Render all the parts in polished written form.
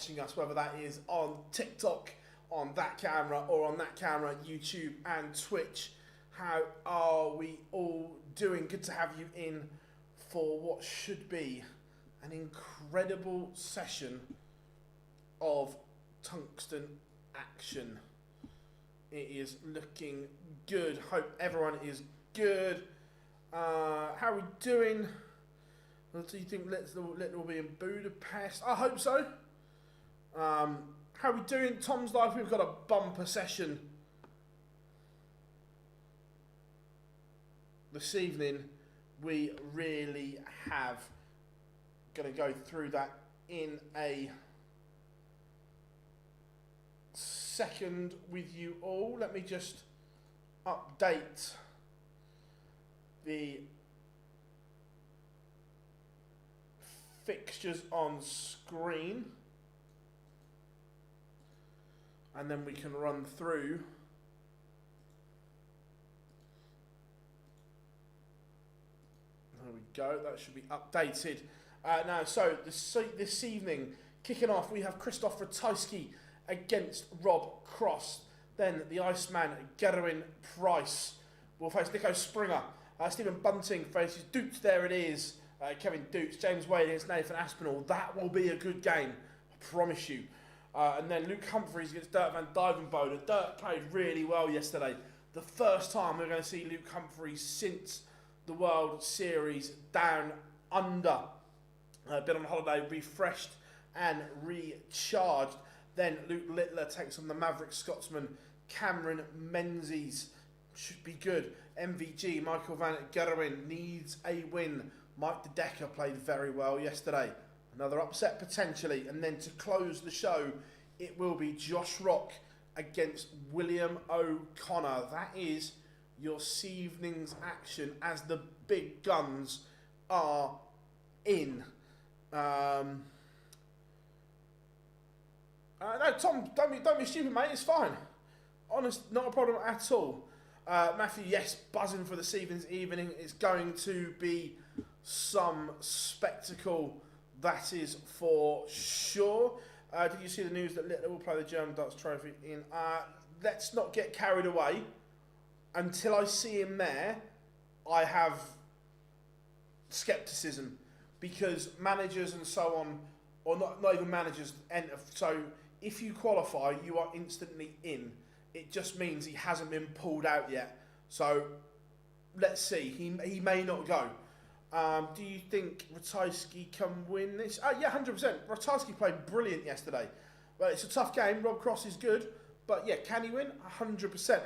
watching us, whether that is on TikTok, on that camera, or on that camera, YouTube and Twitch. How are we all doing? Good to have you in for what should be an incredible session of tungsten action. It is looking good. Hope everyone is good. How are we doing? Do you think Litler will be in Budapest? I hope so. How are we doing? Tom's Live, we've got a bumper session this evening. We really have. Going to go through that in a second with you all. Let me just update the fixtures on screen, and then we can run through there we go. That should be updated now. So this evening, kicking off, we have Christoph Ratiski against Rob Cross. Then the Iceman Gerwin Price will face Nico Springer. Stephen Bunting faces Dukes. There it is. Kevin Dukes, James Wade against Nathan Aspinall. That will be a good game, I promise you. And then Luke Humphries against Dirk van Duijvenbode. Dirk played really well yesterday. The first time we're going to see Luke Humphries since the World Series Down Under. Been on holiday, refreshed and recharged. Then Luke Litler takes on the Maverick Scotsman Cameron Menzies. Should be good. MVG, Michael van Gerwen, needs a win. Mike De Decker played very well yesterday. Another upset potentially. And then to close the show, it will be Josh Rock against William O'Connor. That is your evening's action as the big guns are in. No, Tom, don't be stupid, mate. It's fine. Honest, not a problem at all. Matthew, yes, buzzing for this evening. It's going to be some spectacle, that is for sure. Did you see the news that Litler will play the German Darts Trophy in? Let's not get carried away. Until I see him there, I have scepticism, because managers and so on, or not even managers, enter. So if you qualify, you are instantly in. It just means he hasn't been pulled out yet. So let's see. He may not go. Do you think Ratiski can win this? Yeah, 100%. Ratiski played brilliant yesterday. Well, it's a tough game. Rob Cross is good. But yeah, can he win? 100%.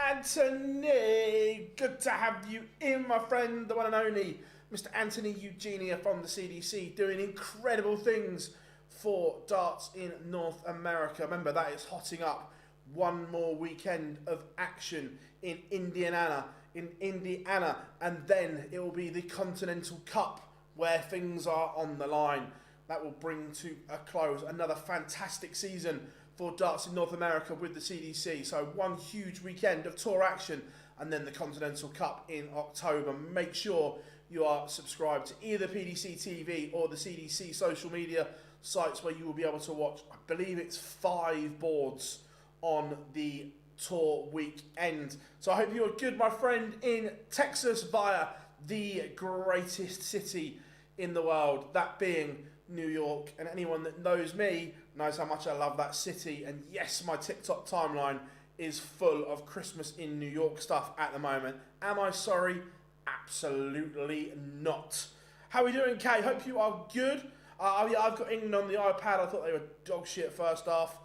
Anthony, good to have you in, my friend. The one and only Mr. Anthony Eugenia from the CDC, doing incredible things for darts in North America. Remember, that is hotting up. One more weekend of action in Indiana, and then it will be the Continental Cup where things are on the line. That will bring to a close another fantastic season for darts in North America with the CDC. So one huge weekend of tour action, and then the Continental Cup in October. Make sure you are subscribed to either PDC TV or the CDC social media sites, where you will be able to watch, I believe it's 5 boards on the tour weekend. So I hope you're good, my friend, in Texas via the greatest city in the world, that being New York. And anyone that knows me knows how much I love that city. And yes, my TikTok timeline is full of Christmas in New York stuff at the moment. Am I sorry? Absolutely not. How are we doing, Kay? Hope you are good. Yeah, I've got England on the iPad. I thought they were dog shit first half.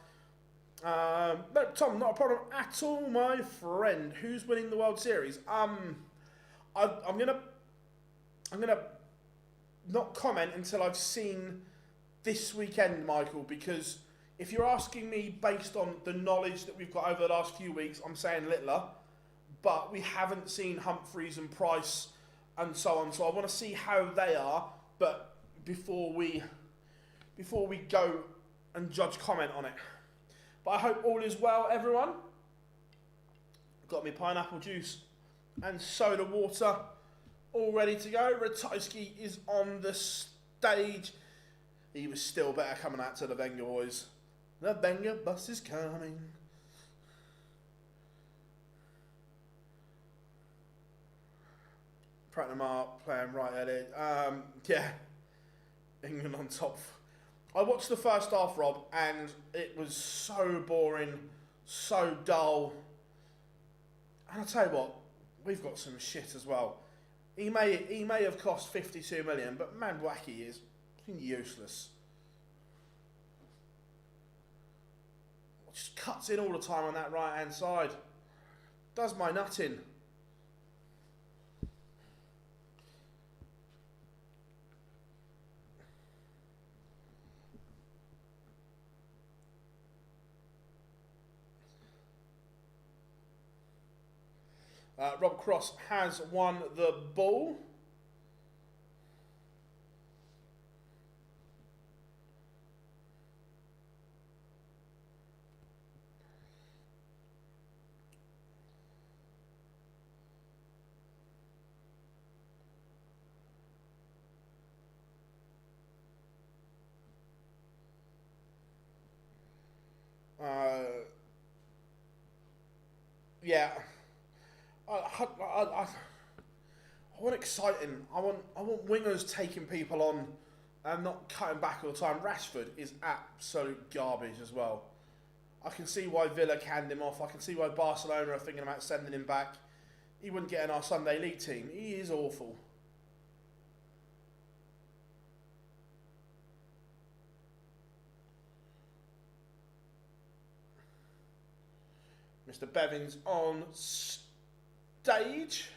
No, Tom, not a problem at all, my friend. Who's winning the World Series? I'm gonna not comment until I've seen this weekend, Michael, because if you're asking me based on the knowledge that we've got over the last few weeks, I'm saying Litler, but we haven't seen Humphries and Price and so on, so I want to see how they are, but before we go and judge comment on it. But I hope all is well, everyone. Got me pineapple juice and soda water all ready to go. Ratiski is on the stage. he was still better coming out to the Wenger boys. The Wenger bus is coming. Pratnam playing right at it. Yeah, England on top. I watched the first half, Rob, and it was so boring, so dull. And I'll tell you what, we've got some shit as well. He may have cost 52 million, but man, Wacky is useless. Just cuts in all the time on that right hand side. Does my nut in. Rob Cross has won the ball. Yeah. I want exciting. I want wingers taking people on and not cutting back all the time. Rashford is absolute garbage as well. I can see why Villa canned him off. I can see why Barcelona are thinking about sending him back. He wouldn't get in our Sunday League team. He is awful. Mr. Bevins on stage.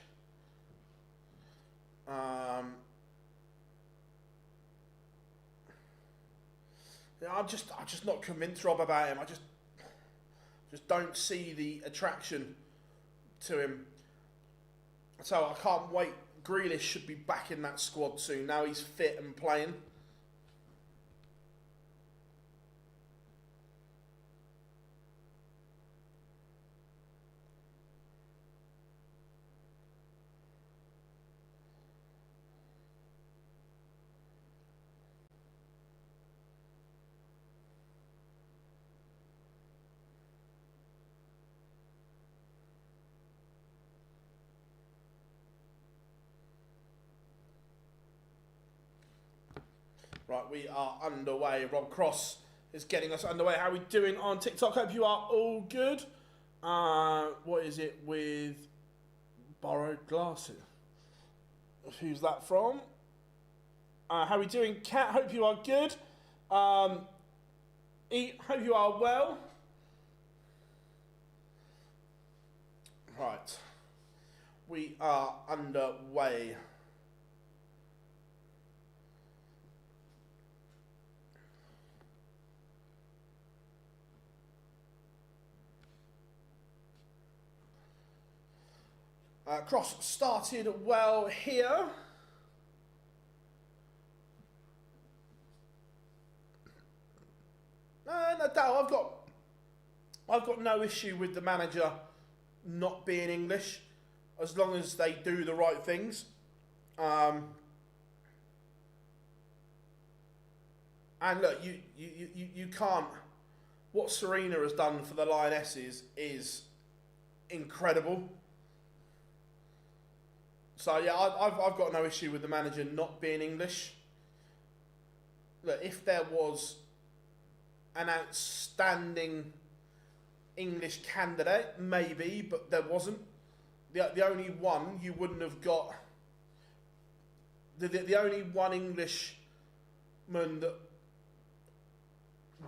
Yeah, I'm just not convinced, Rob, about him. I just don't see the attraction to him. So I can't wait. Grealish should be back in that squad soon. Now he's fit and playing. Right, we are underway. Rob Cross is getting us underway. How are we doing on TikTok? Hope you are all good. What is it with borrowed glasses? Who's that from? How are we doing, Kat? Hope you are good. Hope you are well. Right. We are underway. Cross started well here. No doubt. I've got no issue with the manager not being English, as long as they do the right things. And look, you can't. What Serena has done for the Lionesses is incredible. So yeah, I've got no issue with the manager not being English. Look, if there was an outstanding English candidate, maybe, but there wasn't. The only one you wouldn't have got. The only one Englishman that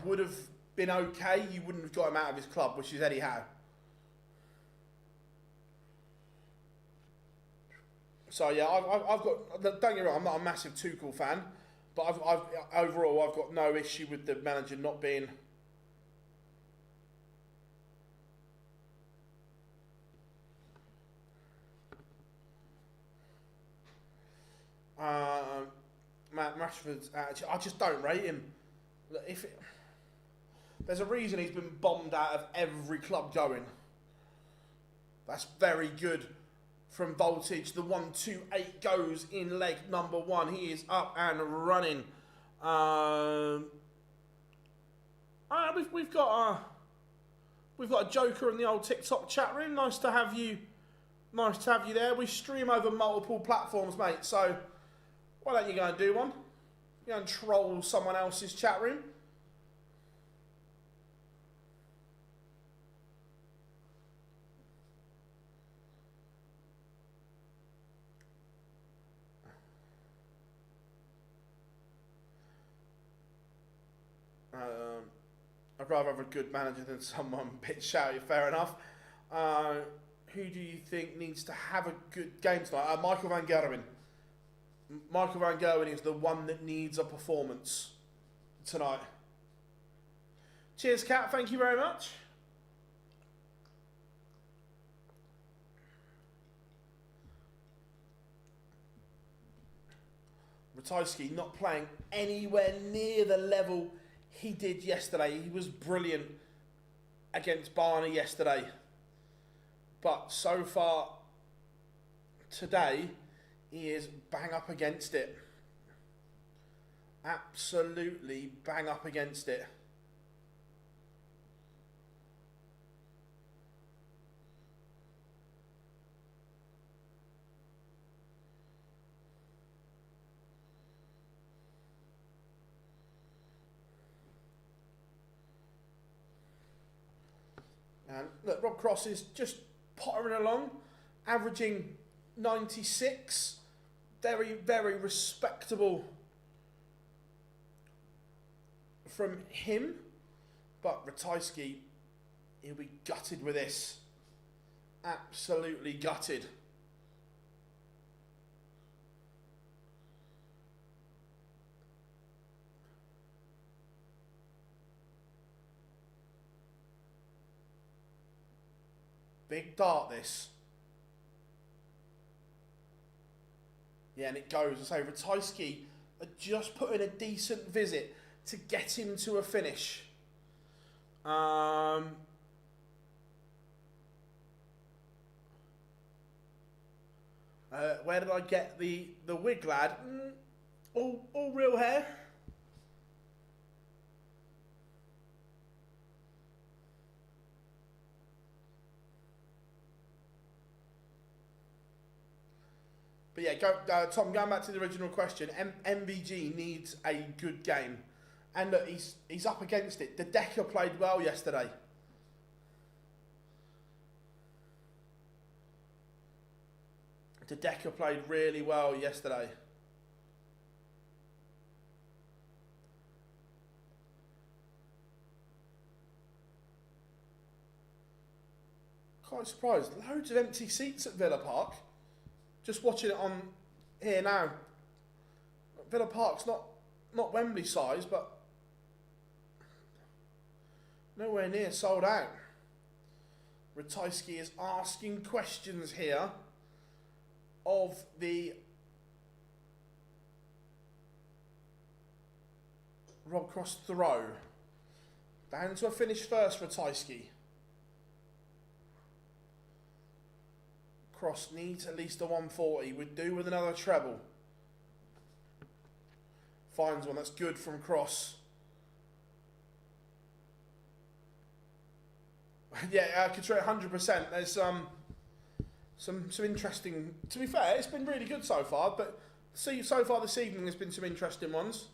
would have been okay, you wouldn't have got him out of his club, which is Eddie Howe. So yeah, I've got. Don't get me wrong, I'm not a massive Tuchel fan, but overall I've got no issue with the manager not being. Matt Rashford's attitude, I just don't rate him. There's a reason he's been bombed out of every club going. That's very good. From voltage, the 1-2-8 goes in leg number one. He is up and running. We've got a joker in the old TikTok chat room. Nice to have you. Nice to have you there. We stream over multiple platforms, mate. So why don't you go and do one? Go and troll someone else's chat room. I'd rather have a good manager than someone a bit shouty, fair enough. Who do you think needs to have a good game tonight? Michael van Gerwen. Michael van Gerwen is the one that needs a performance tonight. Cheers, Kat. Thank you very much. Ratiski not playing anywhere near the level he did yesterday. He was brilliant against Barney yesterday. But so far today, he is bang up against it. Absolutely bang up against it. And look, Rob Cross is just pottering along, averaging 96. Very, very respectable from him. But Ratiski, he'll be gutted with this. Absolutely gutted. Big dart, this. Yeah, and it goes. I say, Ratiski are just put in a decent visit to get him to a finish. Where did I get the wig, lad? All real hair. But yeah, Tom, going back to the original question, MVG needs a good game. And look, he's up against it. The Decker played well yesterday. The Decker played really well yesterday. Quite surprised. Loads of empty seats at Villa Park. Just watching it on here now. Villa Park's not Wembley size, but nowhere near sold out. Ratiski is asking questions here of the Rob Cross throw. Down to a finish first, Ratiski. Cross needs at least a 140. Would do with another treble. Finds one that's good from Cross. Yeah, Couture 100%. There's some interesting. To be fair, it's been really good so far. But see, so far this evening, there's been some interesting ones.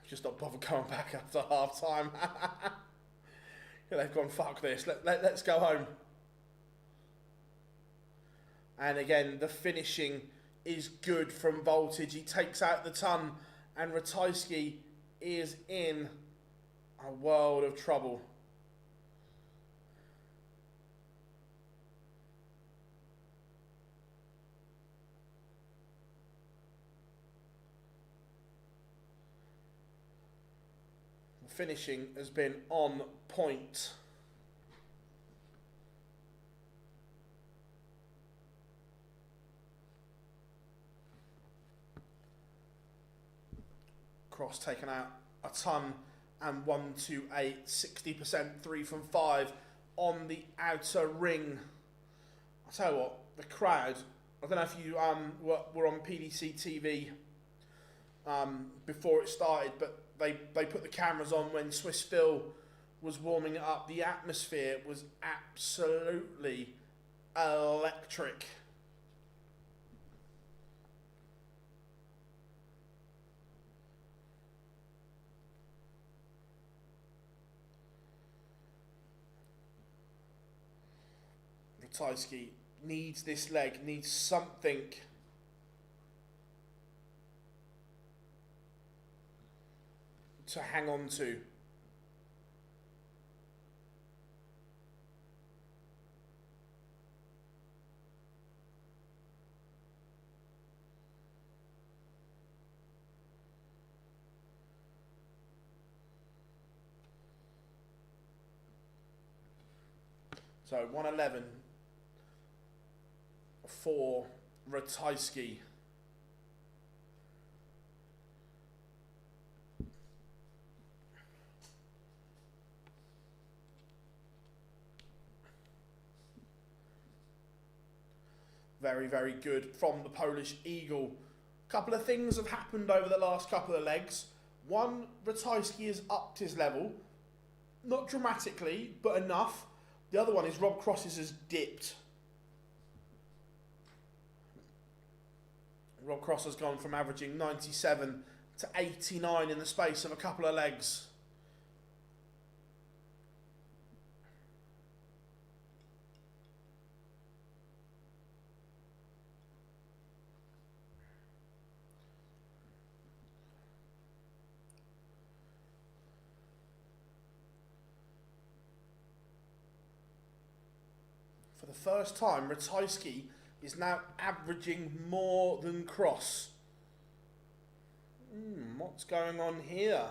Just not bother going back after half time. Yeah, they've gone, fuck this, let's go home. And again, the finishing is good from Voltage. He takes out the ton, and Ratiski is in a world of trouble. Finishing has been on point. Cross taken out a ton and 1 to 8, 60%, 3 from 5 on the outer ring. I'll tell you what, the crowd, I don't know if you were on PDC TV before it started, but they put the cameras on when Swiss Phil was warming it up. The atmosphere was absolutely electric. Ratiski needs this leg, needs something to hang on to. So 111 for Ratiski. Very, very good from the Polish Eagle. A couple of things have happened over the last couple of legs. One, Ratiski has upped his level. Not dramatically, but enough. The other one is Rob Cross's has dipped. Rob Cross has gone from averaging 97 to 89 in the space of a couple of legs. For the first time, Ratiski is now averaging more than Cross. What's going on here?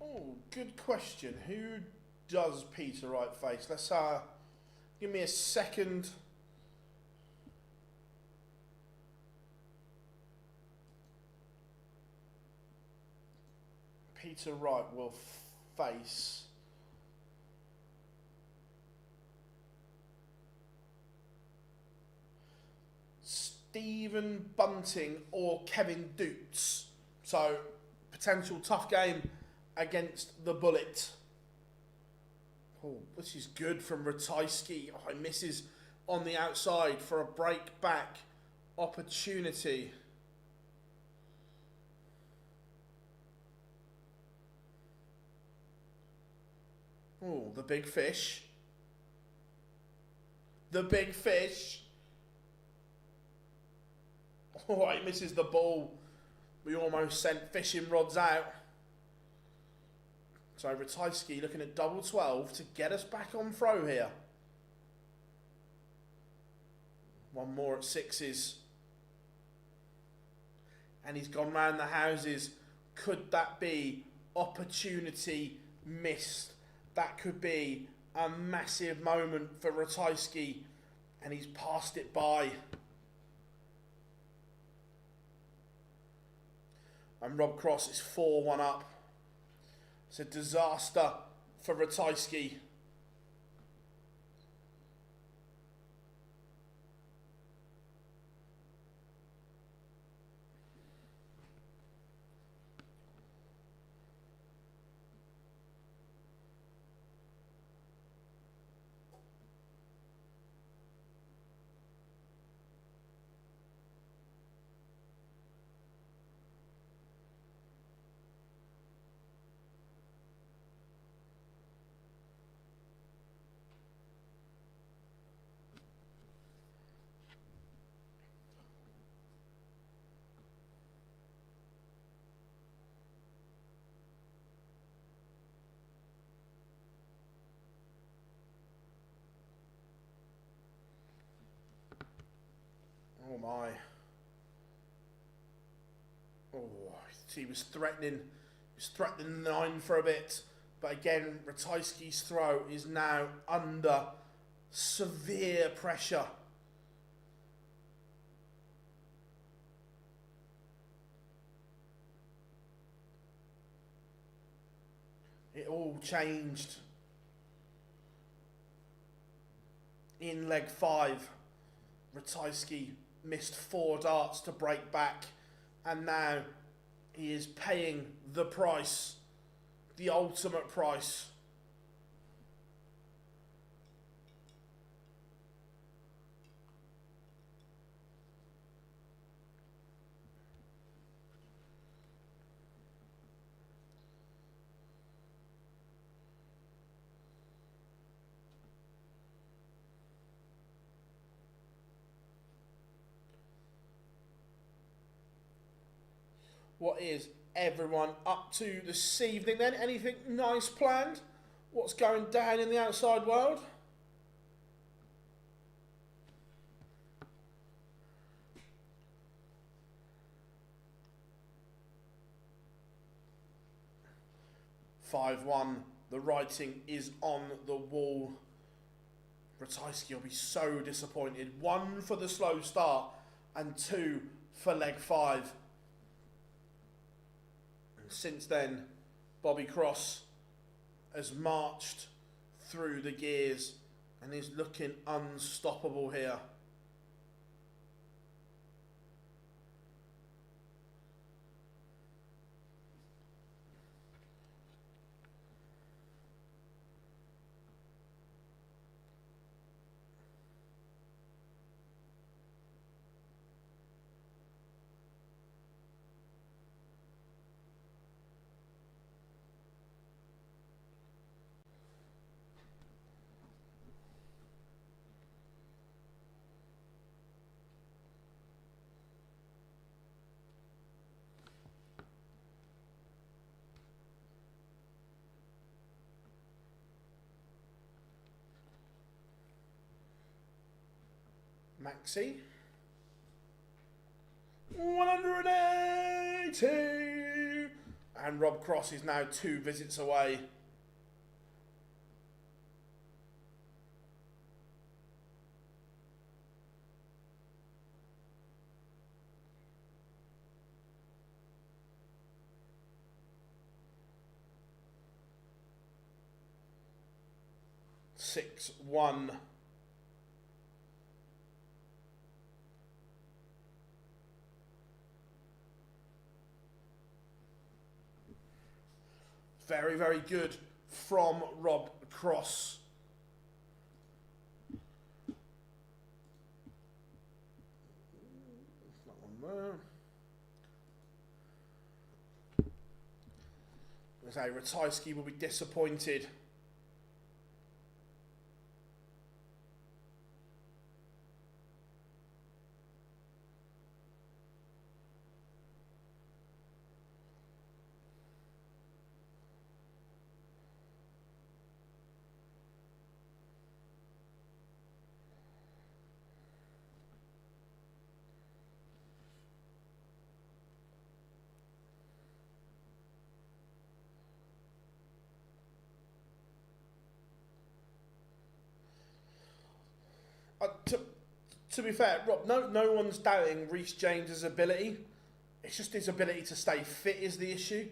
Oh, good question. Who does Peter Wright face? Let's give me a second. Peter Wright will face Stephen Bunting or Kevin Dutz. So, potential tough game against the Bullet. Oh, this is good from Ratiski. Oh, he misses on the outside for a break back opportunity. Oh, the big fish. The big fish. Oh, he misses the ball. We almost sent fishing rods out. So Ratiski looking at double 12 to get us back on throw here. One more at sixes. And he's gone round the houses. Could that be opportunity missed? That could be a massive moment for Ratiski, and he's passed it by. And Rob Cross is 4-1 up. It's a disaster for Ratiski. Oh my. Oh, he was threatening the 9 for a bit. But again, Ratiski's throw is now under severe pressure. it all changed in leg 5. Ratiski missed 4 darts to break back, and now he is paying the price, the ultimate price. What is everyone up to this evening then? Anything nice planned? What's going down in the outside world? (5-1). The writing is on the wall. Ratiski will be so disappointed. 1 for the slow start and 2 for leg 5. Since then, Bobby Cross has marched through the gears and is looking unstoppable here. Maxi. 180! And Rob Cross is now 2 visits away. Six, 1. Very, very good from Rob Cross. That one there. As I say, Ratiski will be disappointed. To be fair, Rob, no one's doubting Reece James's ability. It's just his ability to stay fit is the issue.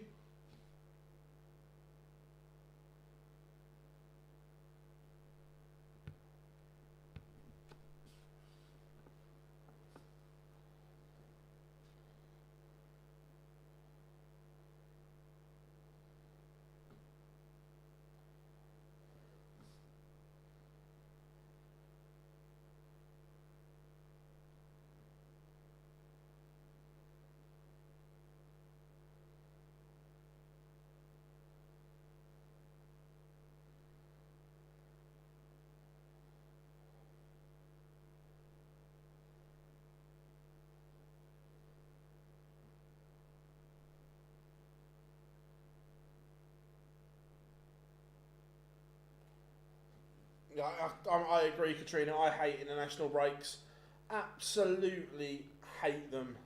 Yeah, I agree, Katrina. I hate international breaks. Absolutely hate them.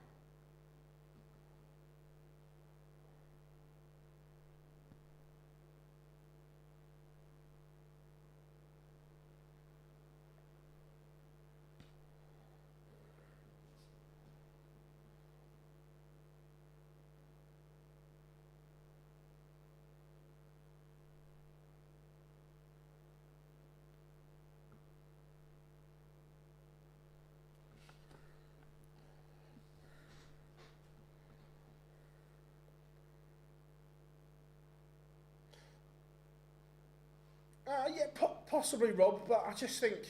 Yeah, possibly, Rob, but I just think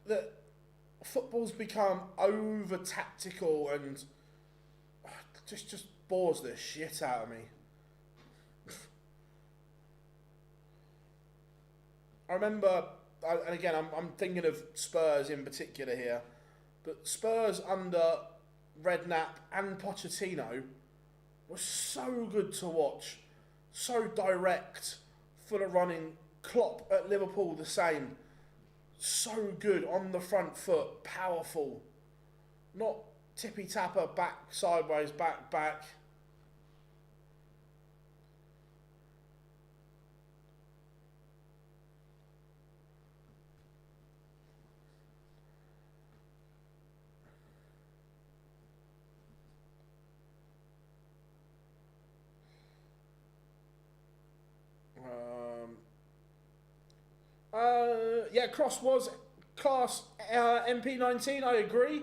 that football's become over tactical and just bores the shit out of me. I remember, and again, I'm thinking of Spurs in particular here, but Spurs under Redknapp and Pochettino was so good to watch, so direct, full of running. Klopp at Liverpool the same, so good on the front foot, powerful, not tippy tapper, back sideways, back. Yeah, Cross was class MP19, I agree.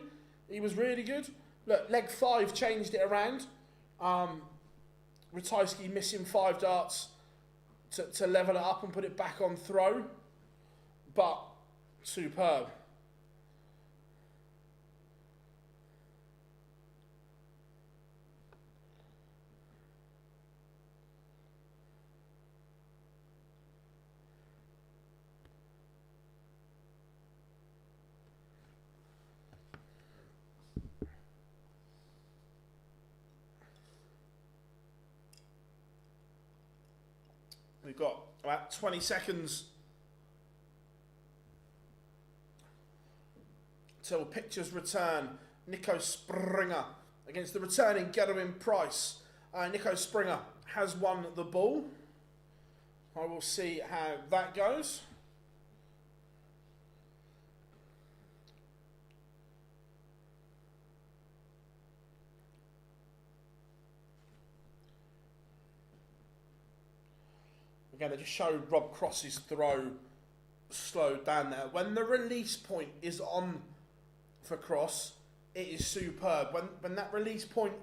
He was really good. Look, leg 5 changed it around. Ratiski missing 5 darts to level it up and put it back on throw. But superb. We've got about 20 seconds till pictures return. Nico Springer against the returning Gerwin Price. Nico Springer has won the ball. I will see how that goes. Again, I just showed Rob Cross's throw slowed down there. When the release point is on for Cross, it is superb. When that release point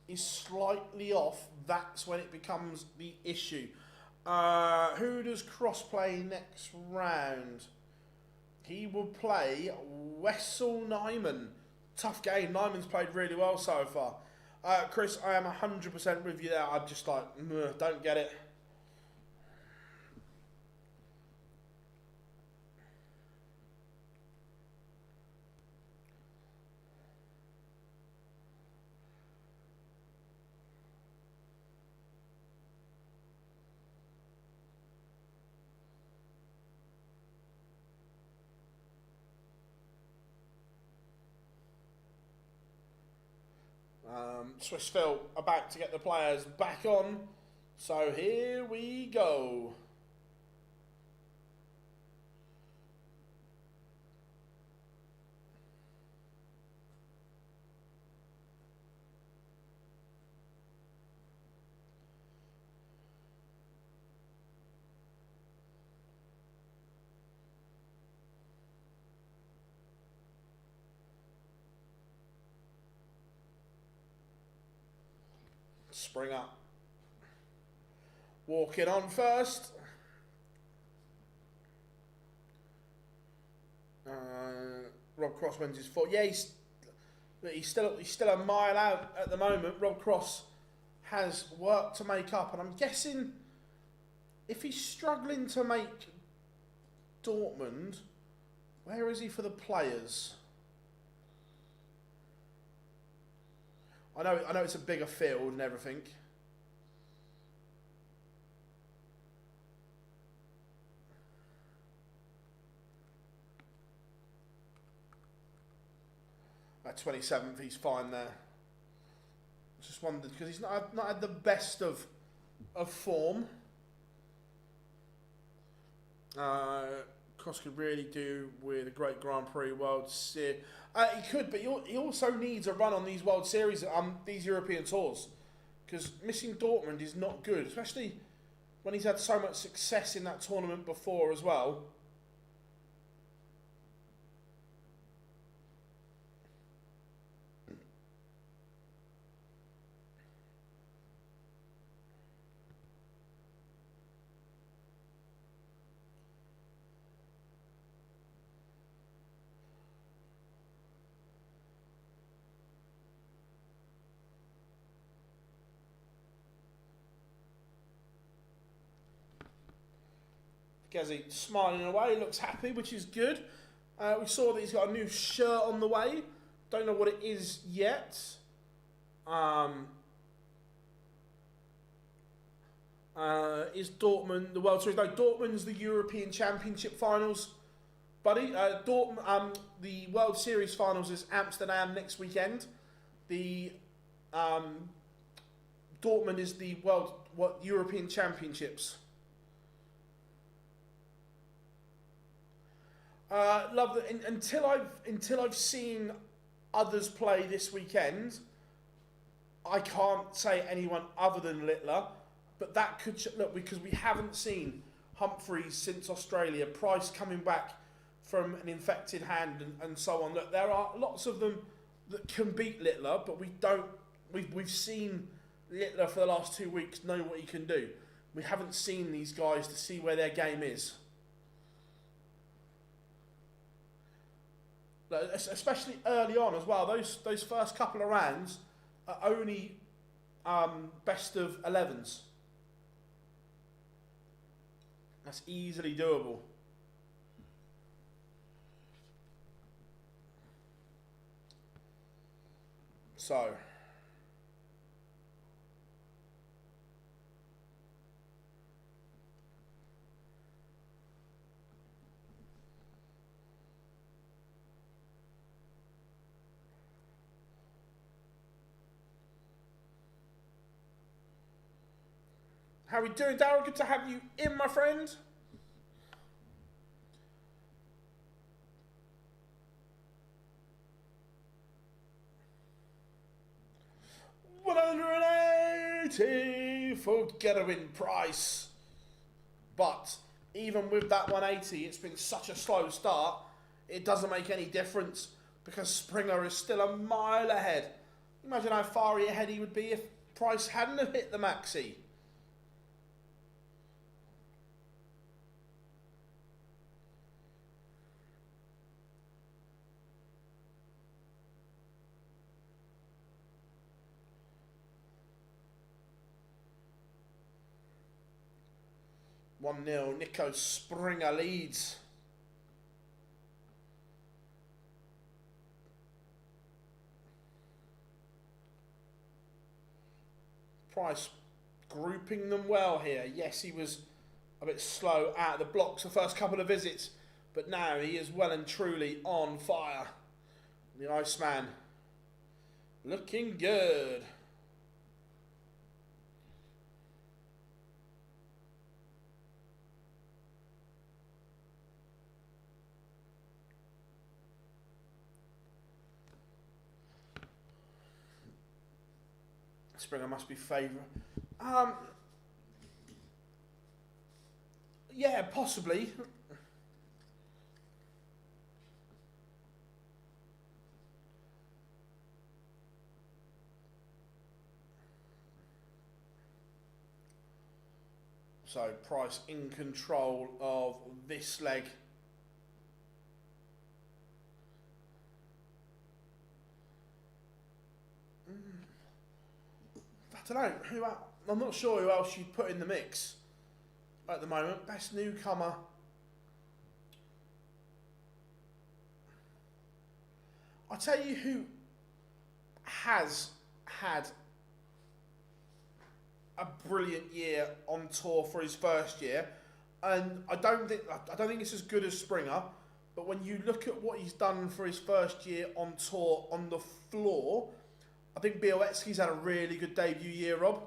is slightly off, that's when it becomes the issue. Who does Cross play next round? He will play Wessel Nyman. Tough game. Nyman's played really well so far. Chris, I am 100% with you there. I'm just like, don't get it. Swissville about to get the players back on, so here we go. Springer walking on first. Rob Cross wins his foot. Yeah, he's still a mile out at the moment. Rob Cross has work to make up, and I'm guessing if he's struggling to make Dortmund, where is he for the players? I know it's a bigger field and everything. At 27th, he's fine there. Just wondered because he's not had the best of form. Cross could really do with a great Grand Prix World Series. He could, but he also needs a run on these World Series, these European Tours, because missing Dortmund is not good, especially when he's had so much success in that tournament before as well. Gezi smiling away, looks happy, which is good. We saw that he's got a new shirt on the way. Don't know what it is yet. Is Dortmund the World Series? No, Dortmund's the European Championship finals, buddy. The World Series finals is Amsterdam next weekend. The Dortmund is the European Championships. Love that. Until I've seen others play this weekend, I can't say anyone other than Litler. But that could look, because we haven't seen Humphries since Australia. Price coming back from an infected hand and so on. Look, there are lots of them that can beat Litler, but we don't. We've seen Litler for the last 2 weeks know what he can do. We haven't seen these guys to see where their game is. Especially early on as well. Those first couple of rounds are only best of 11s. That's easily doable. So. How are we doing, Darryl? Good to have you in, my friend. $180 for Getawin Price. But even with that 180, it's been such a slow start, it doesn't make any difference because Springer is still a mile ahead. Imagine how far ahead he would be if Price hadn't have hit the maxi. One 0 Nico Springer leads. Price grouping them well here. Yes, he was a bit slow out of the blocks the first couple of visits, but now he is well and truly on fire. The Iceman looking good. Springer must be favourite. Yeah, possibly. So Price in control of this leg. I don't know, I'm not sure who else you'd put in the mix at the moment. Best newcomer. I'll tell you who has had a brilliant year on tour for his first year, and I don't think it's as good as Springer, but when you look at what he's done for his first year on tour on the floor, I think Białecki's had a really good debut year, Rob.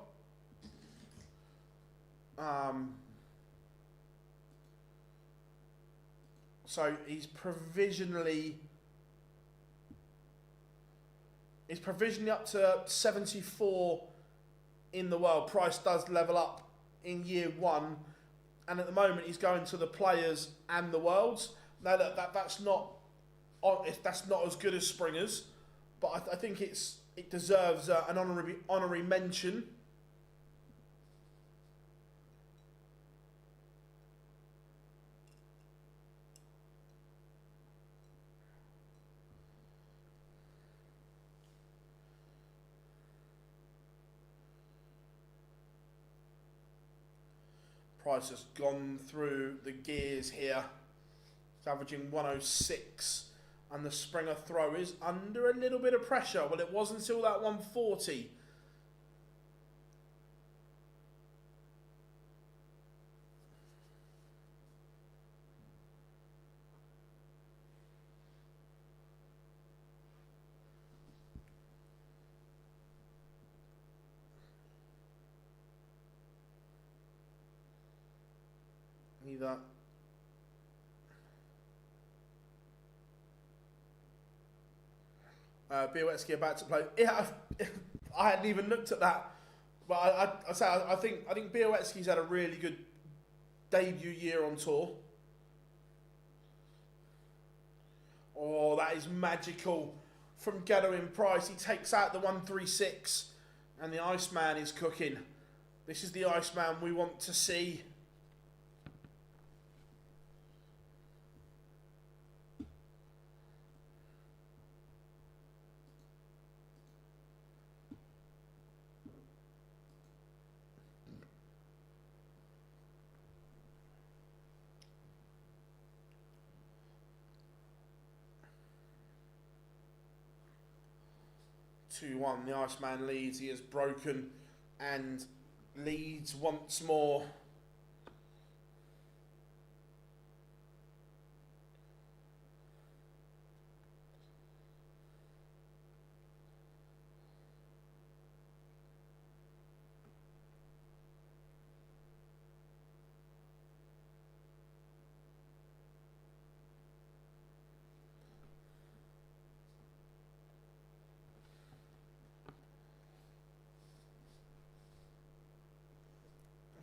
So he's provisionally up to 74 in the world. Price does level up in year one, and at the moment he's going to the Players and the Worlds. Now that's not as good as Springer's, but I think it deserves an honorary mention. Price has gone through the gears here. It's averaging 106. And the Springer throw is under a little bit of pressure. Well, it was until that 140. Either Białecki about to play. Yeah, I hadn't even looked at that, but I think Białecki's had a really good debut year on tour. Oh, that is magical from Gedwin Price. He takes out the 136, and the Iceman is cooking. This is the Iceman we want to see. (2-1), the Iceman leads. He has broken and leads once more.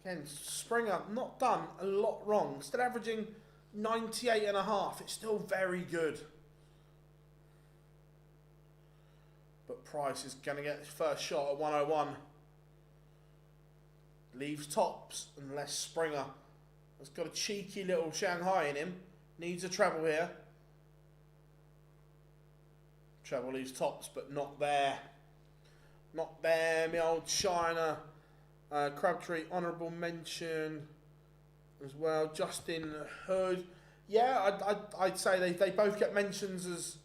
Again, Springer not done a lot wrong. Still averaging 98.5. It's still very good. But Price is going to get his first shot at 101. Leaves tops unless Springer has got a cheeky little Shanghai in him. Needs a treble here. Treble leaves tops, but not there. Not there, my old China. Crabtree, honourable mention as well. Justin Hood. Yeah, I'd say they both get mentions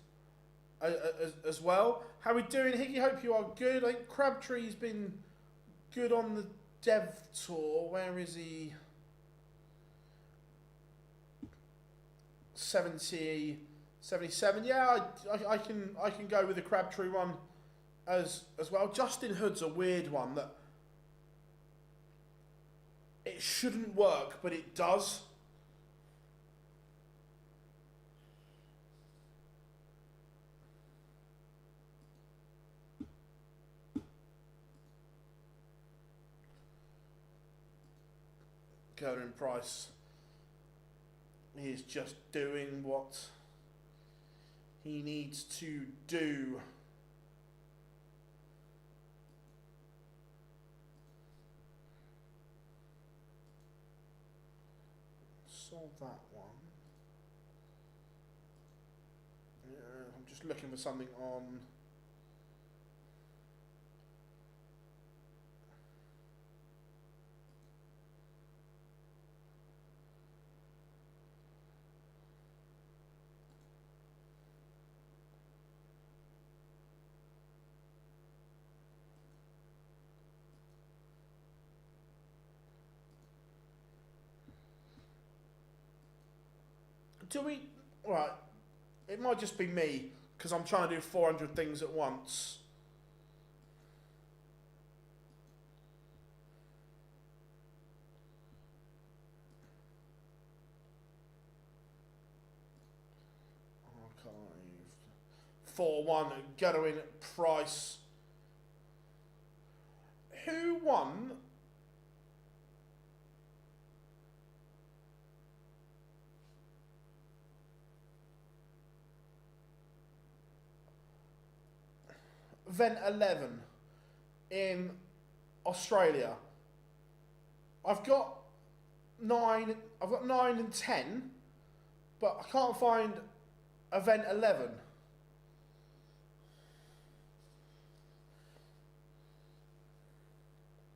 as well. How we doing, Higgy? Hope you are good. I think Crabtree's been good on the Dev Tour. Where is he? 70, 77. Yeah, I can go with the Crabtree one as well. Justin Hood's a weird one that it shouldn't work, but it does. Gerwin Price is just doing what he needs to do. Solve that one. Yeah, I'm just looking for something on. Do we? Right. It might just be me because I'm trying to do 400 things at once. Archived. 4-1. Gedwin Price. Who won? Event 11 in Australia. I've got 9 and 10, but I can't find event 11.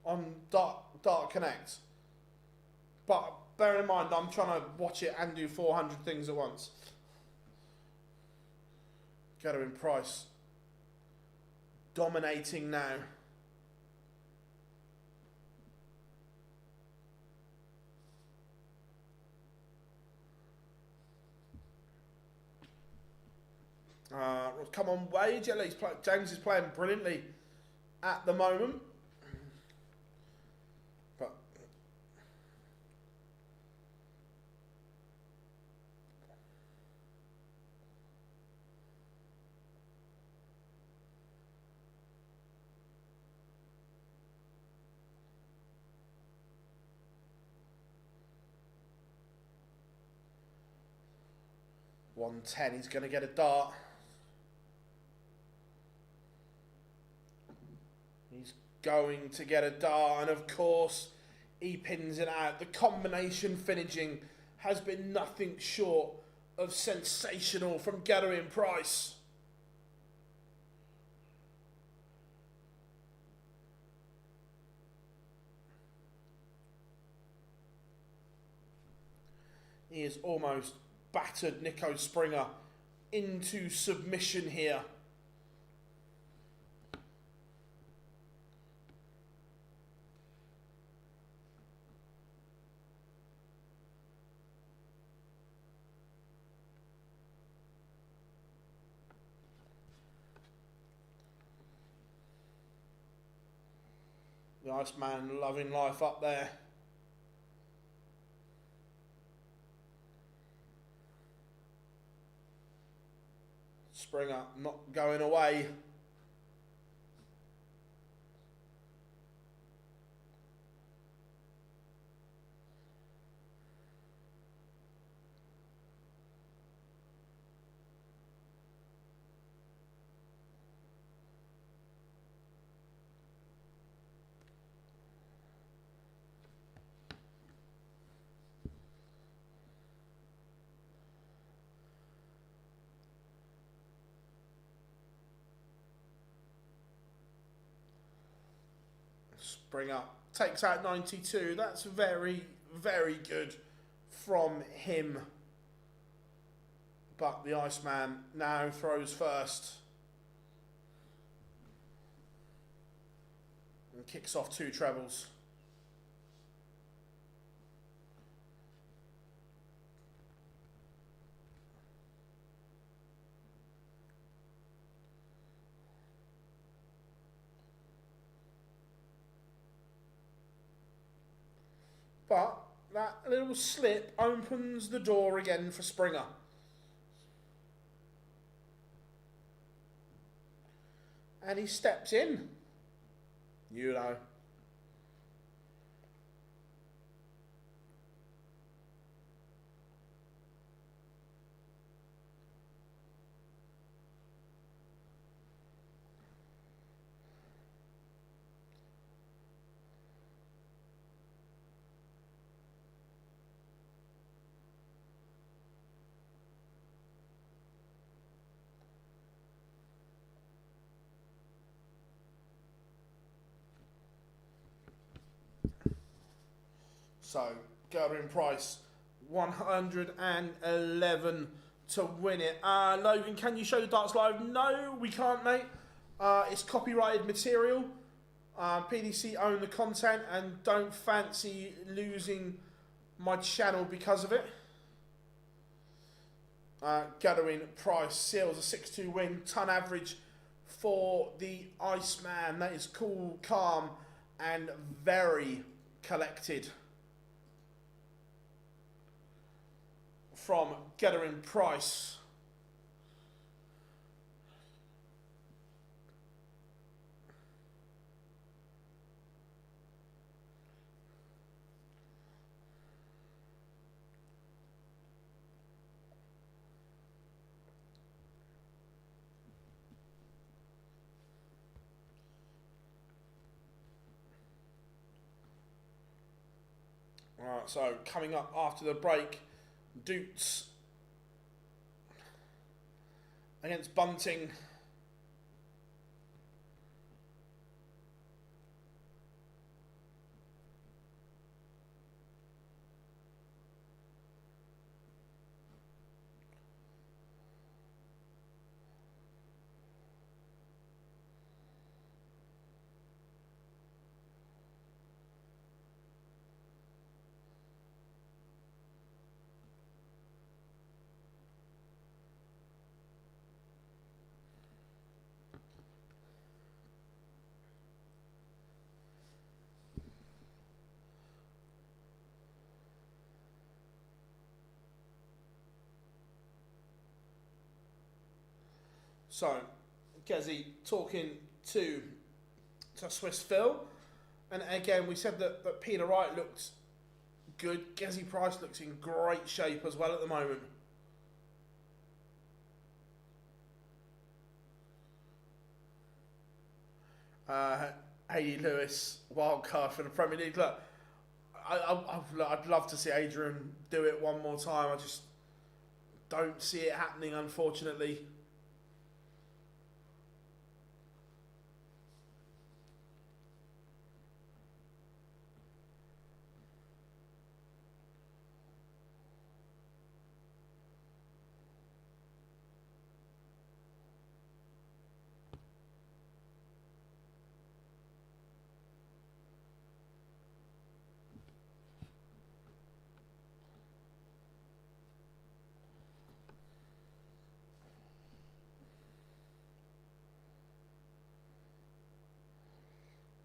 On Dart Connect. But bear in mind, I'm trying to watch it and do 400 things at once. Gathering Price dominating now. Come on, Wade. Yeah, James is playing brilliantly at the moment. But $110, he's going to get a dart. He's going to get a dart, and of course, he pins it out. The combination finishing has been nothing short of sensational from Gathering Price. He has almost battered Nico Springer into submission here. The Iceman loving life up there. Springer not going away. Springer takes out 92. That's very, very good from him. But the Iceman now throws first. And kicks off 2 trebles. But that little slip opens the door again for Springer. And he steps in. You know. So, Gathering Price, 111 to win it. Logan, can you show the darts live? No, we can't, mate. It's copyrighted material. PDC own the content and don't fancy losing my channel because of it. Gathering Price seals a 6-2 win. Ton average for the Iceman. That is cool, calm, and very collected from Gathering Price. Alright, so coming up after the break, Doots against Bunting. So, Gezi talking to Swiss Phil. And again, we said that Peter Wright looked good. Gezi Price looks in great shape as well at the moment. Hayley Lewis, wild card for the Premier League. Look, I'd love to see Adrian do it one more time. I just don't see it happening, unfortunately.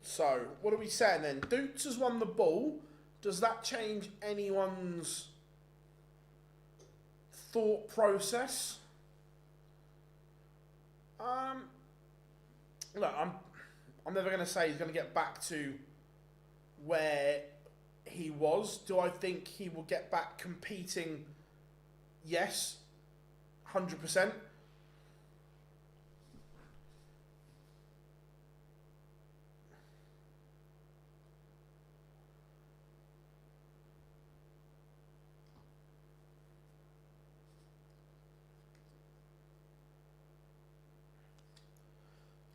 So, what are we saying then? Dukes has won the ball. Does that change anyone's thought process? Look, I'm never going to say he's going to get back to where he was. Do I think he will get back competing? Yes, 100%.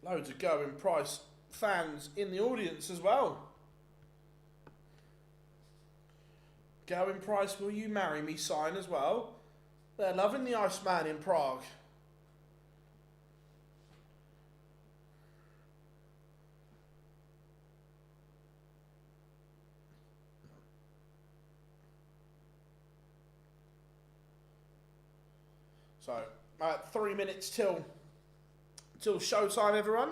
Loads of Going Price fans in the audience as well. Going Price, will you marry me sign as well. They're loving the Iceman in Prague. So, 3 minutes till showtime, everyone.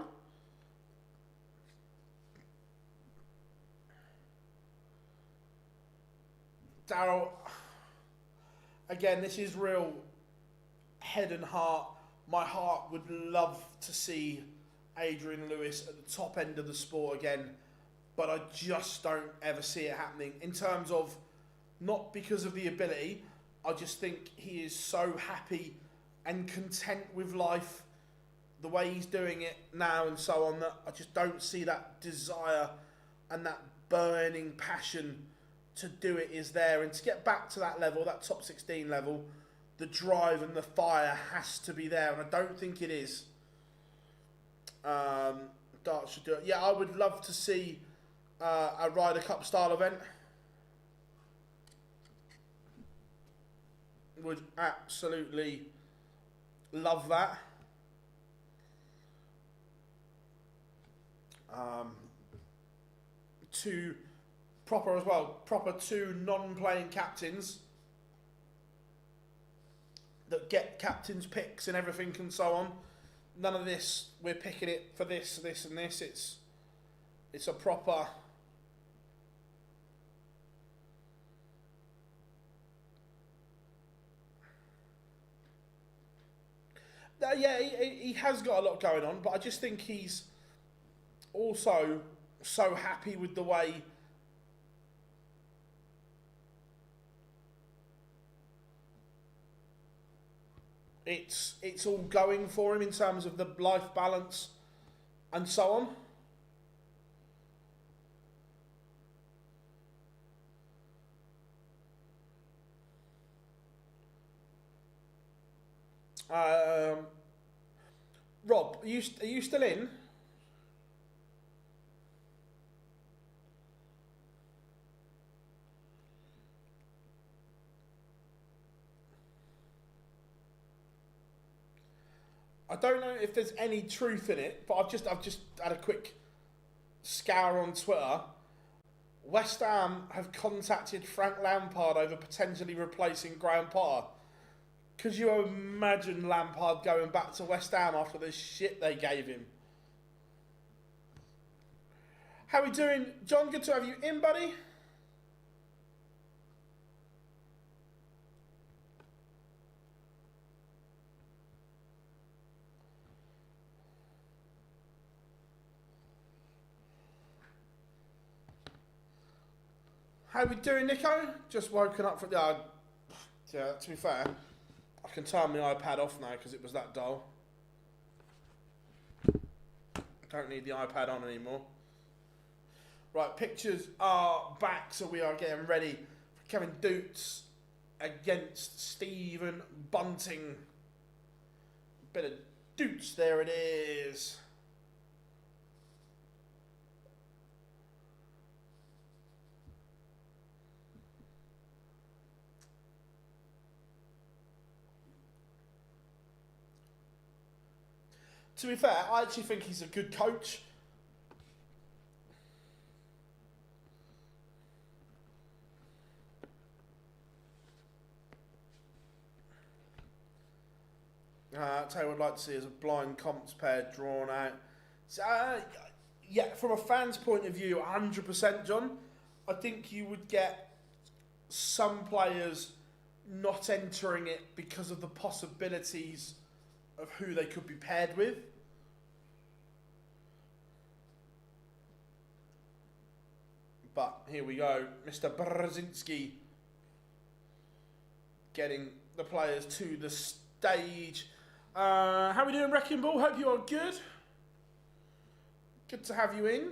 Daryl, again, this is real head and heart. My heart would love to see Adrian Lewis at the top end of the sport again, but I just don't ever see it happening. In terms of, not because of the ability, I just think he is so happy and content with life, the way he's doing it now and so on, that I just don't see that desire and that burning passion to do it is there. And to get back to that level, that top 16 level, the drive and the fire has to be there, and I don't think it is. Darts should do it. Yeah, I would love to see a Ryder Cup style event. Would absolutely love that. Two proper as well, two non-playing captains that get captains' picks and everything and so on. None of this, we're picking it for this, this and this. It's a proper... Yeah, he has got a lot going on, but I just think he's also so happy with the way it's all going for him in terms of the life balance and so on. Rob, are you still in? I don't know if there's any truth in it, but I've just had a quick scour on Twitter. West Ham have contacted Frank Lampard over potentially replacing Graham Potter. Could you imagine Lampard going back to West Ham after the shit they gave him? How are we doing? John, good to have you in, buddy. How we doing, Nico? Just woken up from the... yeah, to be fair, I can turn my iPad off now because it was that dull. Don't need the iPad on anymore. Right, pictures are back, so we are getting ready for Kevin Doots against Stephen Bunting. Bit of Doots, there it is. To be fair, I actually think he's a good coach. I'll tell you what I'd like to see is a blind comps pair drawn out. So, yeah, from a fan's point of view, 100%, John. I think you would get some players not entering it because of the possibilities of who they could be paired with. But here we go, Mr. Brzezinski getting the players to the stage. How are we doing, Wrecking Ball? Hope you are good. Good to have you in.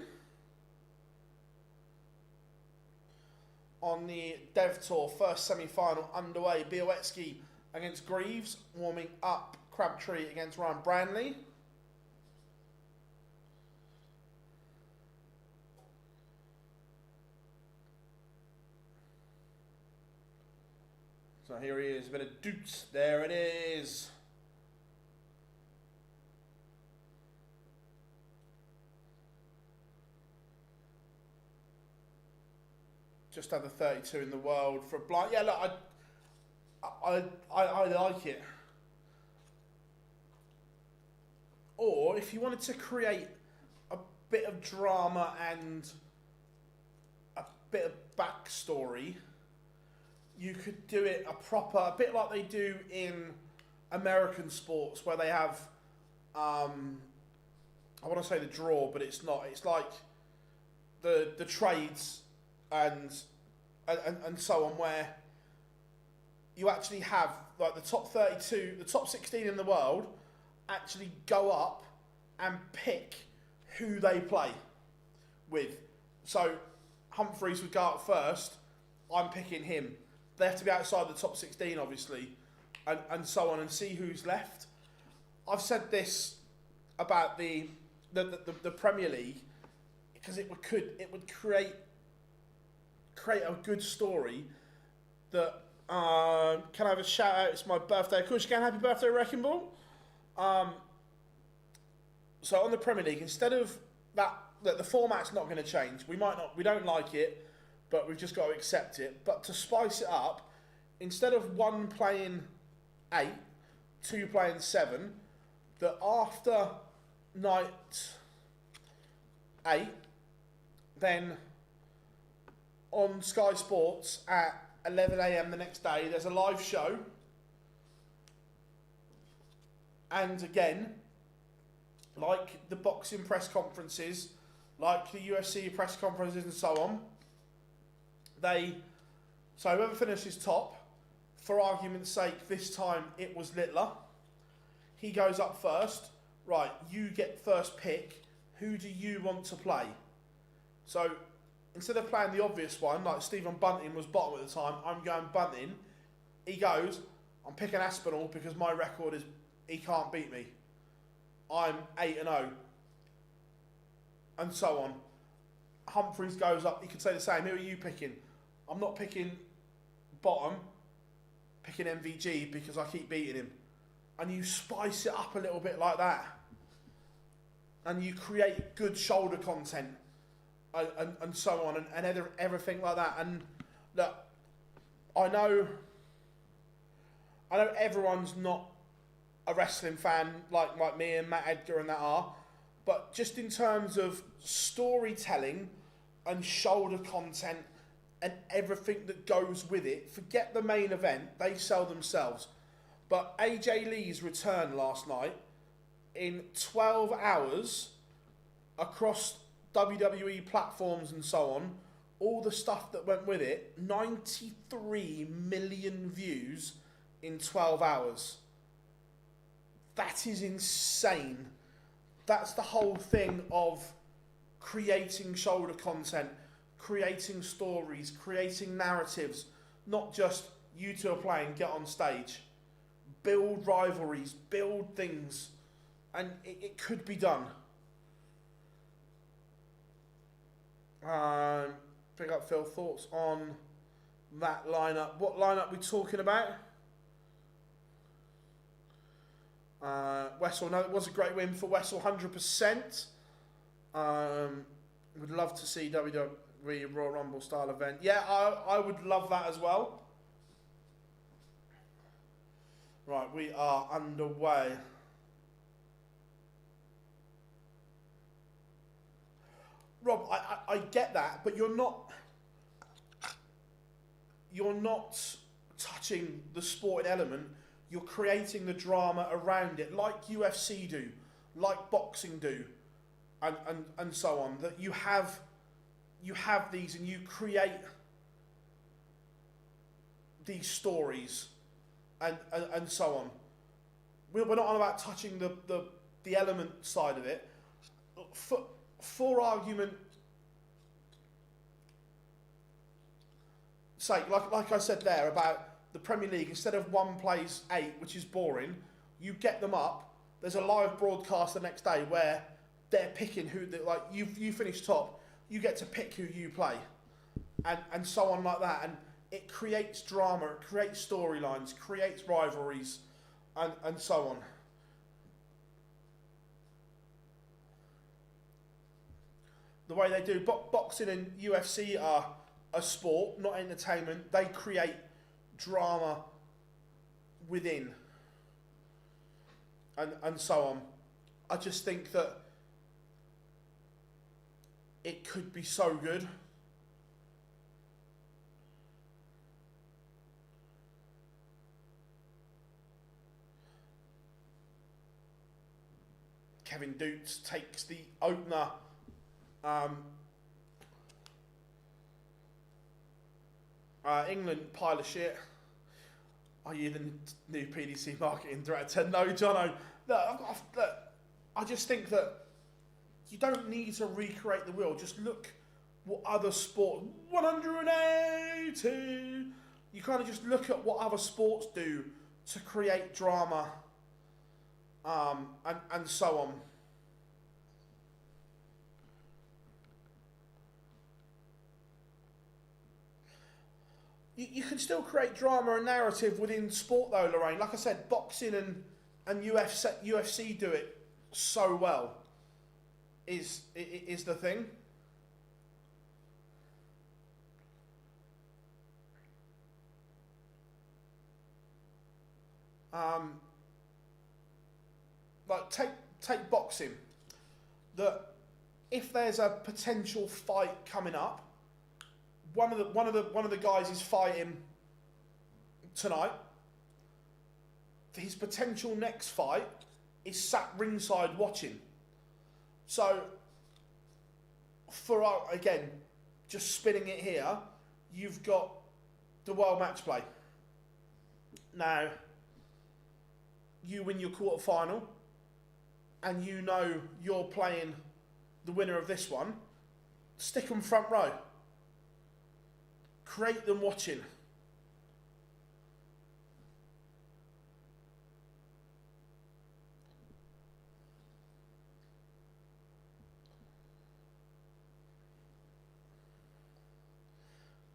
On the Dev Tour, first semi-final underway. Białecki against Greaves, warming up. Crabtree against Ryan Branley. So here he is, a bit of Doots. There it is. Just under 32 in the world for a blind. Yeah, look, I like it. Or if you wanted to create a bit of drama and a bit of backstory, you could do it a bit like they do in American sports, where they have, I want to say the draw, but it's not. It's like the trades and so on, where you actually have like the top 32, the top 16 in the world actually go up and pick who they play with. So Humphries would go out first. I'm picking him. They have to be outside the top 16, obviously, and so on, and see who's left. I've said this about the Premier League because it would create a good story. That can I have a shout out? It's my birthday. Of course, you can. Happy birthday, Wrecking Ball. So on the Premier League, instead of that, the format's not going to change. We don't like it, but we've just got to accept it. But to spice it up, instead of one playing 8, 2 playing 7, that after night 8, then on Sky Sports at 11 AM the next day, there's a live show. And again, like the boxing press conferences, like the UFC press conferences and so on, so whoever finishes top, for argument's sake, this time it was Litler. He goes up first. Right, you get first pick. Who do you want to play? So instead of playing the obvious one, like Stephen Bunting was bottom at the time, I'm going Bunting. He goes, I'm picking Aspinall because my record is he can't beat me. I'm 8-0. And so on. Humphries goes up, he could say the same. Who are you picking? I'm not picking bottom, picking MVG because I keep beating him. And you spice it up a little bit like that. And you create good shoulder content and so on and everything like that. And look, I know everyone's not a wrestling fan like me and Matt Edgar and that are, but just in terms of storytelling and shoulder content and everything that goes with it, forget the main event, they sell themselves. But AJ Lee's return last night, in 12 hours, across WWE platforms and so on, all the stuff that went with it, 93 million views in 12 hours. That is insane. That's the whole thing of creating shoulder content, creating stories, creating narratives, not just you two are playing, get on stage. Build rivalries, build things, and it could be done. Pick up Phil, thoughts on that lineup. What lineup are we talking about? Wessel, no, it was a great win for Wessel, 100%. Would love to see WWE Royal Rumble style event. Yeah, I would love that as well. Right, we are underway. Rob, I get that, but you're not touching the sporting element. You're creating the drama around it, like UFC do, like boxing do, and so on. That you have these, and you create these stories, and so on. We're not on about touching the element side of it. For argument sake, like I said there about the Premier League, instead of one plays 8, which is boring, you get them up. There's a live broadcast the next day where they're picking who, like you finish top, you get to pick who you play, and so on like that, and it creates drama, it creates storylines, creates rivalries, and so on. The way they do boxing and UFC are a sport, not entertainment. They create drama within, and so on. I just think that it could be so good. Kevin Dukes takes the opener. England, pile of shit. Are you the new PDC marketing director? No, Jono. Look, I just think that you don't need to recreate the wheel. Just look what other sport. 180. You kind of just look at what other sports do to create drama, and so on. You can still create drama and narrative within sport though, Lorraine. Like I said, boxing and UFC do it so well, is the thing. Like take boxing. That if there's a potential fight coming up, one of the guys is fighting tonight. His potential next fight is sat ringside watching. So, again, just spinning it here, you've got the World Match Play. Now, you win your quarterfinal, and you know you're playing the winner of this one. Stick them front row. Create them watching.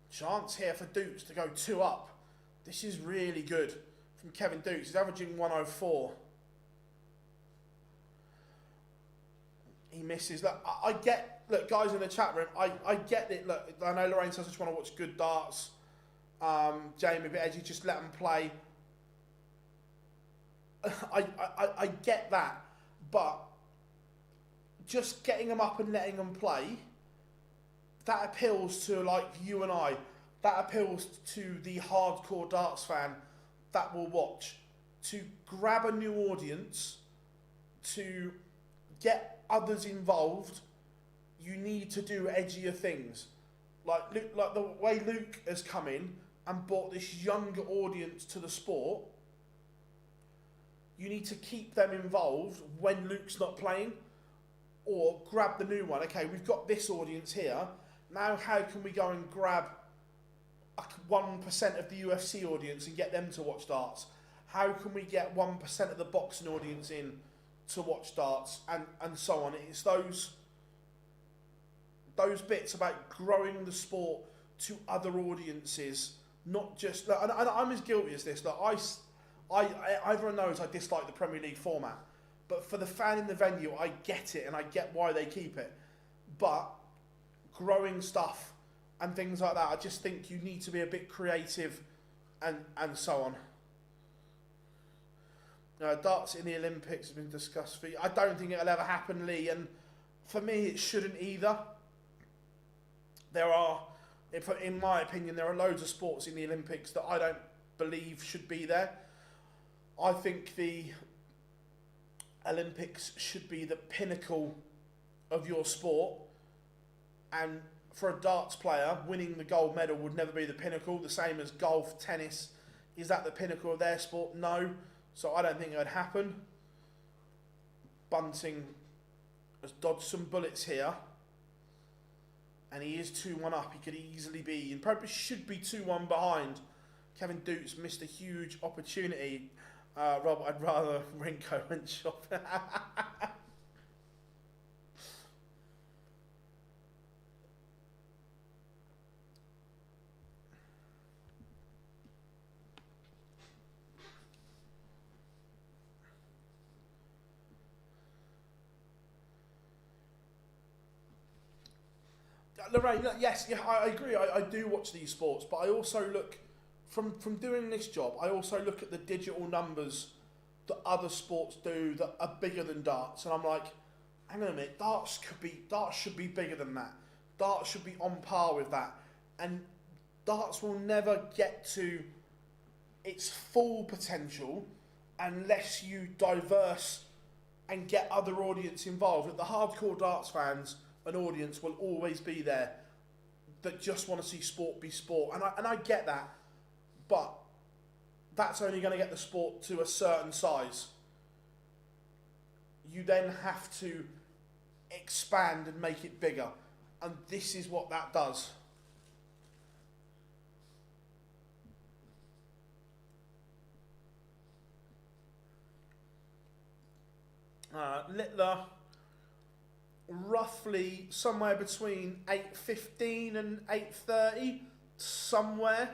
Chance here for Dukes to go 2 up. This is really good from Kevin Dukes. He's averaging 104. He misses. Look, I get. Look, guys in the chat room, I get it. Look, I know Lorraine says I just want to watch good darts. Jamie, a bit edgy, just let them play. I get that, but just getting them up and letting them play, that appeals to like you and I. That appeals to the hardcore darts fan that will watch. To grab a new audience, to get others involved, you need to do edgier things. like the way Luke has come in and brought this younger audience to the sport. You need to keep them involved when Luke's not playing, or grab the new one. Okay, we've got this audience here. Now, how can we go and grab 1% of the UFC audience and get them to watch darts? How can we get 1% of the boxing audience in to watch darts, and so on? It's those bits about growing the sport to other audiences, not just. And I'm as guilty as this. That everyone knows I dislike the Premier League format, but for the fan in the venue, I get it and I get why they keep it. But growing stuff and things like that, I just think you need to be a bit creative, and so on. Darts in the Olympics has been discussed for you. I don't think it'll ever happen, Lee, and for me it shouldn't either. There are, in my opinion, there are loads of sports in the Olympics that I don't believe should be there. I think the Olympics should be the pinnacle of your sport, and for a darts player, winning the gold medal would never be the pinnacle, the same as golf, tennis. Is that the pinnacle of their sport? No. So I don't think it would happen. Bunting has dodged some bullets here, and he is 2-1 up. He could easily be, and probably should be 2-1 behind. Kevin Dukes missed a huge opportunity. Rob, I'd rather Rinko went shopping. Lorraine, yes, yeah, I agree. I do watch these sports, but I also look, from doing this job, I also look at the digital numbers that other sports do that are bigger than darts, and I'm like, hang on a minute, darts should be bigger than that. Darts should be on par with that, and darts will never get to its full potential unless you diverse and get other audience involved. The hardcore darts fans, an audience will always be there that just want to see sport be sport, and I get that, but that's only going to get the sport to a certain size. You then have to expand and make it bigger, and this is what that does. Litler, roughly somewhere between 8:15 and 8:30, somewhere.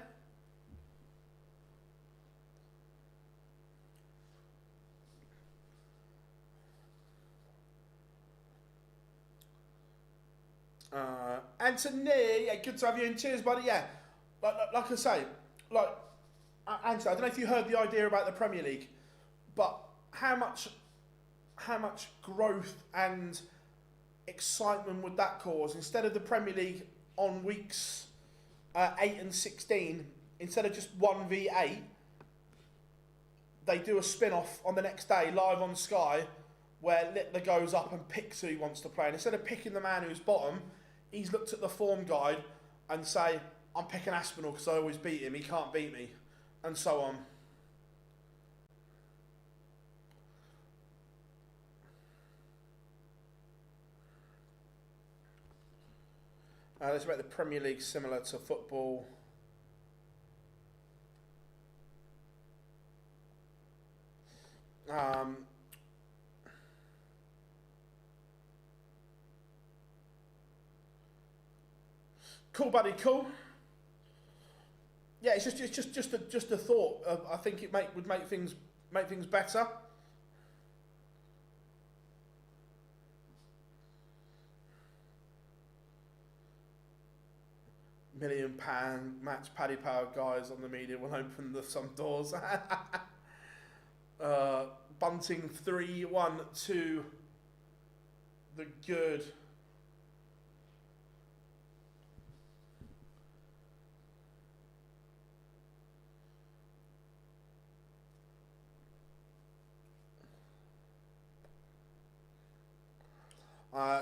Anthony, yeah, good to have you in. Cheers, buddy. Yeah, like I say, Anthony, I don't know if you heard the idea about the Premier League, but how much growth and excitement would that cause? Instead of the Premier League on weeks 8 and 16, instead of just 1v8, they do a spin-off on the next day live on Sky, where Litler goes up and picks who he wants to play, and instead of picking the man who's bottom, he's looked at the form guide and say, I'm picking Aspinall because I always beat him, he can't beat me, and so on. Let's make the Premier League similar to football. Cool, buddy. Cool. Yeah, it's just a thought. I think it would make things better. £1 million match, Paddy Power guys on the media will open some doors. Bunting 3-1 to the good.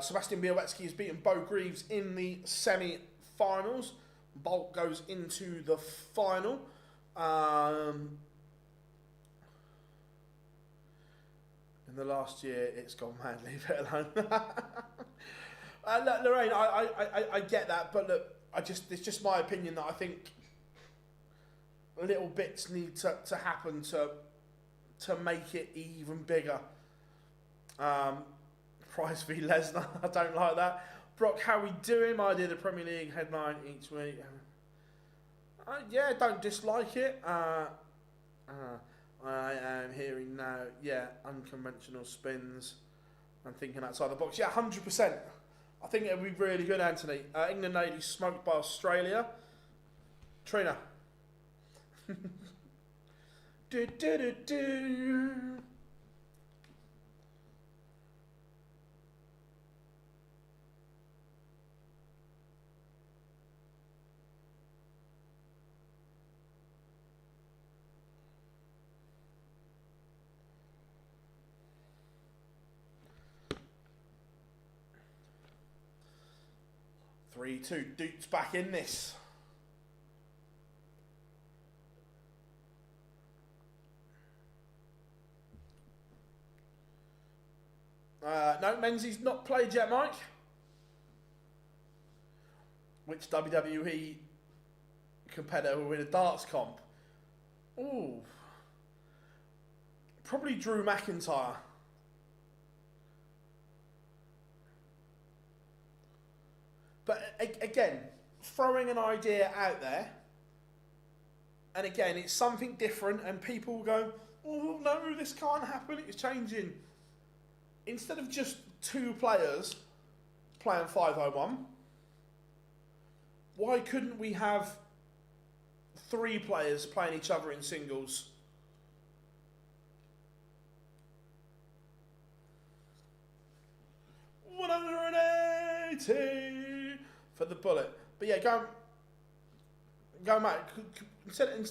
Sebastian Białowski has beaten Bo Greaves in the semi-final. finals. Bolt goes into the final. In the last year, it's gone mad. Leave it alone. Look, Lorraine, I get that, but look, it's just my opinion that I think little bits need to happen to make it even bigger. Price v Lesnar, I don't like that. Brock, how we doing? My idea of the Premier League headline each week. Yeah, don't dislike it. I am hearing now, yeah, unconventional spins. I'm thinking outside the box. Yeah, 100%. I think it would be really good, Anthony. England ladies smoked by Australia. Trina. do, do, do, do. Three, two, Duke's back in this. No, Menzies not played yet, Mike. Which WWE competitor will win a darts comp? Ooh. Probably Drew McIntyre. But again, throwing an idea out there, and again, it's something different, and people go, oh no, this can't happen, it's changing. Instead of just two players playing 501, why couldn't we have three players playing each other in singles? $180 for the bullet. But yeah, go Matt. Instead of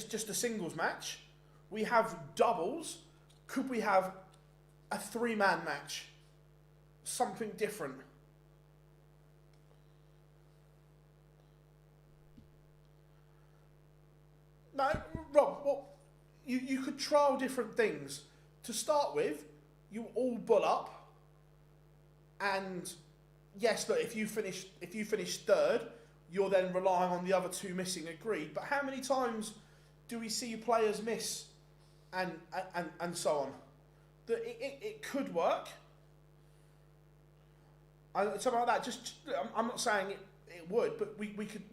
just a singles match, we have doubles. Could we have a three-man match? Something different. No, Rob, what you could trial different things. To start with, you all bull up, and yes, look, if you finish third, you're then relying on the other two missing, agreed. But how many times do we see players miss, and so on? That it could work. Something like that. I'm not saying it would, but we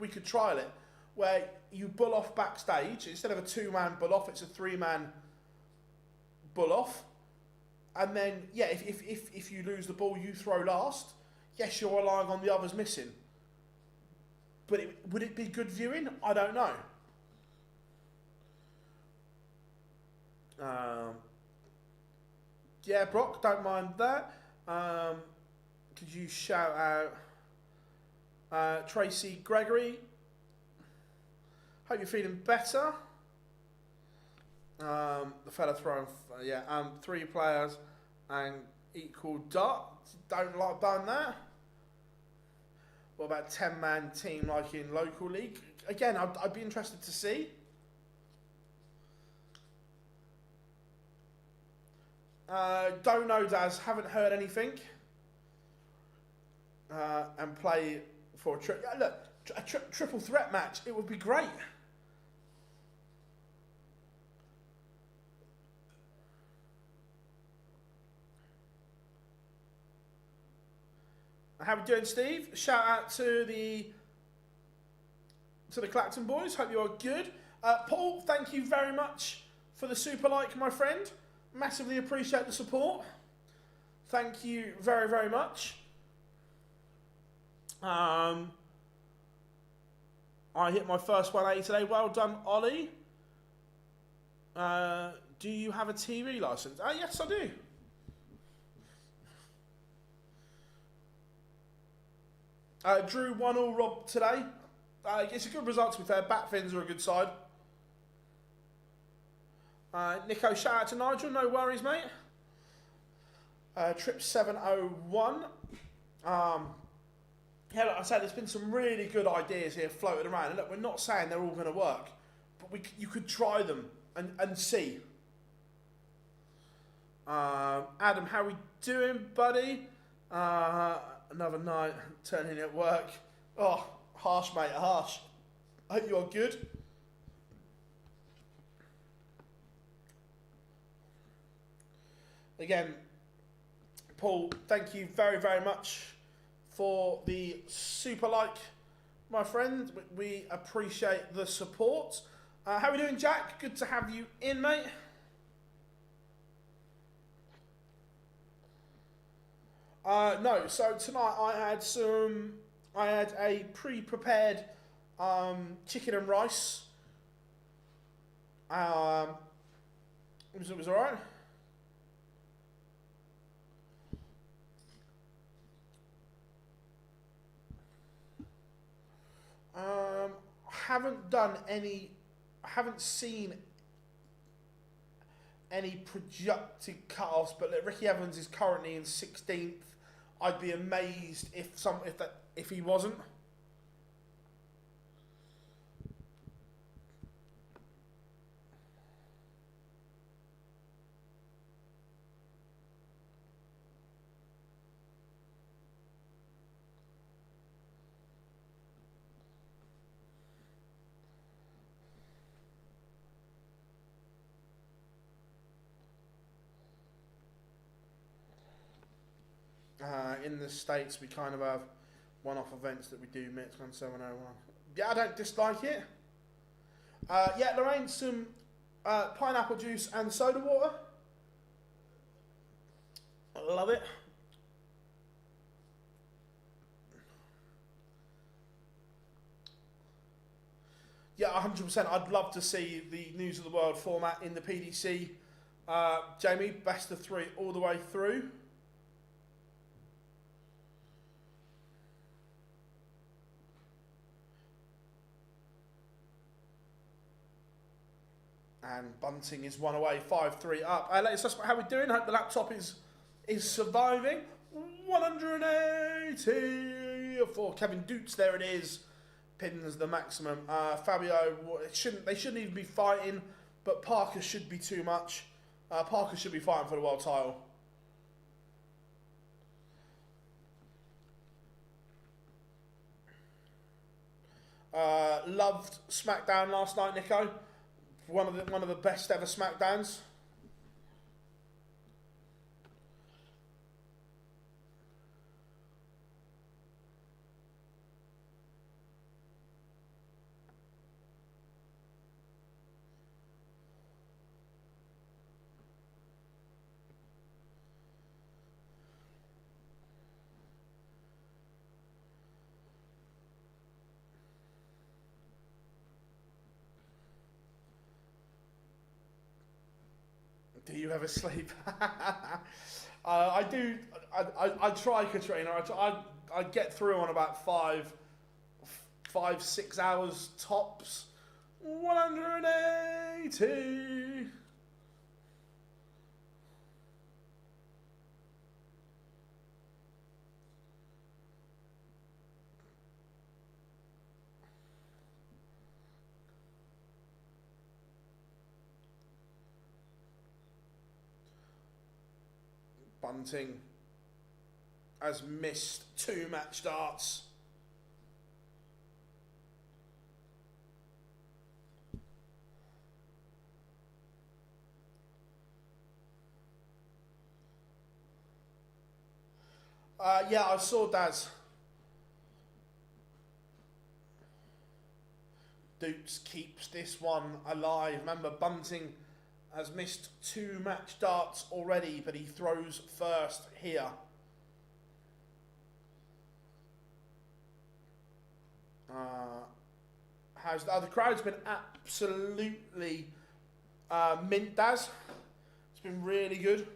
could trial it, where you bull off backstage instead of a two-man bull off, it's a three-man bull off, and then yeah, if you lose the ball, you throw last. Yes, you're relying on the others missing, but would it be good viewing? I don't know. Yeah, Brock, don't mind that. Could you shout out Tracy Gregory? Hope you're feeling better. The fella throwing, three players and equal dot. Don't like done that. What about 10-man team like in local league? Again, I'd be interested to see. Don't know, Daz. Haven't heard anything. And play for a triple threat match. It would be great. How we doing, Steve? Shout out to the Clacton boys. Hope you are good. Paul, thank you very much for the super like, my friend. Massively appreciate the support. Thank you very, very much. I hit my first 180 today. Well done, Ollie. Do you have a TV license? Yes, I do. Drew 1-1 Rob today. It's a good result, to be fair. Bat fins are a good side. Nico, shout out to Nigel. No worries, mate. Trip 701. Yeah, like I said, there's been some really good ideas here floated around. And look, we're not saying they're all going to work, but you could try them and see. Adam, how we doing, buddy? Another night turning at work. Oh, harsh, mate, harsh. I hope you're good. Again, Paul, thank you very, very much for the super like, my friend. We appreciate the support. How are we doing, Jack? Good to have you in, mate. No, so tonight I had a pre-prepared chicken and rice. It was alright. I haven't seen any projected cut-offs, but look, Ricky Evans is currently in 16th. I'd be amazed if he wasn't. In the States, we kind of have one-off events that we do, Mix 1701. Yeah, I don't dislike it. Yeah, Lorraine, some pineapple juice and soda water. I love it. Yeah, 100%. I'd love to see the News of the World format in the PDC. Jamie, best of 3 all the way through. And Bunting is 1 away, 5-3 up. Let's just how we're doing. Hope the laptop is surviving. 180 for Kevin Dutz. There it is. Pins the maximum. Fabio, they shouldn't even be fighting, but Parker should be too much. Parker should be fighting for the world title. Loved SmackDown last night, Nico. One of the best ever SmackDowns. Do you ever sleep? I do. I try, Katrina. I get through on about 5-6 hours tops. 180. Bunting has missed 2 match starts. Yeah, I saw Daz. Dukes keeps this one alive. Remember, Bunting has missed 2 match darts already, but he throws first here. The crowd's been absolutely mint, Daz. It's been really good.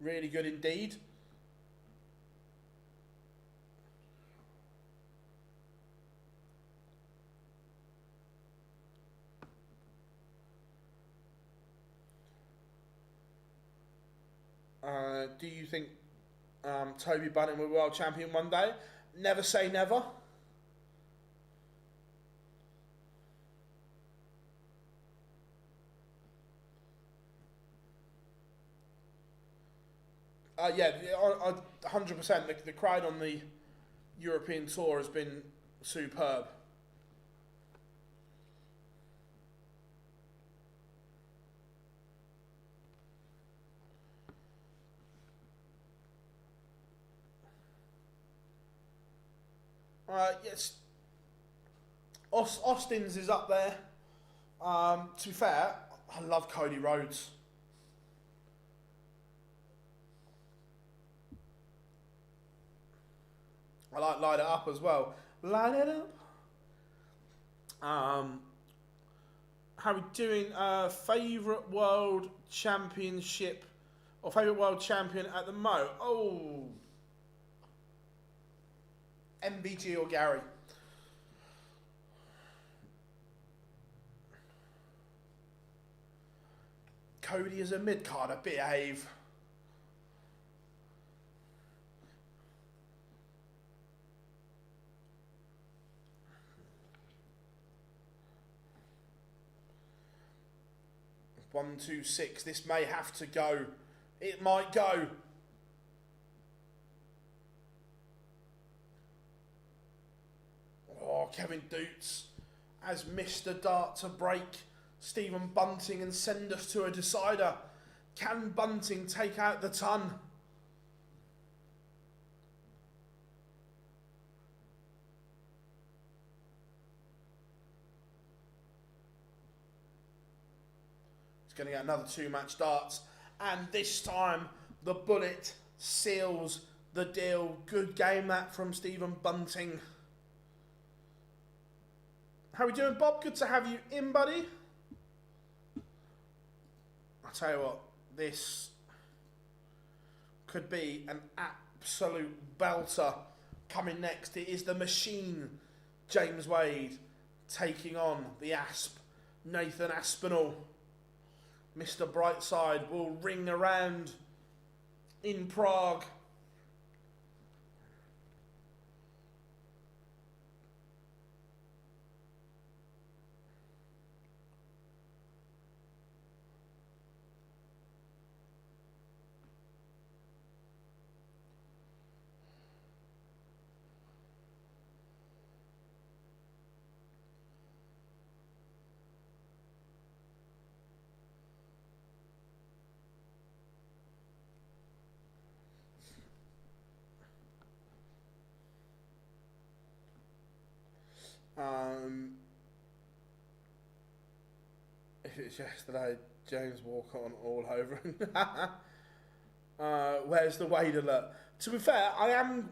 Really good indeed. Do you think Toby Bunting will be world champion one day? Never say never. Yeah, 100%. The crowd on the European Tour has been superb. Yes, Austin's is up there. To be fair, I love Cody Rhodes. I like Light It Up as well. Light It Up. How are we doing? Favourite world championship or favourite world champion at the Mo? Oh, MVG or Gary? Cody is a mid-carder, behave. One, two, six. This may have to go. It might go. Oh, Kevin Doots has missed a dart to break Stephen Bunting and send us to a decider. Can Bunting take out the ton? He's going to get another 2-match darts. And this time, the bullet seals the deal. Good game that from Stephen Bunting. How are we doing, Bob? Good to have you in, buddy. I'll tell you what, this could be an absolute belter coming next. It is the machine, James Wade, taking on the Asp, Nathan Aspinall. Mr. Brightside will ring around in Prague. If it's yesterday, James Walker on all over. Where's the Wade alert? To be fair, I am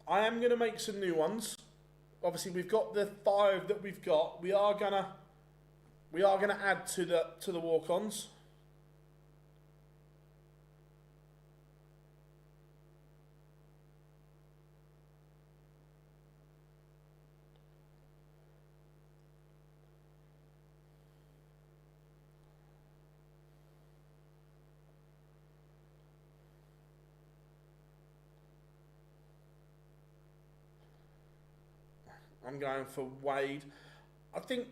going to make some new ones. Obviously, we've got the 5 that we've got. We are gonna add to the walk-ons. I'm going for Wade. I think,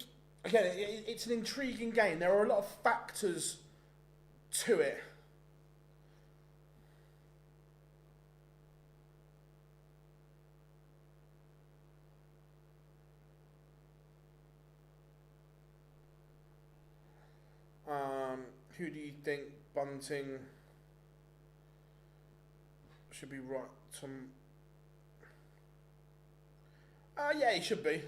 again, it's an intriguing game. There are a lot of factors to it. Who do you think Bunting should be right? Yeah, he should be.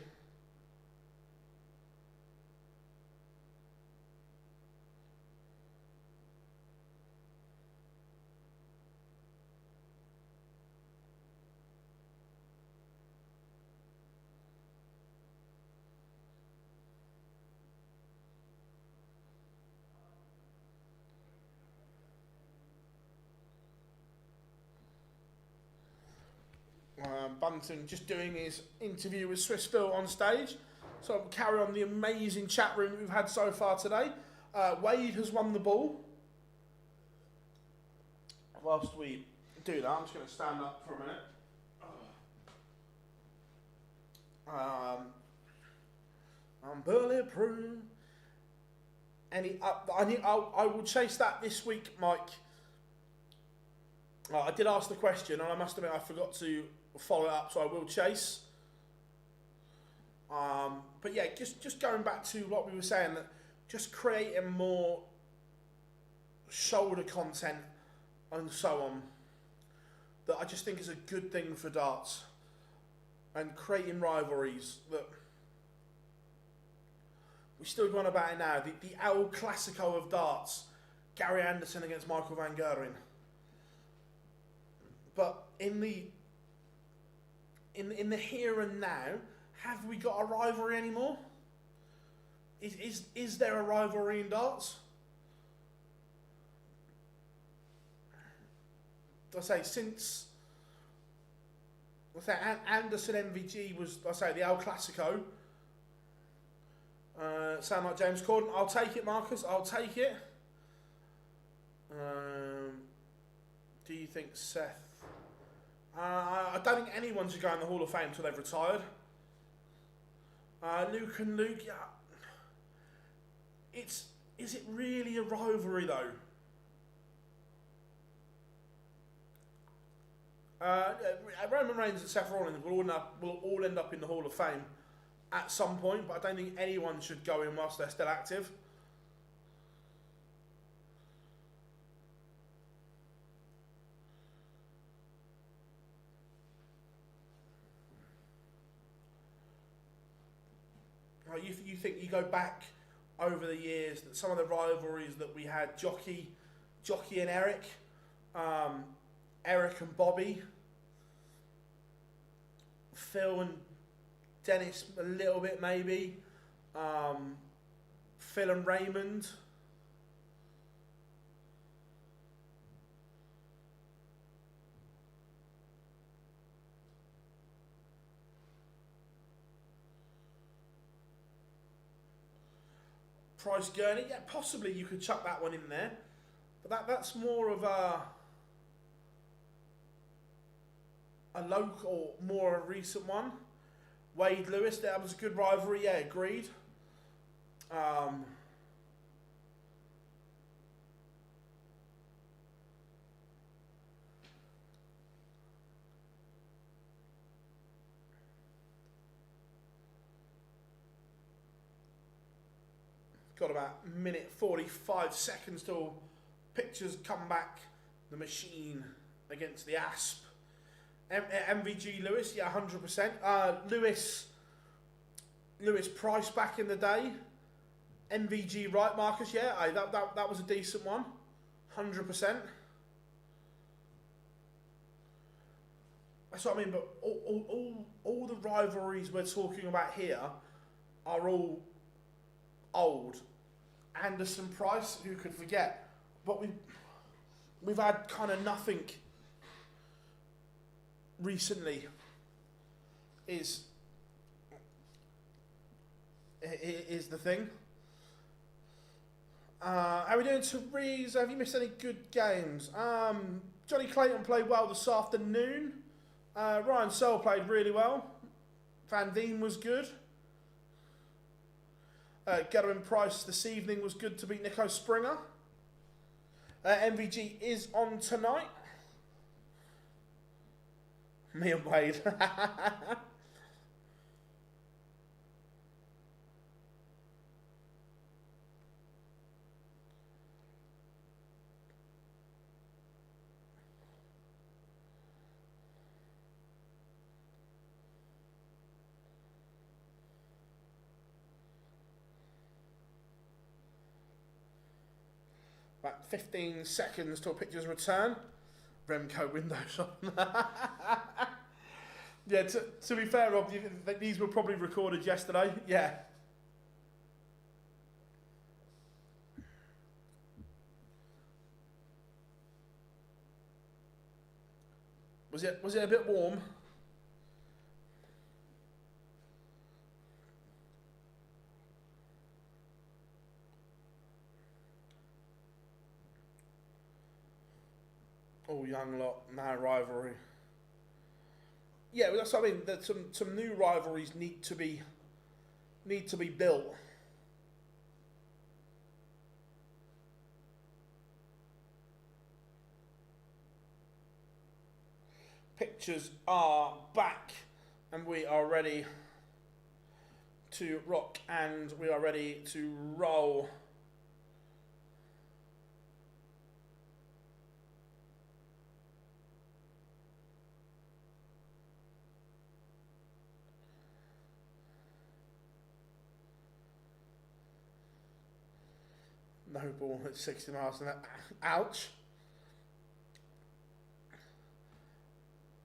Bunting just doing his interview with Swissville on stage. So we'll carry on the amazing chat room we've had so far today. Wade has won the ball. whilst we do that, I'm just going to stand up for a minute. I'm bulletproof. I will chase that this week, Mike. I did ask the question, and I must admit I forgot to follow it up, so I will chase. But yeah, just going back to what we were saying, that just creating more shoulder content and so on, that I just think is a good thing for darts, and creating rivalries that we still go on about it now. The El Clasico of darts, Gary Anderson against Michael van Gerwen. But in the here and now, have we got a rivalry anymore? Is there a rivalry in darts? I say since Anderson MVG was, the El Clasico. Sound like James Corden. I'll take it, Marcus. I'll take it. Do you think Seth? I don't think anyone should go in the Hall of Fame until they've retired. Luke and Luke, yeah. Is it really a rivalry though? Roman Reigns and Seth Rollins will all end up in the Hall of Fame at some point, but I don't think anyone should go in whilst they're still active. You think you go back over the years that some of the rivalries that we had, Jockey and Eric, Eric and Bobby, Phil and Dennis a little bit maybe, Phil and Raymond. Price Gurney, yeah, possibly you could chuck that one in there, but that's more of a local or more a recent one. Wade Lewis, that was a good rivalry, yeah, agreed. Got about a minute 45 seconds till pictures come back. The machine against the Asp. MVG Lewis, yeah, 100%. Lewis Price back in the day. MVG right, Marcus, yeah, that was a decent one. 100%. That's what I mean, but all the rivalries we're talking about here are all old. Anderson Price, who could forget? But we've had kind of nothing recently. Is the thing. How are we doing, Therese? Have you missed any good games? Johnny Clayton played well this afternoon. Ryan Searle played really well. Van Veen was good. Gerwin Price this evening was good to beat Nico Springer. MVG is on tonight. Me and Wade. About 15 seconds till pictures return. Remco window shop. Yeah, to be fair, Rob, these were probably recorded yesterday. Yeah. Was it a bit warm? All young lot, no rivalry. Yeah, well, that's what I mean. That some new rivalries need to be built. Pictures are back, and we are ready to rock, and we are ready to roll. No ball at 60 miles an hour. Ouch.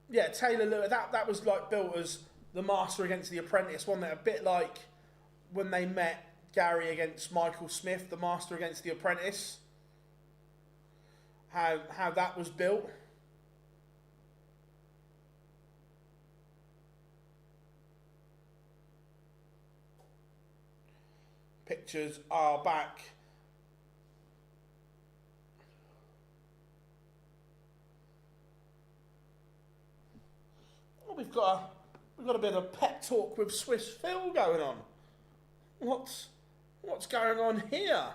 Yeah, Taylor Lewis, that was like built as the master against the apprentice, wasn't it? A bit like when they met Gary against Michael Smith, the master against the apprentice. How that was built. Pictures are back. We've got a bit of pep talk with Swiss Phil going on. What's going on here?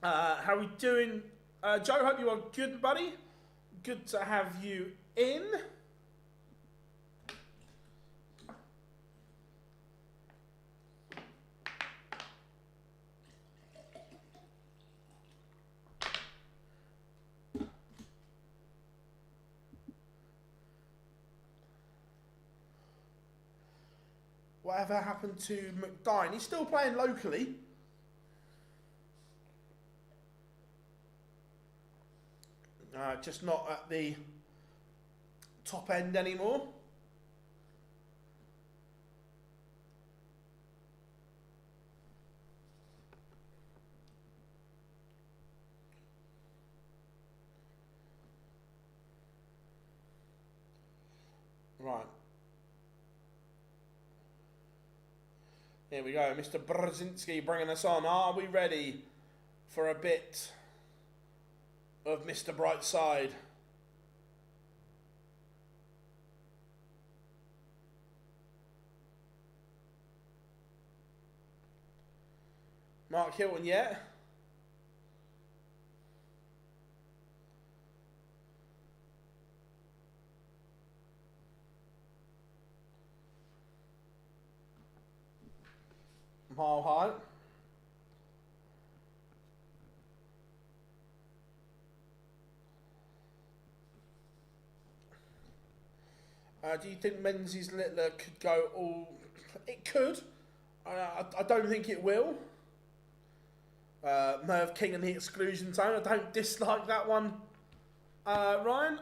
How are we doing, Joe? Hope you are good, buddy. Good to have you in. Whatever happened to McDine? He's still playing locally. Just not at the top end anymore. Right. Here we go, Mr. Brzezinski bringing us on. Are we ready for a bit of Mr. Brightside? Mark Hilton, yeah? Mile high. Do you think Menzies Litler could go all... It could. I don't think it will. Merv King and the exclusion zone. I don't dislike that one, Ryan.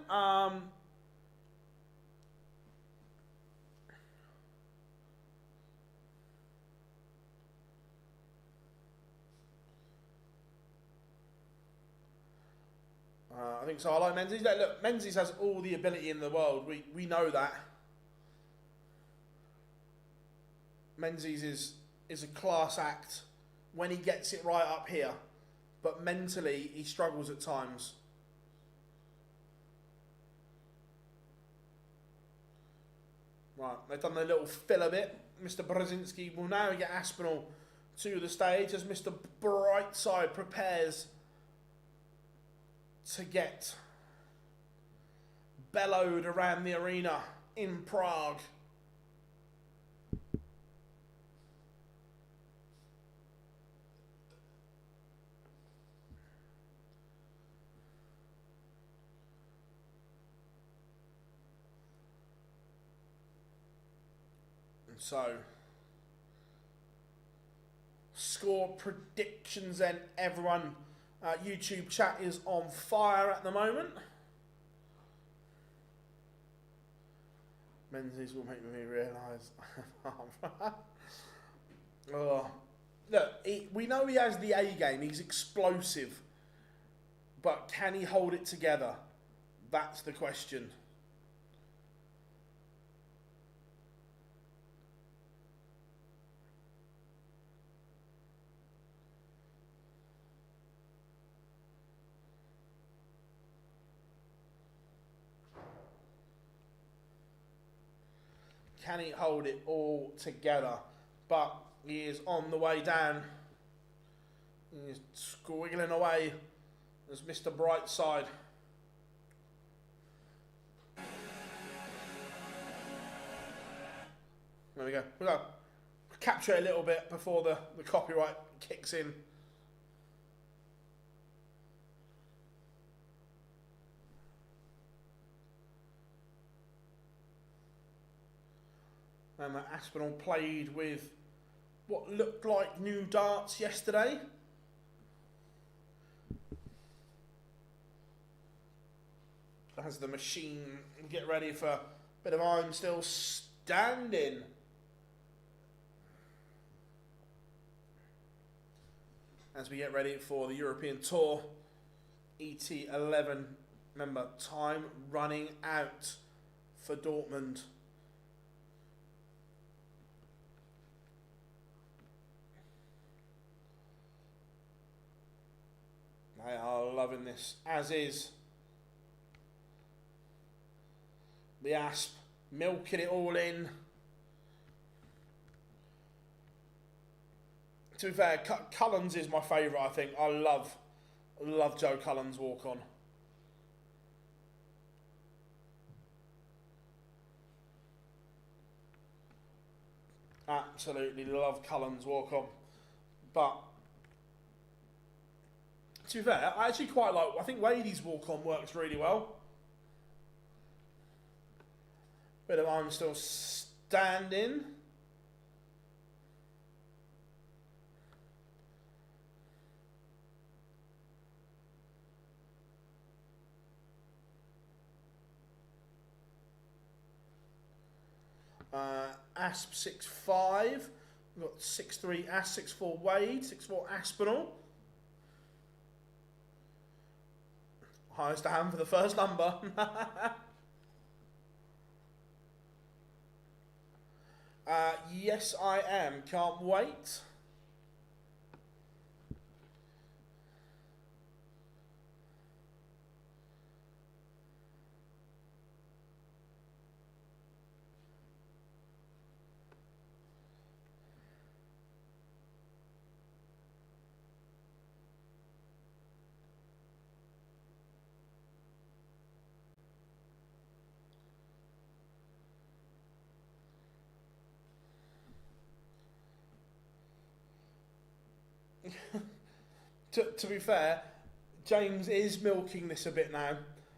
I think so. I like Menzies. Look, Menzies has all the ability in the world. We know that. Menzies is a class act when he gets it right up here, but mentally he struggles at times. Right, they've done their little filler bit. Mr. Brzezinski will now get Aspinall to the stage as Mr. Brightside prepares to get bellowed around the arena in Prague. And so, score predictions then, everyone. YouTube chat is on fire at the moment. Menzies will make me realise. Oh. Look, we know he has the A game. He's explosive. But can he hold it together? That's the question. can he hold it all together? But he is on the way down. He is squiggling away as Mr. Brightside. There we go. We'll capture it a little bit before the copyright kicks in. And Aspinall played with what looked like new darts yesterday. As the machine get ready for a bit of I'm still standing. As we get ready for the European Tour, ET11, remember, time running out for Dortmund. They are loving this, as is the Asp, milking it all in. To be fair, Cullen's is my favourite, I think. I love Joe Cullen's walk on. Absolutely love Cullen's walk on. But to be fair, I actually quite like, I think Wadey's walk on works really well. Bit of I'm still standing. Asp 6-5. We've got 6-3 Asp, 6-4 Wade, 6-4 Aspinall. Highest to hand for the first number. Yes, I am. Can't wait. To be fair, James is milking this a bit now,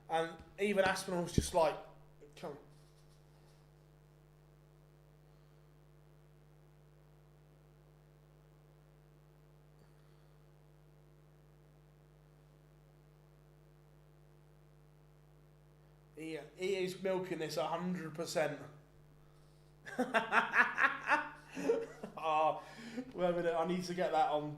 and even Aspinall's just like, come on. He is milking this 100%. Oh, wait a minute, I need to get that on.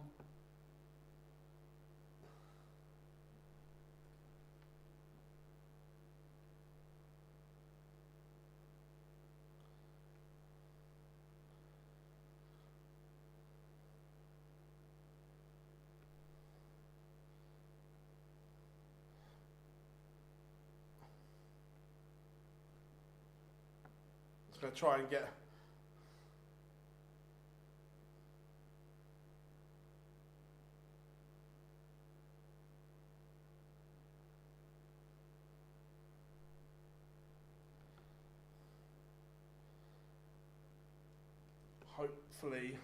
Going to try and get hopefully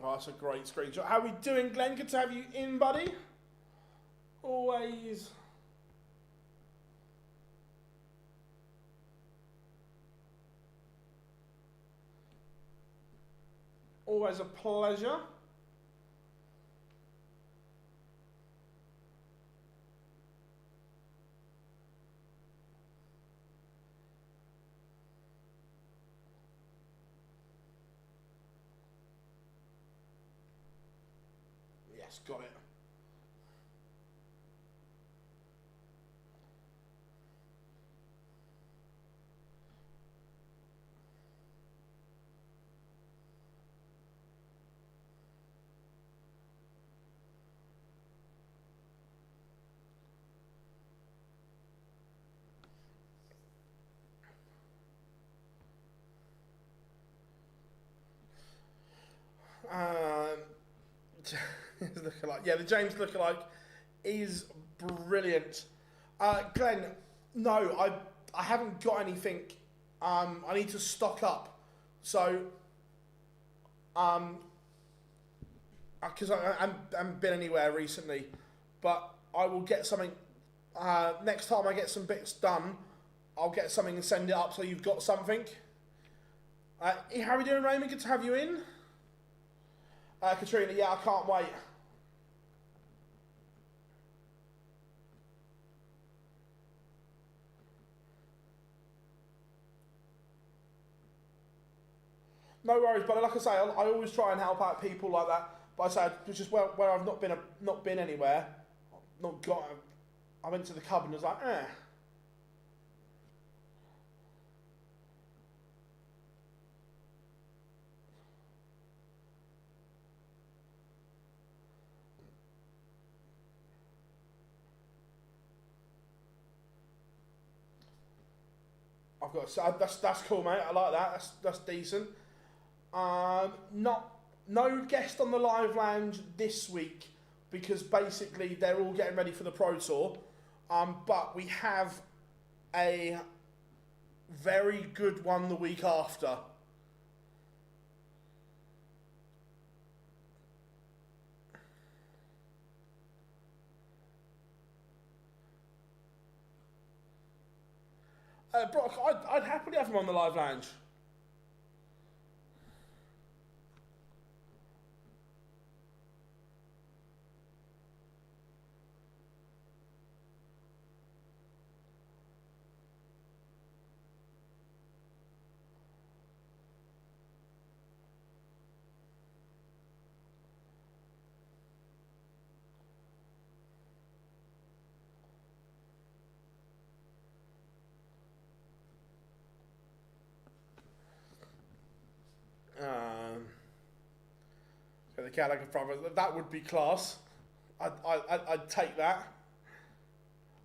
oh, that's a great screenshot. How are we doing, Glenn? Good to have you in, buddy. Always. Always a pleasure. Yes, got it. Lookalike. Yeah, the James lookalike is brilliant. Glenn, no, I haven't got anything. I need to stock up. So, because I haven't been anywhere recently, but I will get something. Next time I get some bits done, I'll get something and send it up so you've got something. How are we doing, Raymond? Good to have you in. Katrina, yeah, I can't wait. No worries, but like I say, I always try and help out people like that. But I say, it's just where I've not been anywhere, not got. I went to the cupboard and was like, eh. I've got so that's cool, mate. I like that. That's decent. No guest on the live lounge this week because basically they're all getting ready for the Pro Tour. But we have a very good one the week after. Brock, I'd happily have him on the live lounge. The Gallagher brothers, that would be class. I'd take that.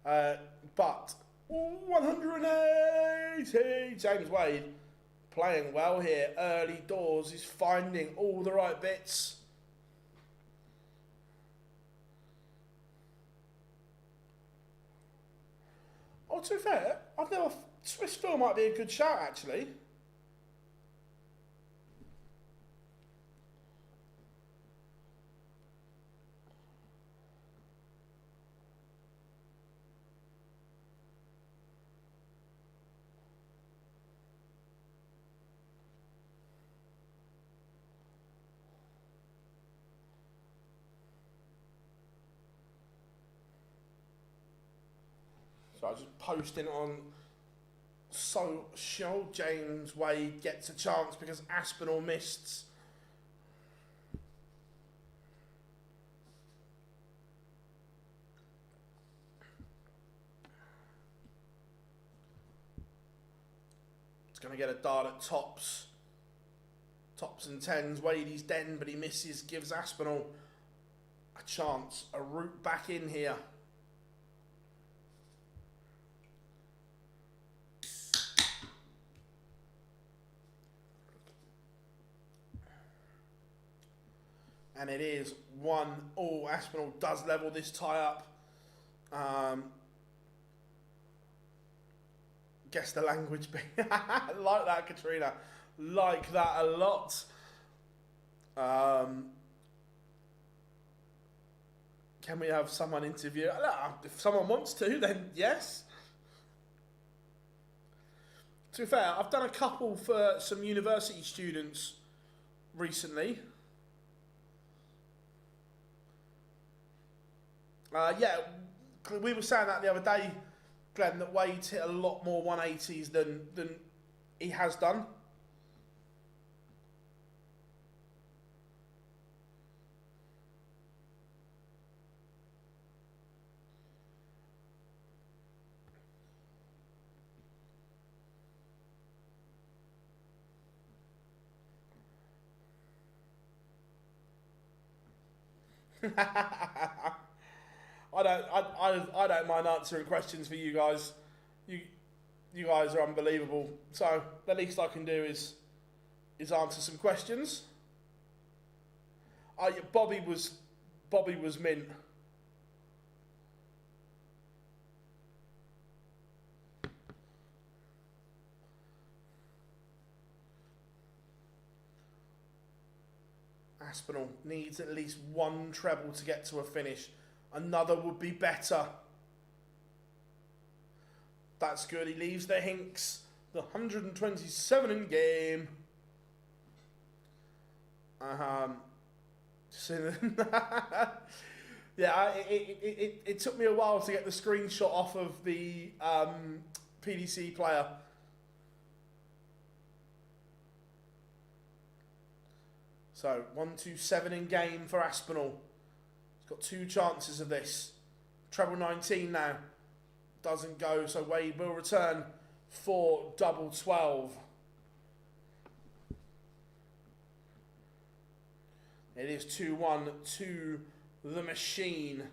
But 180, James Wade playing well here. Early doors, he's finding all the right bits. Oh, to be fair, Swiss Phil might be a good shout actually. So I just posting on social. James Wade gets a chance because Aspinall missed. It's going to get a dart at tops. Tops and tens. Wadey's den, but he misses. Gives Aspinall a chance. A route back in here. And it is 1-1. Aspinall does level this tie up. Guess the language. Like that, Katrina. Like that a lot. Can we have someone interview? If someone wants to, then yes. To be fair, I've done a couple for some university students recently. Yeah, we were saying that the other day, Glenn, that Wade's hit a lot more 180s than he has done. I don't mind answering questions for you guys. You guys are unbelievable. So the least I can do is answer some questions. Yeah, Bobby was mint. Aspinall needs at least one treble to get to a finish. Another would be better. That's good. He leaves the Hinks. The 127 in game. Yeah, it took me a while to get the screenshot off of the PDC player. So 127 in game for Aspinall. He's got 2 chances of this. Treble 19 now. Doesn't go, so Wade will return for double 12. It is 2-1 to the machine.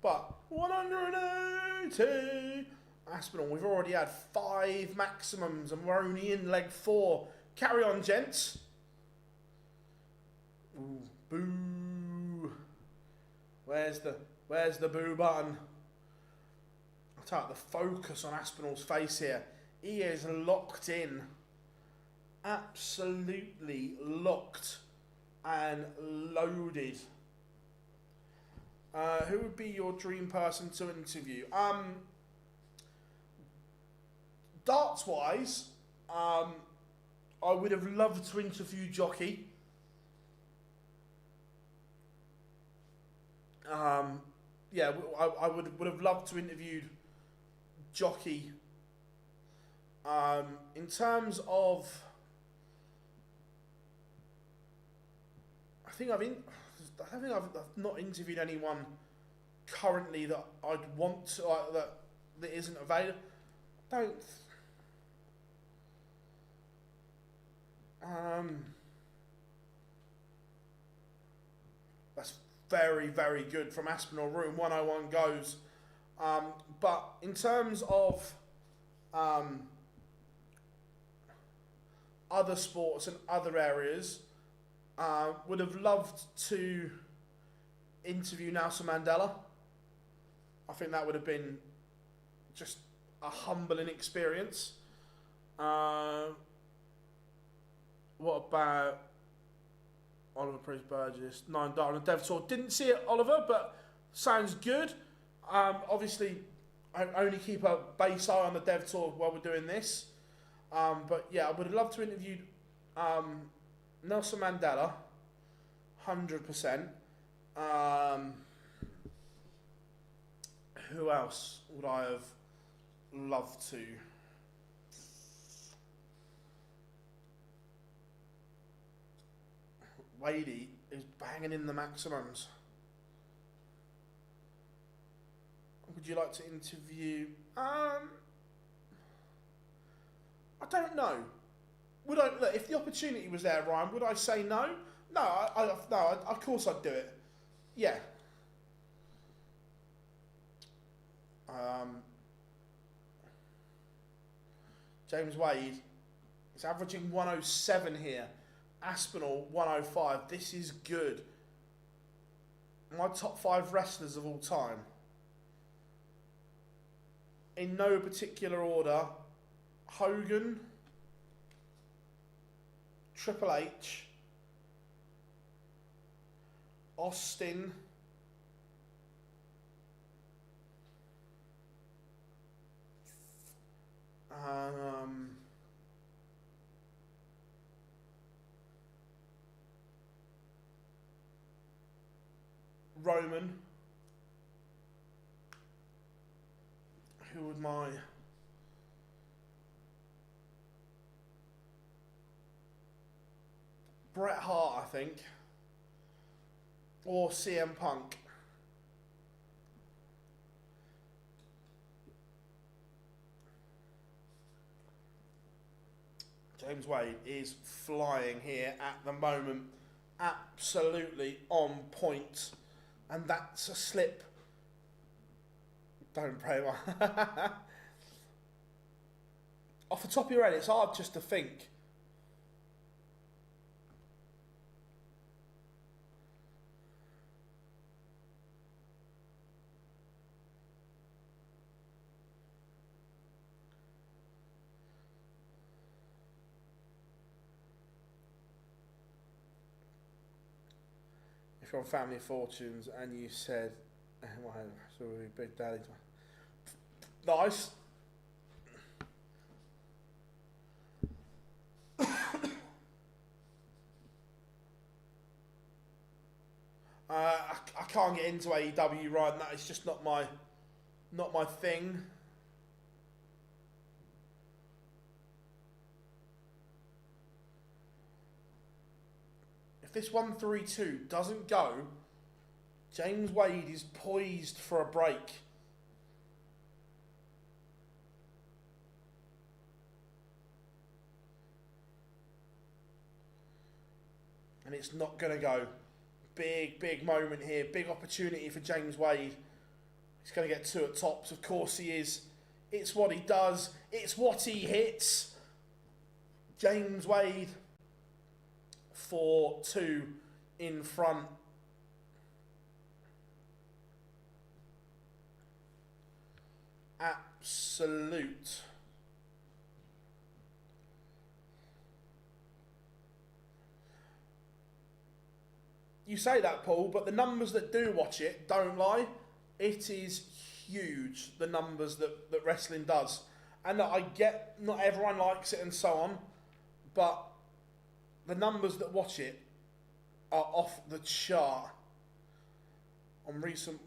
But 180. Aspinall, we've already had 5 maximums and we're only in leg 4. Carry on, gents. Ooh, boo. Where's the boo button? I'll tell you, the focus on Aspinall's face here. He is locked in. Absolutely locked and loaded. Who would be your dream person to interview? Darts-wise, I would have loved to interview Jockey. Yeah, I would have loved to interview Jockey. In terms of, I don't think I've not interviewed anyone currently that I'd want to, that isn't available. That's very, very good from Aspinall. Room 101 goes. But in terms of other sports and other areas, would have loved to interview Nelson Mandela. I think that would have been just a humbling experience. What about Oliver Priest Burgess? 9 dart on the Dev Tour. Didn't see it, Oliver, but sounds good. Obviously, I only keep a base eye on the Dev Tour while we're doing this. But yeah, I would have loved to interview Nelson Mandela, 100%. Who else would I have loved to? Wadey is banging in the maximums. Would you like to interview? I don't know. Would I? Look, if the opportunity was there, Ryan, would I say no? No, of course I'd do it. Yeah. James Wade is averaging 107 here. Aspinall 105. This is good. My top 5 wrestlers of all time. In no particular order: Hogan, Triple H, Austin, Roman. Who would my... Bret Hart, I think. Or CM Punk. James Wade is flying here at the moment. Absolutely on point. And that's a slip. Don't pray one. Off the top of your head, it's hard just to think. If you're on Family Fortunes and you said, well, so Big Daddy. Nice. I can't get into AEW right now. It's just not my thing. If this 132 doesn't go, James Wade is poised for a break. And it's not going to go. Big moment here. Big opportunity for James Wade. He's going to get 2 at tops. Of course he is. It's what he does. It's what he hits. James Wade 4-2 in front. Absolute. You say that, Paul, but the numbers that do watch it don't lie. It is huge, the numbers that wrestling does. And I get not everyone likes it and so on, but the numbers that watch it are off the chart. On recent...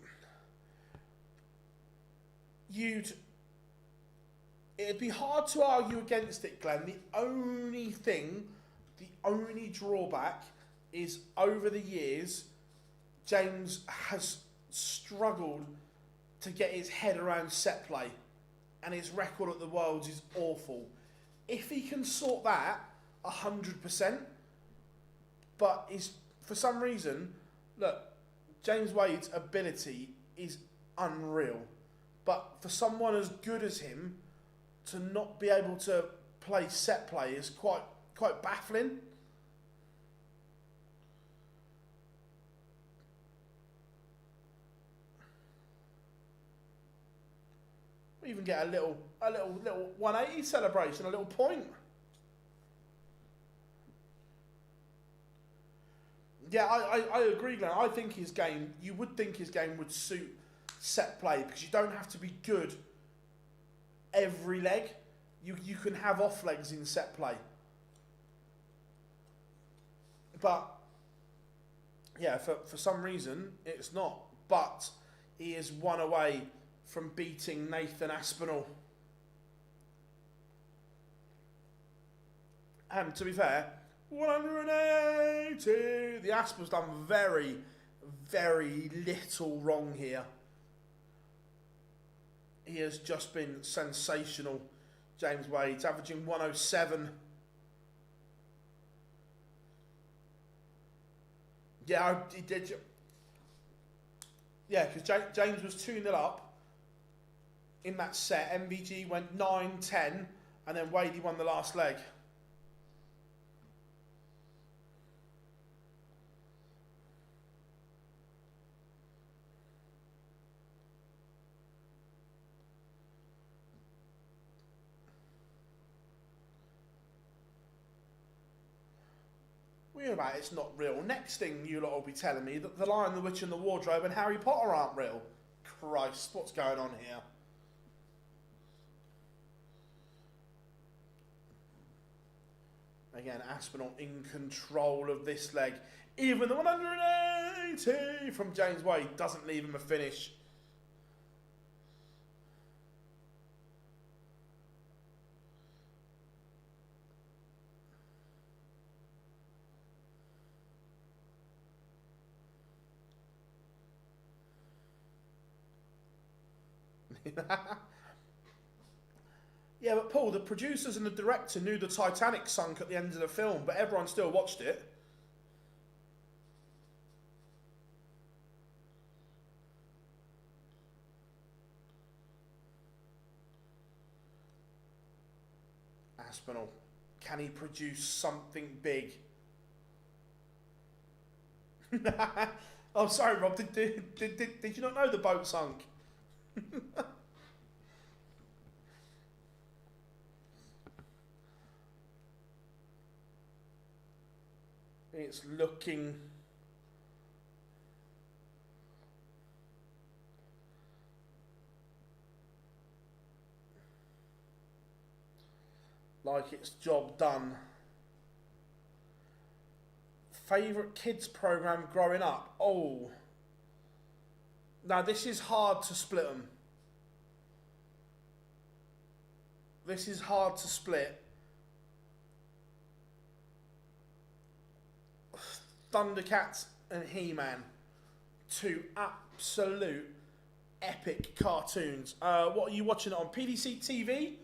It'd be hard to argue against it, Glenn. The only drawback is over the years, James has struggled to get his head around set play, and his record at the Worlds is awful. If he can sort that, 100%, but for some reason, look, James Wade's ability is unreal, but for someone as good as him to not be able to play set play is quite baffling. We even get a little 180 celebration, a little point. Yeah, I agree, Glenn. I think his game, you would think his game would suit set play because you don't have to be good every leg. You can have off legs in set play. But yeah, for some reason it's not. But he is one away from beating Nathan Aspinall. And to be fair, 180. The Aspinall's done very, very little wrong here. He has just been sensational. James Wade's averaging 107. Yeah, he did. Yeah, because James was 2-0 up in that set. MVG went 9-10, and then Wadey won the last leg. We're about it's not real. Next thing you lot will be telling me that The Lion, the Witch and the Wardrobe and Harry Potter aren't real. Christ, what's going on here? Again, Aspinall in control of this leg. Even the 180 from James Wade doesn't leave him a finish. Yeah, but Paul, the producers and the director knew the Titanic sunk at the end of the film, but everyone still watched it. Aspinall, can he produce something big? Oh, sorry, Rob. Did you not know the boat sunk? It's looking like it's job done. Favourite kids programme growing up? Oh. Now this is hard to split them. This is hard to split. Thundercats and He-Man. Two absolute epic cartoons. What are you watching it on? PDC TV?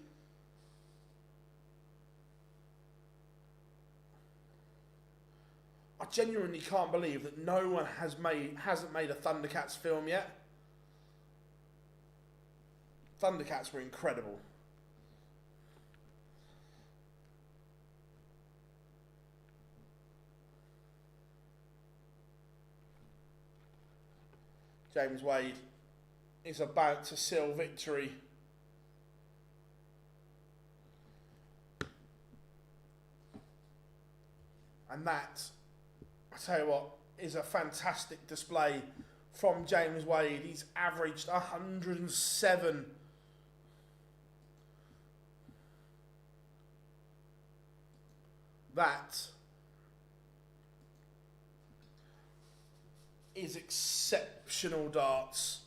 I genuinely can't believe that no one hasn't made a Thundercats film yet. Thundercats were incredible. James Wade is about to seal victory. And that, I tell you what, is a fantastic display from James Wade. He's averaged 107. That is exceptional darts.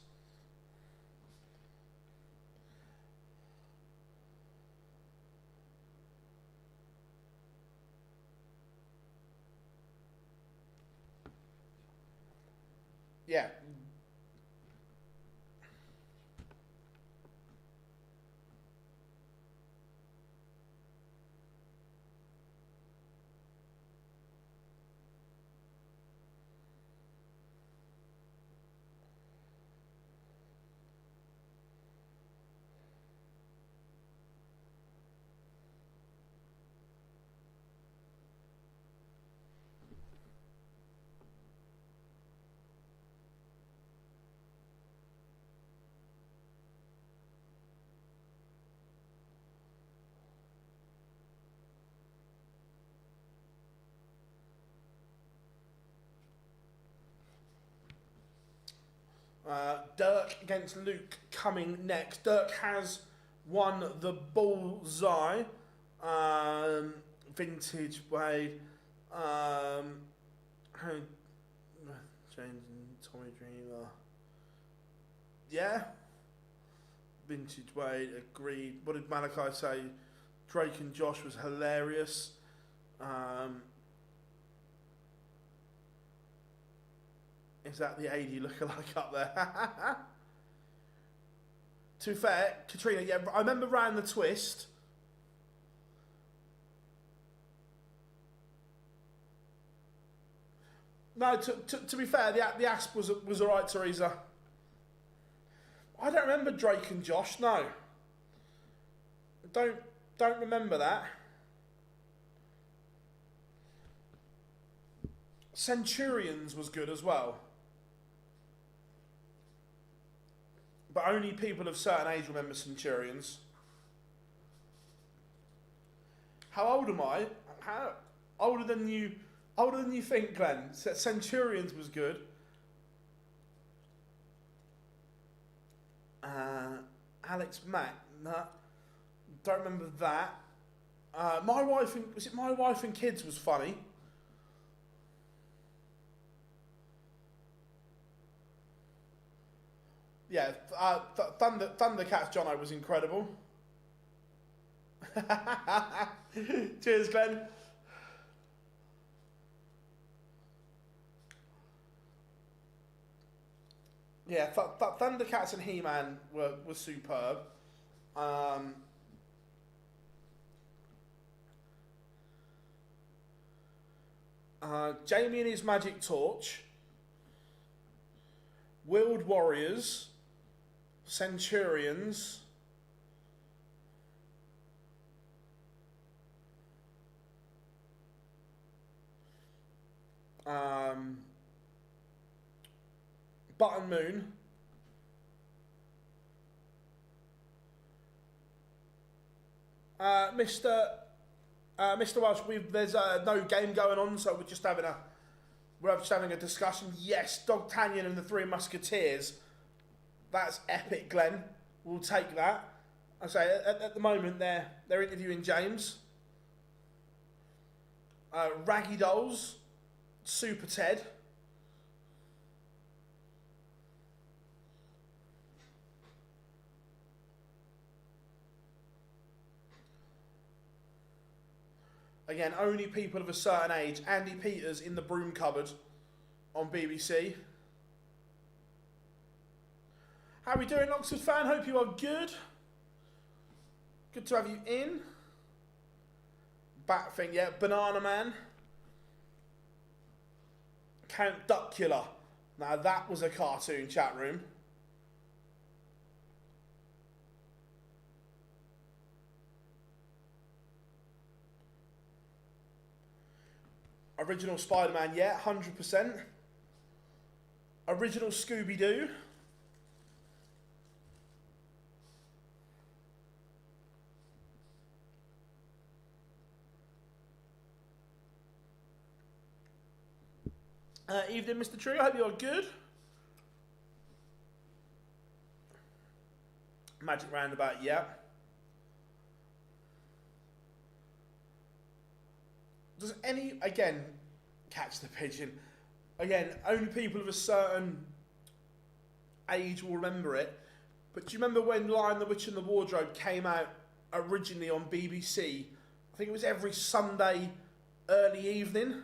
Yeah. Dirk against Luke coming next. Dirk has won the bullseye. Vintage Wade. James and Tommy Dreamer. Yeah. Vintage Wade, agreed. What did Malachi say? Drake and Josh was hilarious. Is that the 80 lookalike up there? To be fair, Katrina, yeah, I remember Round the Twist. No, to be fair, the Asp was alright, Teresa. I don't remember Drake and Josh, no. Don't remember that. Centurions was good as well. But only people of certain age remember Centurions. How old am I? How older than you think, Glenn? Centurions was good. Alex Mack, no, don't remember that. My Wife and Kids was funny. Yeah, Thundercats Jono was incredible. Cheers, Glenn. Yeah, Thundercats and He-Man were superb. Jamie and his magic torch. Wheeled warriors. Centurions. Button Moon. Mr. Welsh, there's no game going on, so we're just having a discussion. Yes, D'Artagnan and the Three Musketeers. That's epic, Glenn. We'll take that. I say at the moment they're interviewing James. Raggy Dolls, Super Ted. Again, only people of a certain age. Andy Peters in the broom cupboard on BBC. How are we doing, Oxford fan? Hope you are good. Good to have you in. Bat thing, yeah. Banana Man. Count Duckula. Now that was a cartoon, chat room. Original Spider-Man, yeah, 100%. Original Scooby-Doo. Evening, Mr. True. I hope you're good. Magic Roundabout, yeah. Does any, again, catch the pigeon. Again, only people of a certain age will remember it. But do you remember when Lion, the Witch and the Wardrobe came out originally on BBC? I think it was every Sunday early evening.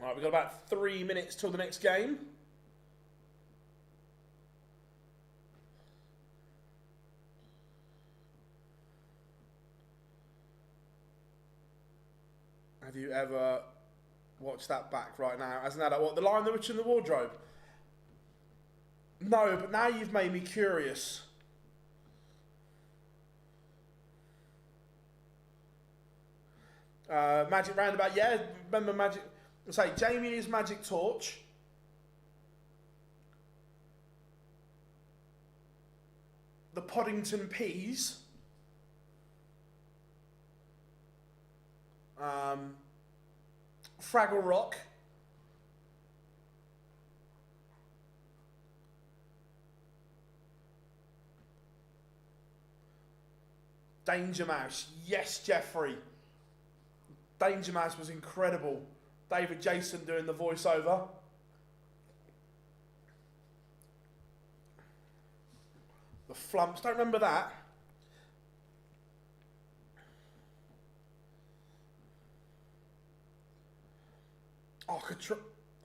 Alright, we've got about 3 minutes till the next game. Have you ever watched that back right now? As an adult, what? The Lion, the Witch and the Wardrobe? No, but now you've made me curious. Magic Roundabout, yeah. Remember Magic... Say, Jamie and his magic torch. The Poddington Peas. Fraggle Rock. Danger Mouse. Yes, Jeffrey. Danger Mouse was incredible. David Jason doing the voiceover. The Flumps. Don't remember that.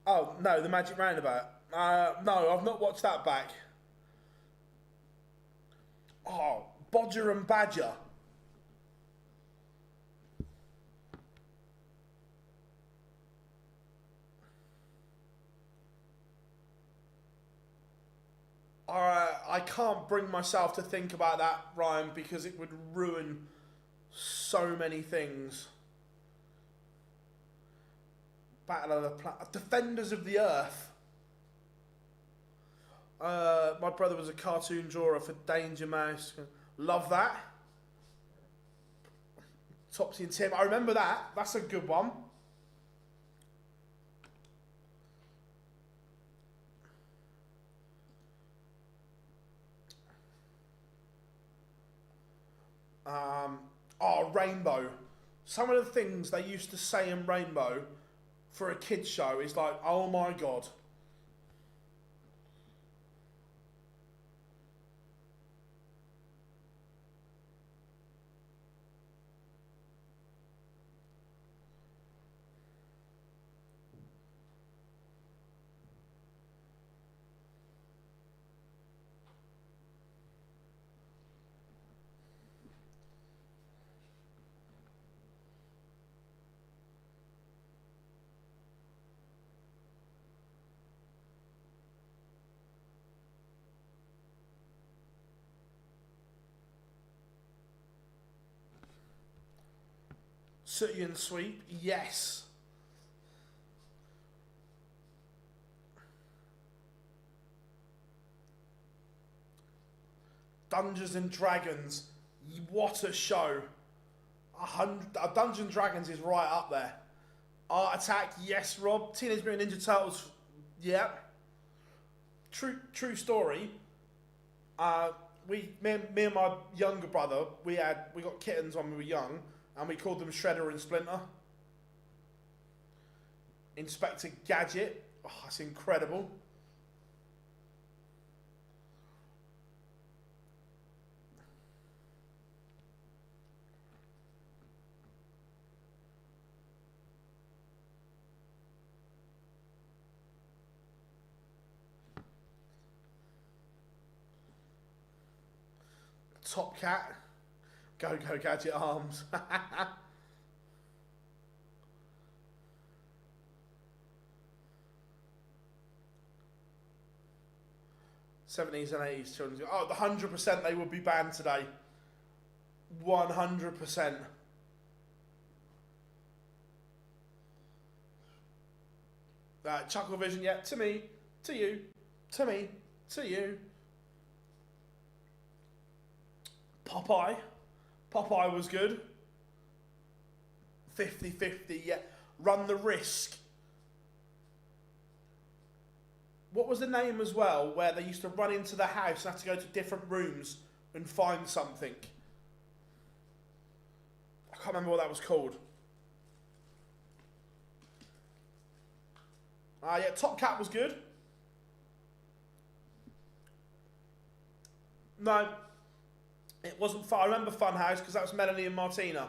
Oh, no, the Magic Roundabout. No, I've not watched that back. Oh, Bodger and Badger. I can't bring myself to think about that, Ryan, because it would ruin so many things. Battle of the Planet. Defenders of the Earth. My brother was a cartoon drawer for Danger Mouse. Love that. Topsy and Tim. I remember that. That's a good one. Rainbow. Some of the things they used to say in Rainbow for a kid's show is like, oh my God. Sooty and Sweep, yes. Dungeons and Dragons, what a show. Dungeons and Dragons is right up there. Art Attack, yes, Rob. Teenage Mutant Ninja Turtles, yeah. True story. Me and my younger brother, we got kittens when we were young, and we called them Shredder and Splinter. Inspector Gadget, oh, that's incredible. Top Cat, Go Gadget Arms. 70s and 80s children's. Oh, 100% they would be banned today. 100%. Chuckle Vision, yeah. To me, to you, to me, to you. Popeye was good. 50-50, yeah. Run the Risk. What was the name as well, where they used to run into the house and have to go to different rooms and find something? I can't remember what that was called. Yeah, Top Cat was good. No, it wasn't fun. I remember Funhouse because that was Melanie and Martina.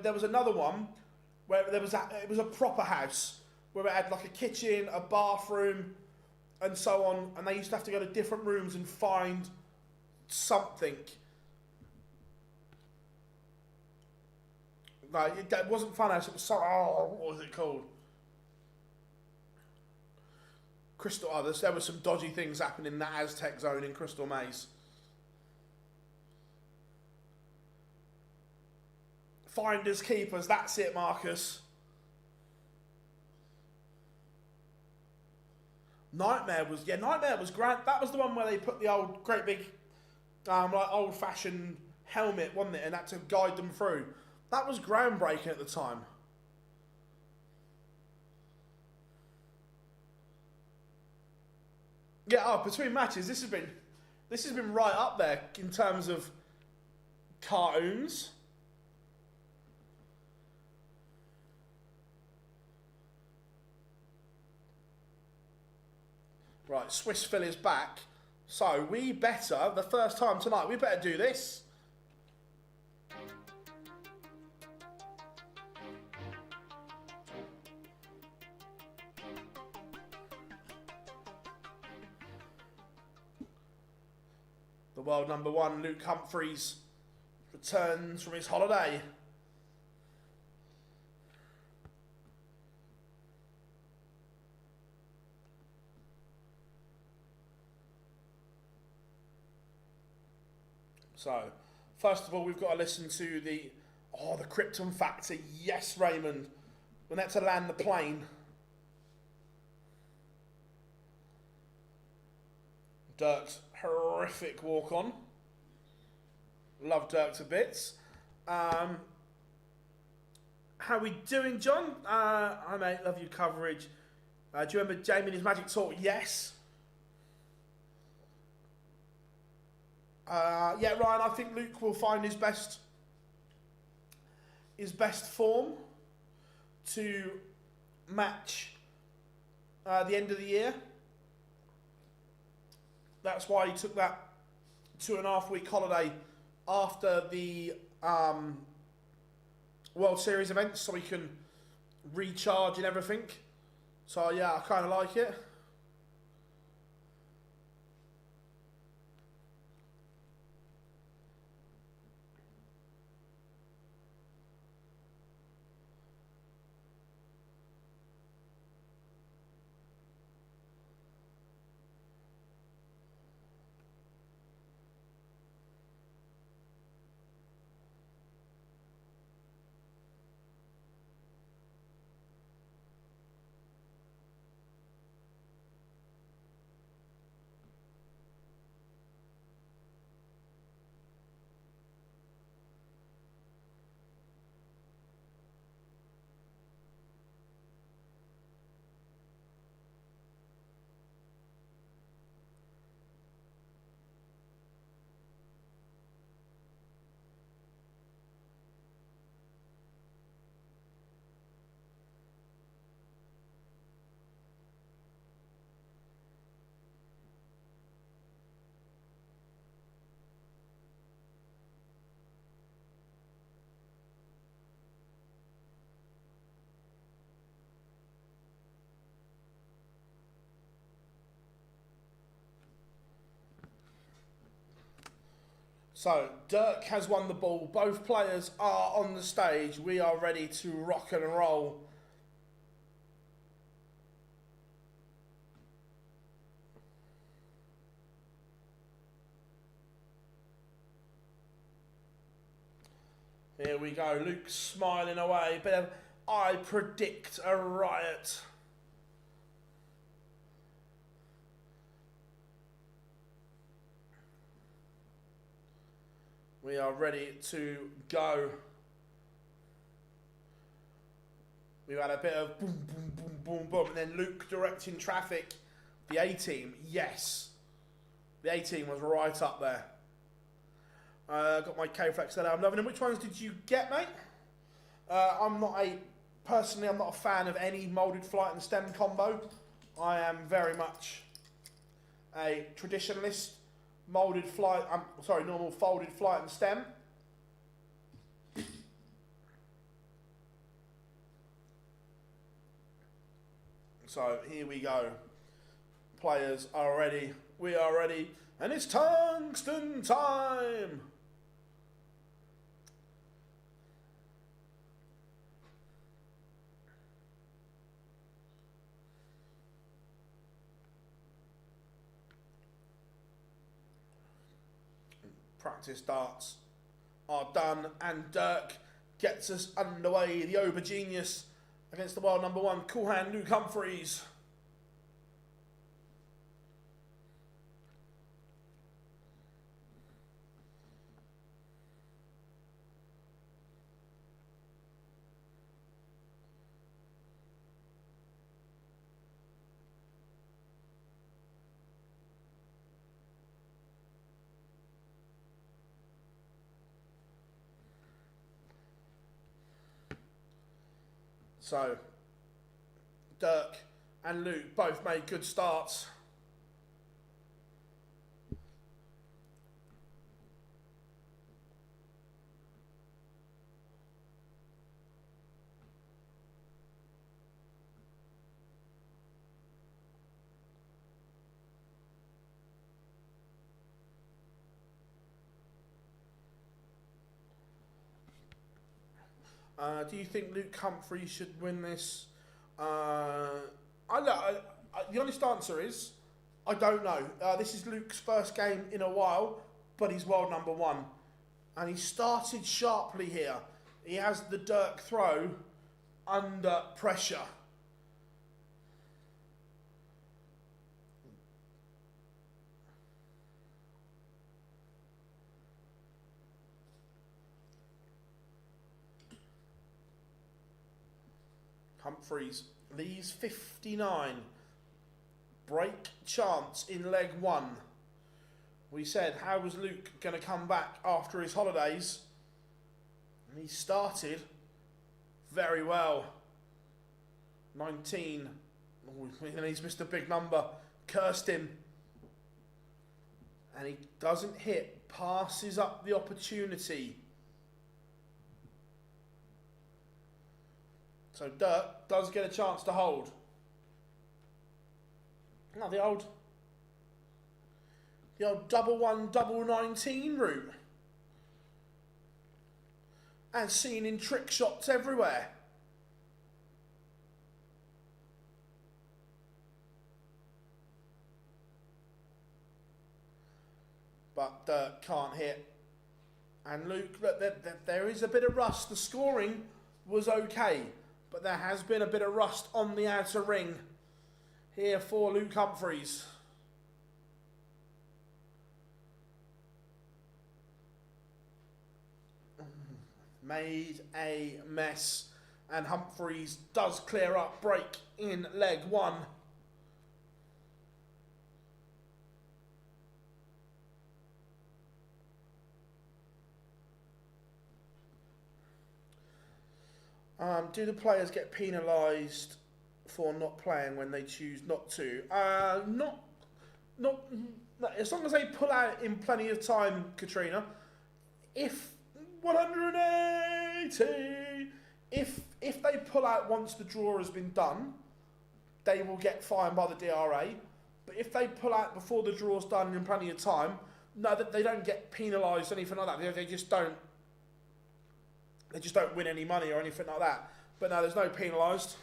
There was another one where it was a proper house where it had like a kitchen, a bathroom, and so on, and they used to have to go to different rooms and find something. No, it wasn't Funhouse. It was what was it called? Crystal. There were some dodgy things happening in that Aztec zone in Crystal Maze. Finders Keepers, that's it, Marcus. Nightmare was grand. That was the one where they put the old, great big, like old-fashioned helmet, wasn't it? And had to guide them through. That was groundbreaking at the time. Yeah, between matches, this has been right up there in terms of cartoons. Right, Swiss Philly's back. So we better, the first time tonight, we better do this. The world number one, Luke Humphries, returns from his holiday. So, first of all, we've got to listen to the Krypton Factor. Yes, Raymond. When that's to land the plane. Dirk's horrific walk on. Love Dirk to bits. How we doing, John? Hi, mate. Love your coverage. Do you remember Jamie and his magic talk? Yes. Yeah, Ryan, I think Luke will find his best form to match the end of the year. That's why he took that 2.5-week holiday after the World Series events, so he can recharge and everything. So yeah, I kind of like it. So, Dirk has won the ball. Both players are on the stage. We are ready to rock and roll. Here we go. Luke's smiling away. But I predict a riot. We are ready to go. We've had a bit of boom, boom, boom, boom, boom. And then Luke directing traffic. The A-team, yes. The A-team was right up there. Got my K-Flex there. I'm loving them. Which ones did you get, mate? Personally, I'm not a fan of any moulded flight and stem combo. I am very much a traditionalist. Moulded flight, normal folded flight and stem. So here we go. Players are ready. We are ready. And it's tungsten time. Practice darts are done, and Dirk gets us underway. The Ober Genius against the world number one, cool hand Luke Humphries. So, Dirk and Luke both made good starts. Do you think Luke Humphries should win this? The honest answer is, I don't know. This is Luke's first game in a while, but he's world number one. And he started sharply here. He has the Dirk throw under pressure. Humphries leaves 59. Break chance in leg one. We said, how was Luke going to come back after his holidays? And he started very well. 19. Oh, and he's missed a big number. Cursed him. And he doesn't hit. Passes up the opportunity. So Dirk does get a chance to hold. Now the old double 1, double 19 route. And seen in trick shots everywhere. But Dirk can't hit. And Luke, look, there is a bit of rust. The scoring was okay. But there has been a bit of rust on the outer ring here for Luke Humphries. Made a mess. And Humphries does clear up break in leg one. Do the players get penalised for not playing when they choose not to? Not. As long as they pull out in plenty of time, Katrina. If 180, if they pull out once the draw has been done, they will get fined by the DRA. But if they pull out before the draw's done in plenty of time, No, they don't get penalised or anything like that. They just don't. They just don't win any money or anything like that. But no, there's no penalised.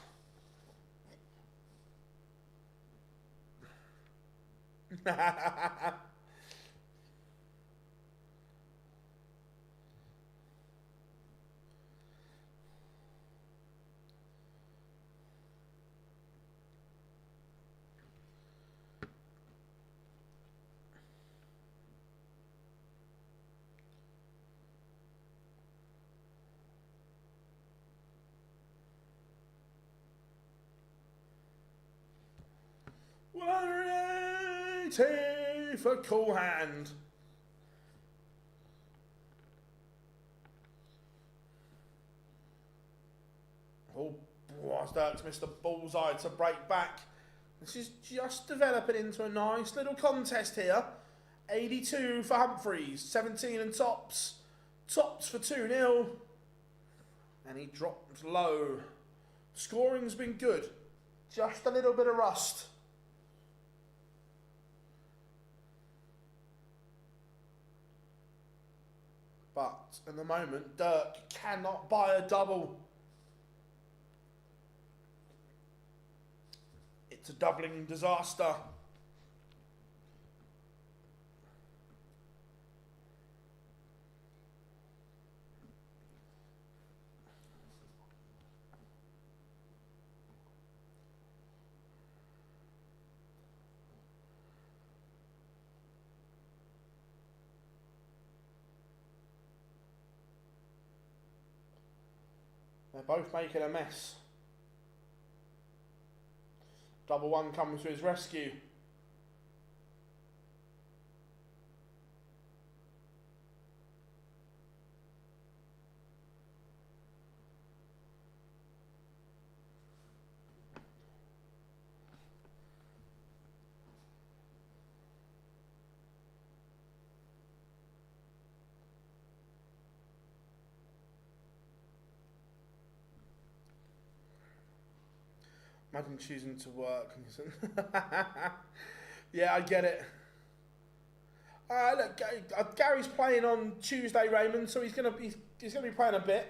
For cool hand. Oh, Dirk's missed the bullseye to break back. This is just developing into a nice little contest here. 82 for Humphries, 17 and tops. Tops for 2-0. And he drops low. Scoring's been good. Just a little bit of rust. But at the moment, Dirk cannot buy a double. It's a doubling disaster. They're both making a mess. Double one comes to his rescue. Imagine choosing to work. Yeah, I get it. Look, Gary's playing on Tuesday, Raymond, so he's gonna be playing a bit.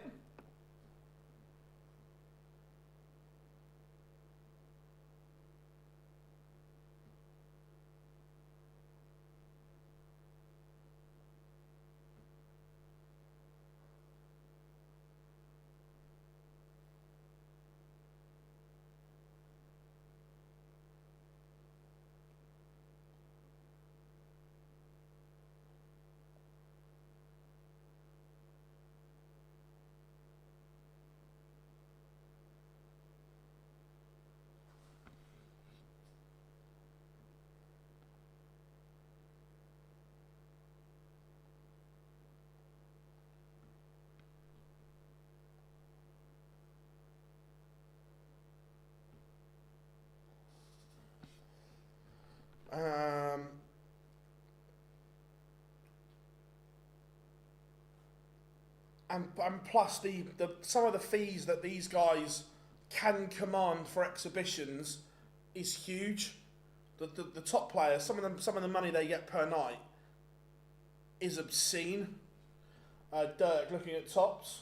And plus the some of the fees that these guys can command for exhibitions is huge. The top players, some of the money they get per night is obscene. Dirk looking at tops.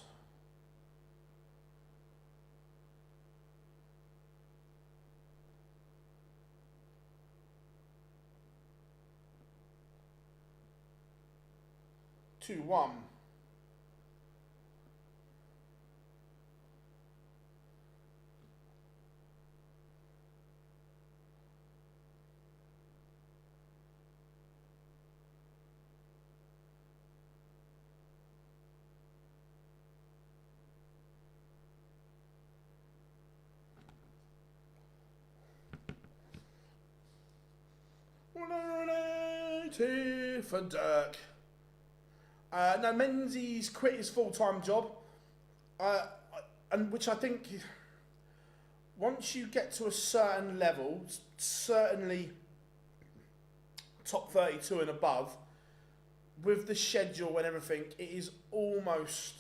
Two one. For Dirk. Now Menzies quit his full-time job, and which I think once you get to a certain level, certainly top 32 and above, with the schedule and everything, it is almost.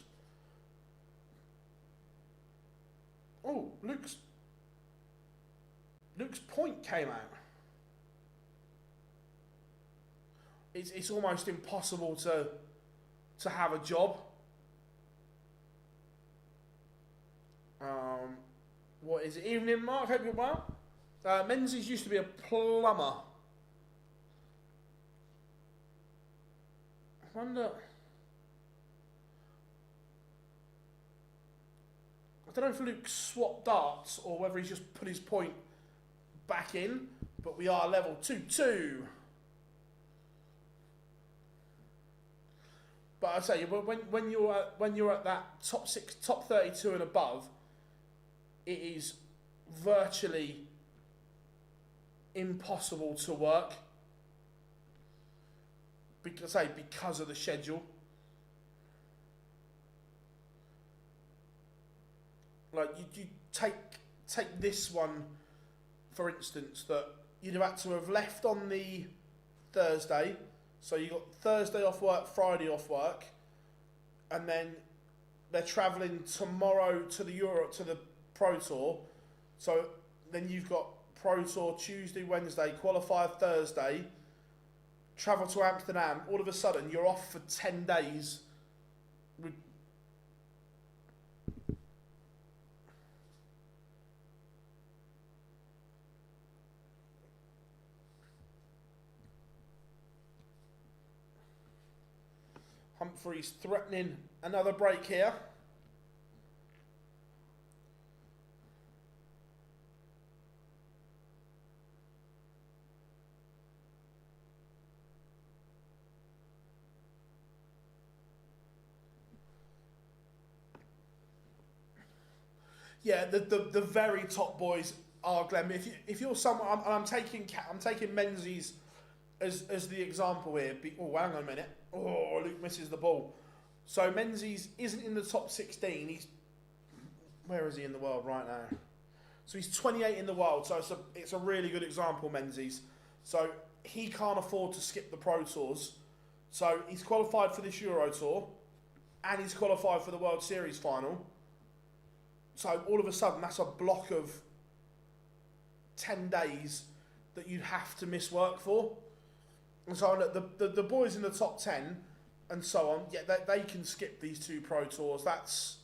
Oh, Luke's point came out. it's almost impossible to have a job. What is it? Evening, Mark. Hope you're well. Menzies used to be a plumber. I wonder. I don't know if Luke swapped darts or whether he's just put his point back in, but we are level 2-2. But I say, when you're at that top 32 and above, it is virtually impossible to work. Because of the schedule. Like you take this one, for instance, that you'd have had to have left on the Thursday. So you got Thursday off work, Friday off work, and then they're travelling tomorrow to the Pro Tour. So then you've got Pro Tour Tuesday, Wednesday, qualifier Thursday, travel to Amsterdam. All of a sudden, you're off for 10 days. Humphries threatening another break here. Yeah, the very top boys are Glenn. If you're someone, I'm taking Menzies as the example here. Oh, hang on a minute. Oh, Luke misses the ball. So Menzies isn't in the top 16. Where is he in the world right now? So he's 28 in the world. So it's a really good example, Menzies. So he can't afford to skip the Pro Tours. So he's qualified for this Euro Tour, and he's qualified for the World Series final. So all of a sudden, that's a block of 10 days that you'd have to miss work for. And so the boys in the top 10 and so on, yeah, they can skip these two Pro Tours. That's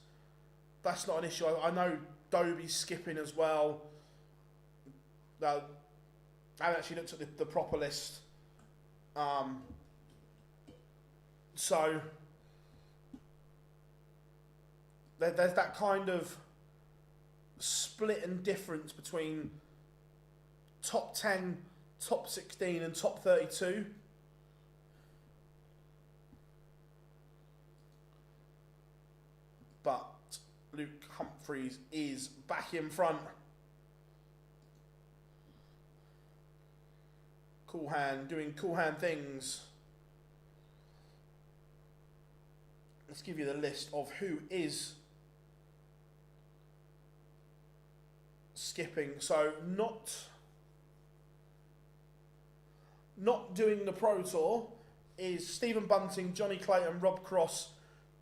not an issue. I know Dobie's skipping as well. I haven't actually looked at the proper list. So there's that kind of split and difference between top 10, top 16 and top 32. But Luke Humphries is back in front. Cool hand, doing cool hand things. Let's give you the list of who is skipping. So not doing the Pro Tour is Stephen Bunting, Johnny Clayton, Rob Cross,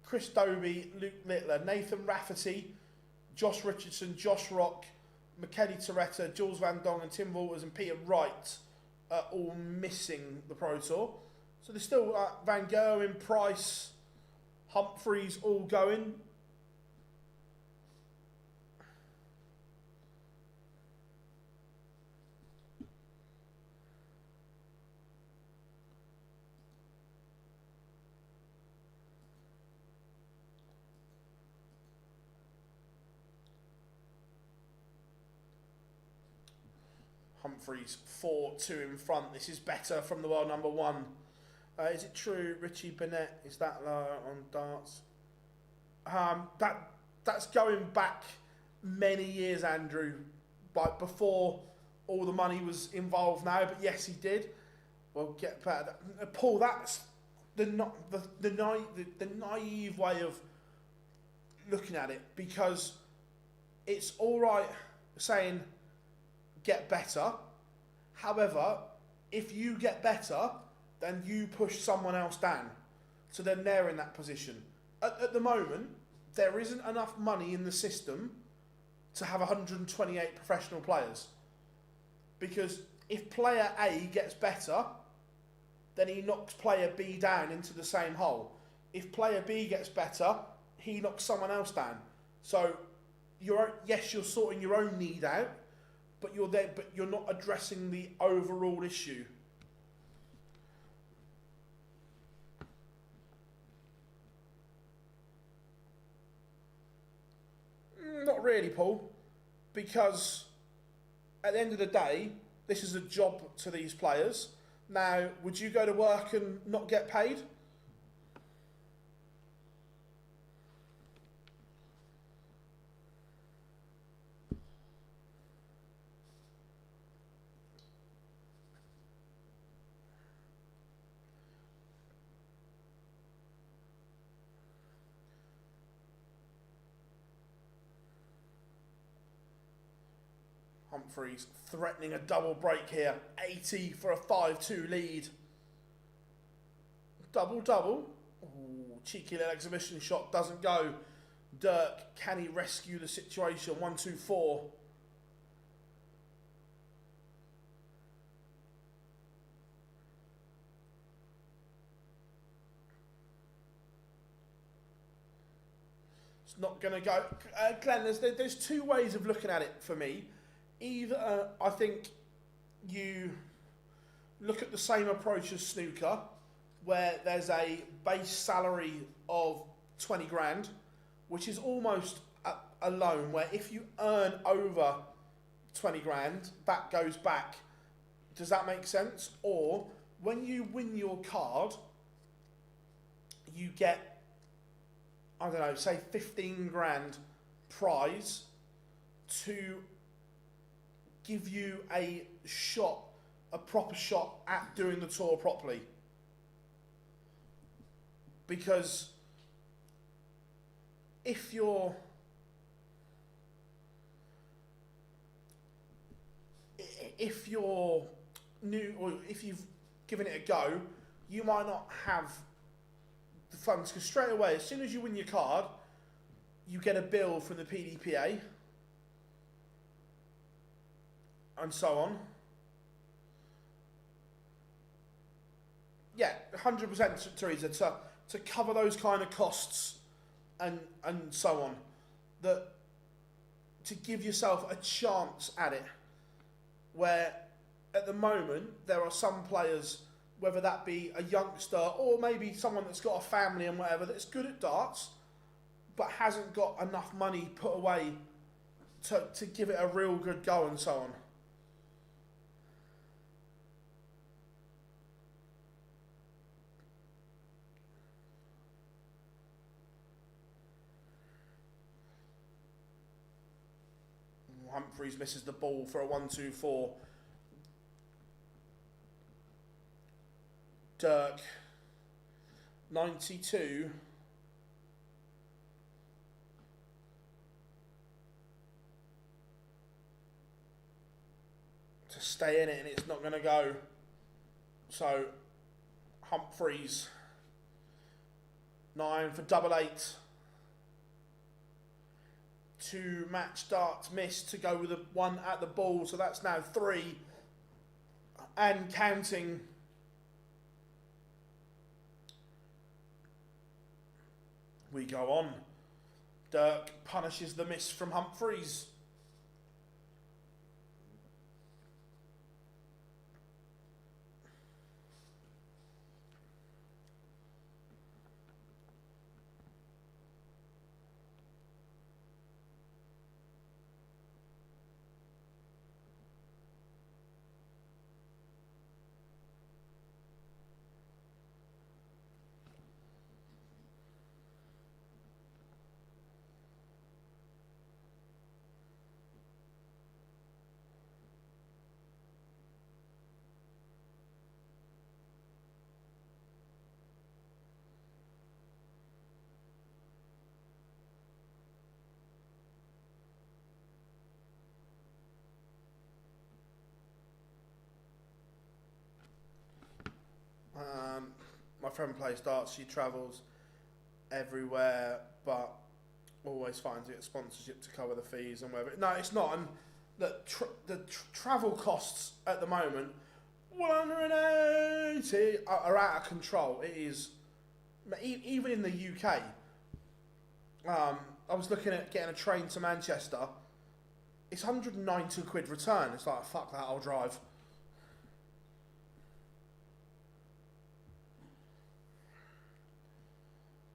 Chris Dobie, Luke Litler, Nathan Rafferty, Josh Richardson, Josh Rock, McKelly Toretta, Jules Van Dong and Tim Walters and Peter Wright are all missing the Pro Tour. So there's still Van Gerwen, Price, Humphries all going. Humphries 4-2 in front. This is better from the world number one. Is it true Richie Bennett is that low on darts? That's going back many years, Andrew, but before all the money was involved now. But yes, he did. We'll get better. Paul, that's the naive way of looking at it, because it's all right saying get better. However, if you get better, then you push someone else down. So then they're in that position. At the moment, there isn't enough money in the system to have 128 professional players. Because if player A gets better, then he knocks player B down into the same hole. If player B gets better, he knocks someone else down. So you're sorting your own need out, but you're not addressing the overall issue. Not really, Paul, because at the end of the day, this is a job to these players. Now, would you go to work and not get paid? Humphries threatening a double break here. 80 for a 5-2 lead. Double. Ooh, cheeky little exhibition shot, doesn't go. Dirk, can he rescue the situation? 1-2-4. It's not going to go. Glenn, there's two ways of looking at it for me. Either I think you look at the same approach as snooker, where there's a base salary of 20 grand, which is almost a loan, where if you earn over 20 grand, that goes back. Does that make sense? Or when you win your card, you get, I don't know, say 15 grand prize to give you a proper shot at doing the tour properly. Because if you're new, or if you've given it a go, you might not have the funds, because straight away, as soon as you win your card, you get a bill from the PDPA and so on. Yeah, 100%, Teresa, to cover those kind of costs and so on, that to give yourself a chance at it, where at the moment there are some players, whether that be a youngster or maybe someone that's got a family and whatever, that's good at darts but hasn't got enough money put away to give it a real good go and so on. Humphries misses the ball for a 1-2-4. Dirk, 92. To stay in it, and it's not going to go. So, Humphries, 9 for double 8. 2 match darts missed to go with the 1 at the ball, so that's now 3 and counting. We go on. Dirk punishes the miss from Humphries. My friend plays darts, she travels everywhere, but always finds it sponsorship to cover the fees and whatever. No, it's not. And the travel costs at the moment, 180 are out of control. It is, even in the UK. I was looking at getting a train to Manchester. It's 190 quid return. It's like, fuck that, I'll drive.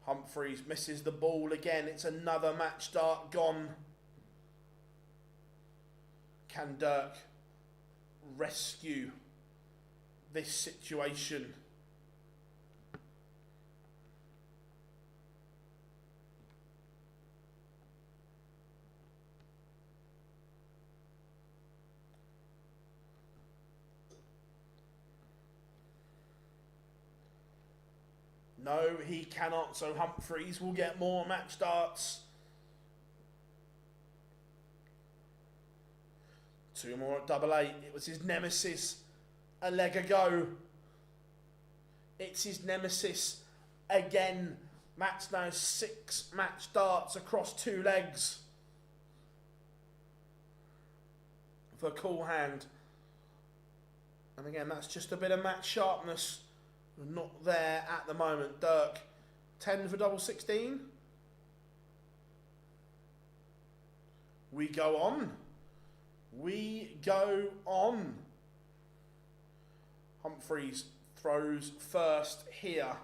Humphries misses the ball again. It's another match start gone. Can Dirk rescue this situation? No, he cannot, so Humphries will get more match starts. 2 more at double 8. It was his nemesis a leg ago. It's his nemesis again. Matt's now 6 match darts across 2 legs for cool hand. And again, that's just a bit of match sharpness. Not there at the moment. Dirk, 10 for double 16. We go on. We go on. Humphries throws first here.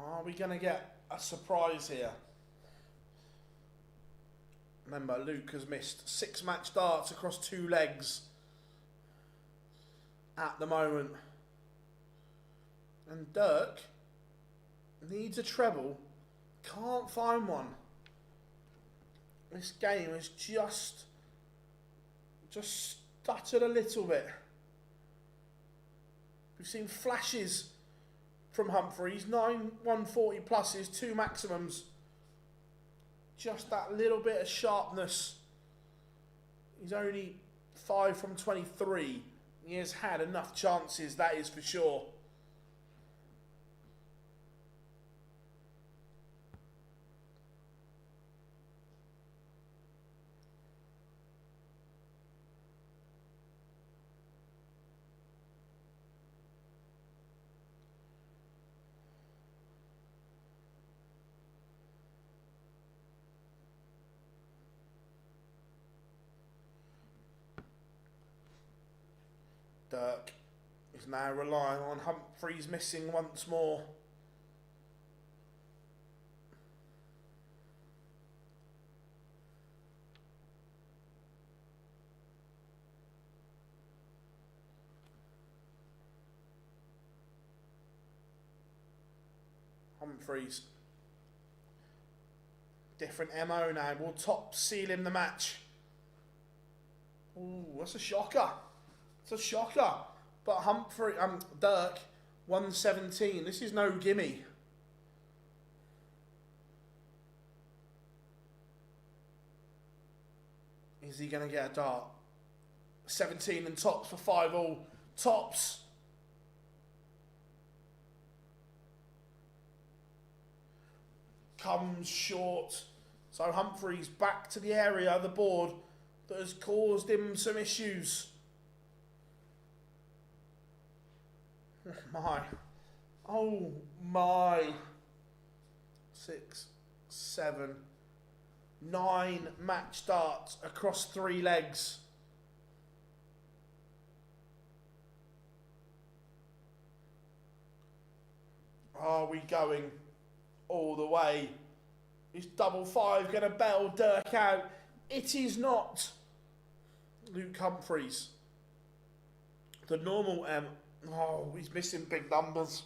Are we going to get a surprise here? Remember, Luke has missed 6 match darts across 2 legs at the moment. And Dirk needs a treble, can't find one. This game has just stuttered a little bit. We've seen flashes from Humphries, 9 140 pluses, 2 maximums. Just that little bit of sharpness. He's only 5 from 23. He has had enough chances, that is for sure. Dirk is now relying on Humphries missing once more. Humphries. Different MO now. Will top seal him the match. Ooh, that's a shocker. It's a shocker. But Dirk, 117. This is no gimme. Is he going to get a dart? 17 and tops for 5 all. Tops. Comes short. So Humphries back to the area of the board that has caused him some issues. Oh my. 6, 7, 9 match starts across 3 legs. Are we going all the way? Is double 5 going to bail Dirk out? It is not. Luke Humphries. The normal oh, he's missing big numbers.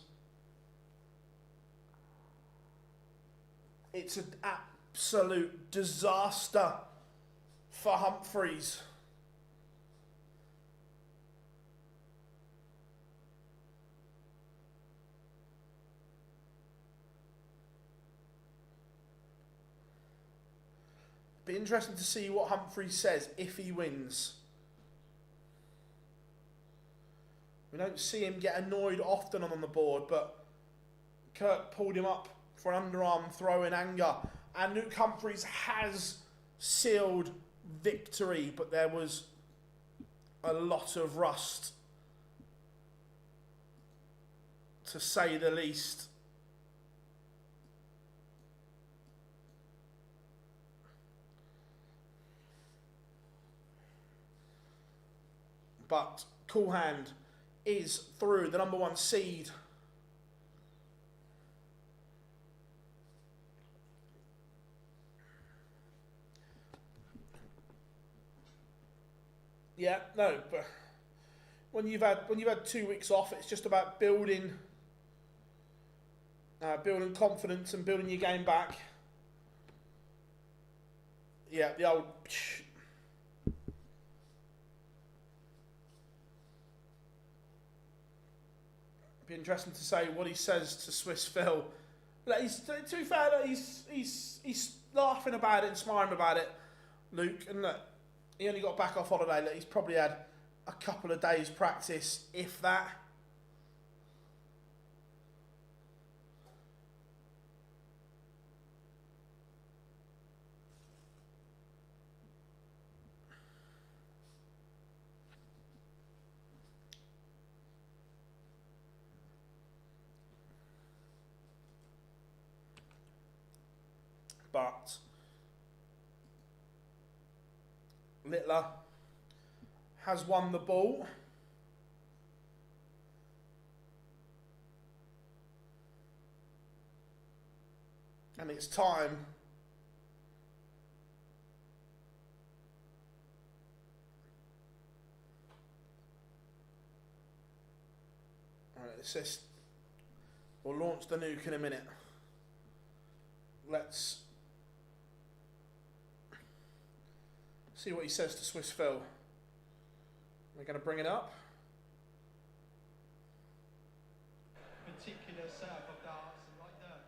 It's an absolute disaster for Humphries. Be interesting to see what Humphries says if he wins. We don't see him get annoyed often on the board, but Kirk pulled him up for an underarm throw in anger. And Luke Humphries has sealed victory, but there was a lot of rust, to say the least. But Cool Hand is through, the number 1 seed. Yeah, no, but when you've had 2 weeks off, it's just about building confidence and building your game back. Yeah, the old. Be interesting to say what he says to Swiss Phil. Like, to be fair, he's laughing about it and smiling about it, Luke, and look, he only got back off holiday. Look, he's probably had a couple of days practice, if that. But Litler has won the ball. And it's time we'll launch the nuke in a minute. Let's see what he says to Swiss Phil. We're going to bring it up. Particular setup of darts and like that.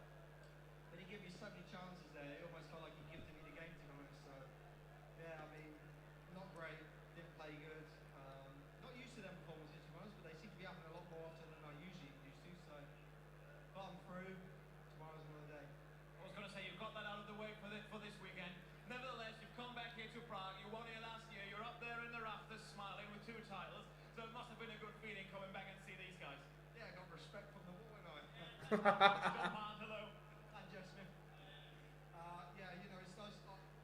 But he gave you so many chances there, it almost felt like he gifted me the game, to be honest. So, yeah, I mean, not great, didn't play good. Not used to them performances, to be honest, but they seem to be happening a lot more often than I usually used to. So, but I'm through. Tomorrow's another day. I was going to say, you've got that out of the way for this weekend. Nevertheless, you've come back here to Prague. You won here last year. You're up there in the rafters smiling with 2 titles. So it must have been a good feeling coming back and see these guys. Yeah, I got respect from the wall, and John Hart, hello. and Jeff Smith. Yeah, you know, it's nice.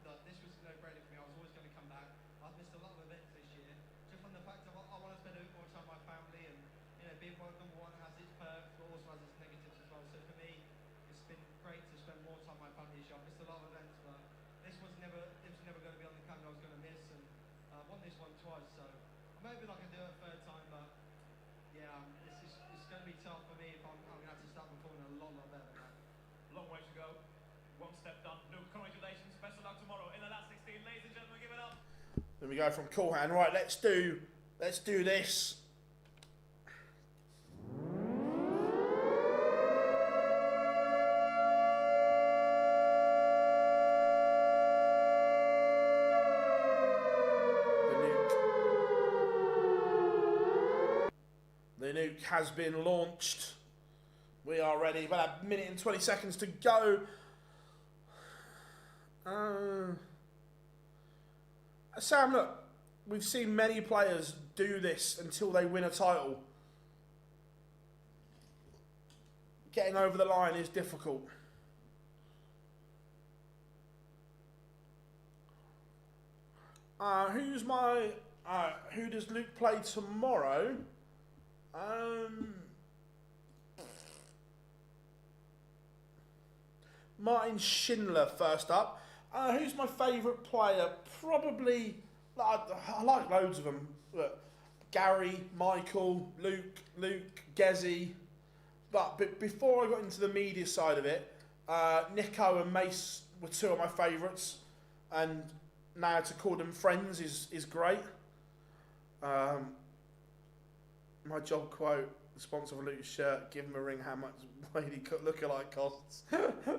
Look, this was no brainer for me. I was always going to come back. I've missed a lot of events this year, just from the fact of I want to spend a bit more time with my family, and you know, being world number 1 has its perks, but also has its negatives as well. So for me, it's been great to spend more time with my family this year. I've missed a lot of events, but this was never going to be on the calendar I was going to miss, and won this one twice. So I'm hoping I can do it a 3rd time, but yeah, it's going to be tough for me if I'm going to have to start performing a lot better than that. Long way to go. 1 step done. Luke, congratulations. Best of luck tomorrow in the last 16. Ladies and gentlemen, give it up. Then we go from Cool Hand. Right, let's do this. The nuke has been launched. We are ready. About 1 minute and 20 seconds to go. Sam, look, we've seen many players do this until they win a title. Getting over the line is difficult. Who does Luke play tomorrow? Martin Schindler first up. Who's my favourite player? Probably, I like loads of them. Look, Gary, Michael, Luke, Gezzy. But before I got into the media side of it, Nico and Mace were 2 of my favourites. And now to call them friends is great. My job quote, the sponsor of Luke's shirt, give him a ring, how much Wadey lookalike costs.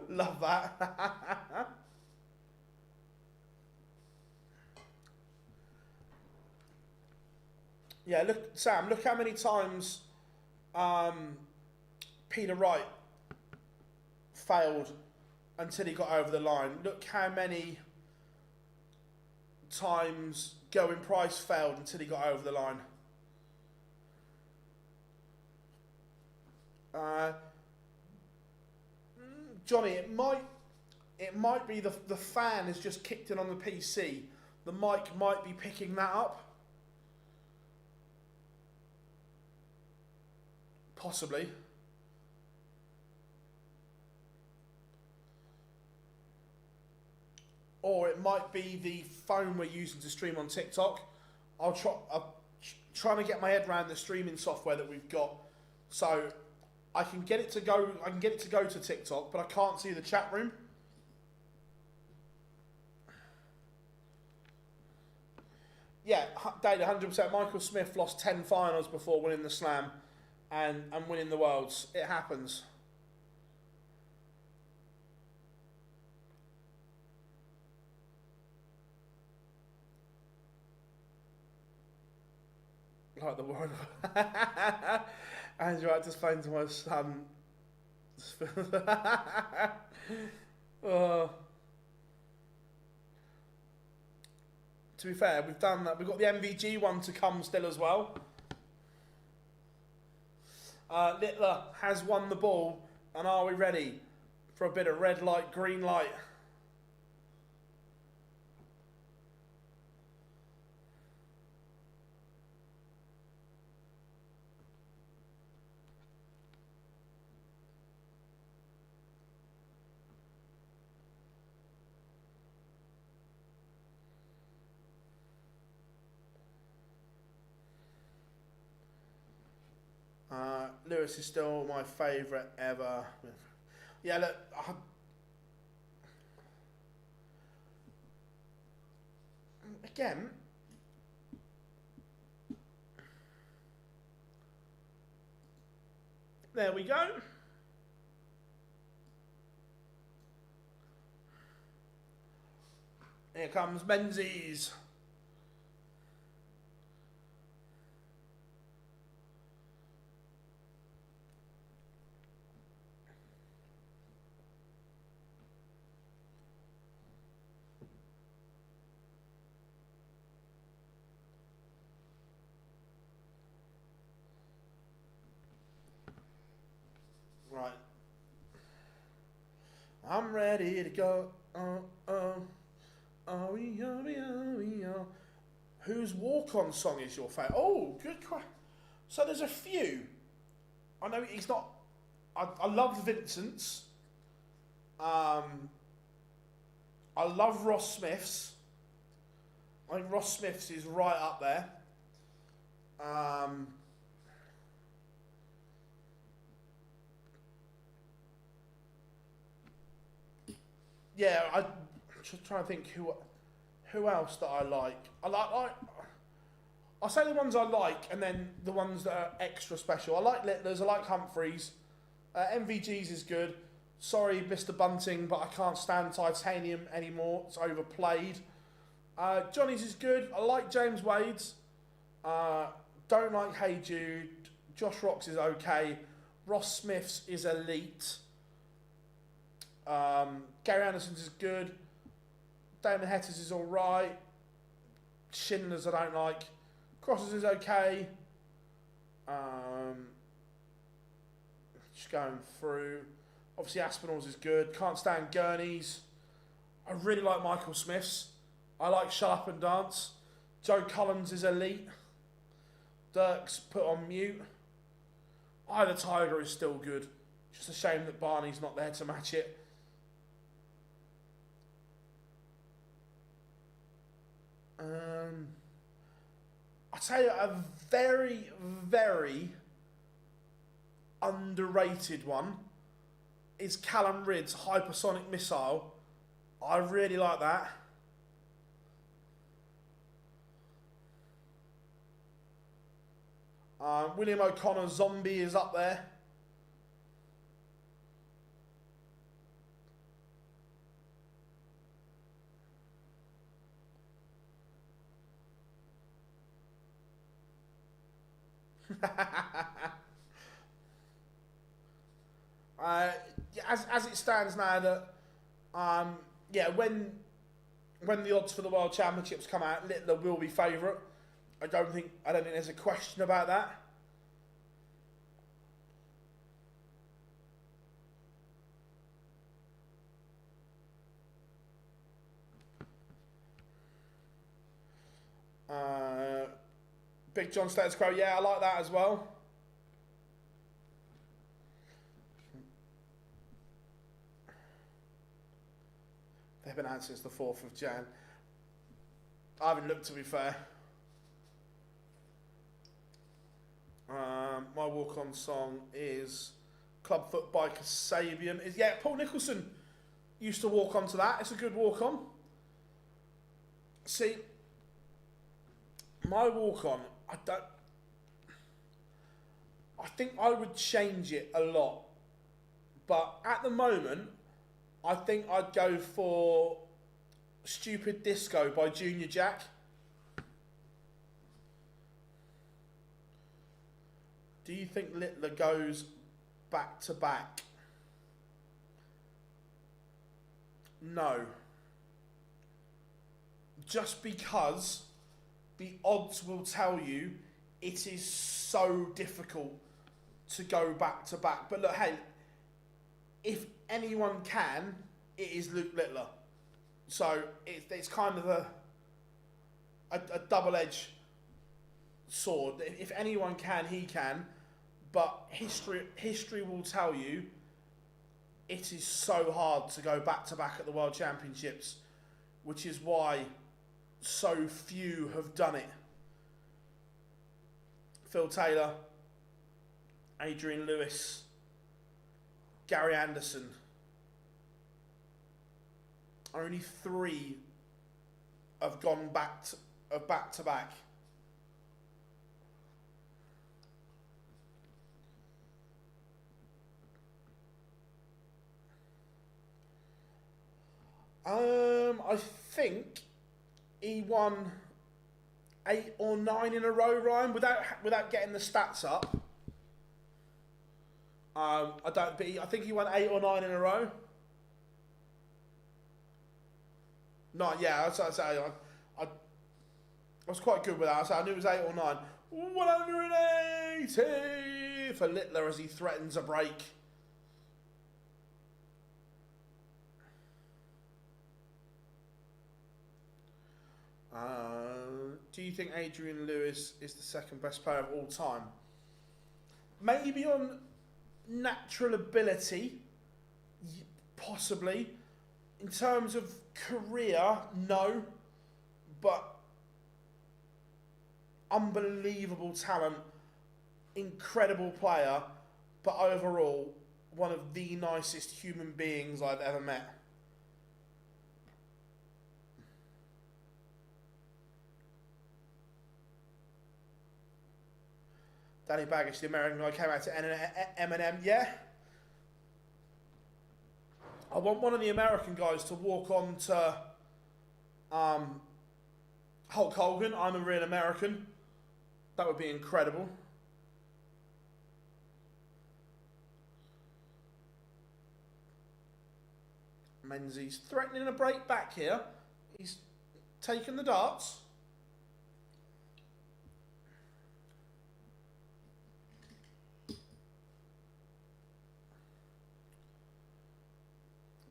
Love that. Yeah, look, Sam, look how many times Peter Wright failed until he got over the line. Look how many times Going Price failed until he got over the line. Johnny, it might be the fan has just kicked in on the PC. The mic might be picking that up. Possibly. Or it might be the phone we're using to stream on TikTok. I'm trying to get my head around the streaming software that we've got, so I can get it to go. I can get it to go to TikTok, but I can't see the chat room. Yeah, Data, 100%. Michael Smith lost 10 finals before winning the Slam and winning the Worlds. It happens. Like the one. Andrew, I just phoned to my son. To be fair, we've done that. We've got the MVG one to come still as well. Litler has won the ball, and are we ready for a bit of red light, green light? Lewis is still my favourite ever. Yeah, look. Again. There we go. Here comes Menzies. Right. I'm ready to go. Whose walk-on song is your favourite? Oh, good question. So there's a few. I know he's not. I love Vincent's. I love Ross Smith's. I think Ross Smith's is right up there. Yeah, I'm just trying to think who else that I like. I'll say the ones I like, and then the ones that are extra special. I like Litlers, I like Humphries. MVG's is good. Sorry, Mr. Bunting, but I can't stand Titanium anymore. It's overplayed. Johnny's is good. I like James Wade's. Don't like Hey Jude. Josh Rock's is okay. Ross Smith's is elite. Gary Anderson's is good. Damon Hetter's is alright. Schindler's I don't like. Cross's is okay. Just going through. Obviously Aspinall's is good. Can't stand Gurney's. I really like Michael Smith's. I like Shut Up and Dance. Joe Collins is elite. Dirk's put on mute. Eye the Tiger is still good. Just a shame that Barney's not there to match it. I'll tell you a very, very underrated one is Callum Ridd's Hypersonic Missile. I really like that. William O'Connor's Zombie is up there. As it stands now, that yeah, when the odds for the World Championships come out, Litler will be favourite. I don't think there's a question about that. Big John status quo, yeah, I like that as well. They've been out since the 4th of Jan. I haven't looked, to be fair. My walk-on song is Clubfoot by Kasabian. Yeah, Paul Nicholson used to walk on to that. It's a good walk-on. See, my walk-on, I think I would change it a lot. But at the moment, I think I'd go for Stupid Disco by Junior Jack. Do you think Litler goes back to back? No. Just because the odds will tell you it is so difficult to go back to back. But look, hey, if anyone can, it is Luke Littler. So it's kind of a double-edged sword. If anyone can, he can. But history will tell you it is so hard to go back to back at the World Championships, which is why so few have done it. Phil Taylor, Adrian Lewis, Gary Anderson. Only 3 have gone back to back. I think he won 8 or 9 in a row, Ryan, without getting the stats up. I think he won 8 or 9 in a row. No, yeah, I was quite good with that. I knew it was 8 or 9. 180 for Litler as he threatens a break. Do you think Adrian Lewis is the second best player of all time? Maybe on natural ability, possibly. In terms of career, no. But unbelievable talent, incredible player, but overall, one of the nicest human beings I've ever met. Danny Baggish, the American guy, came out to Eminem. Yeah. I want one of the American guys to walk on to Hulk Hogan. I'm a real American. That would be incredible. Menzies threatening a break back here. He's taken the darts.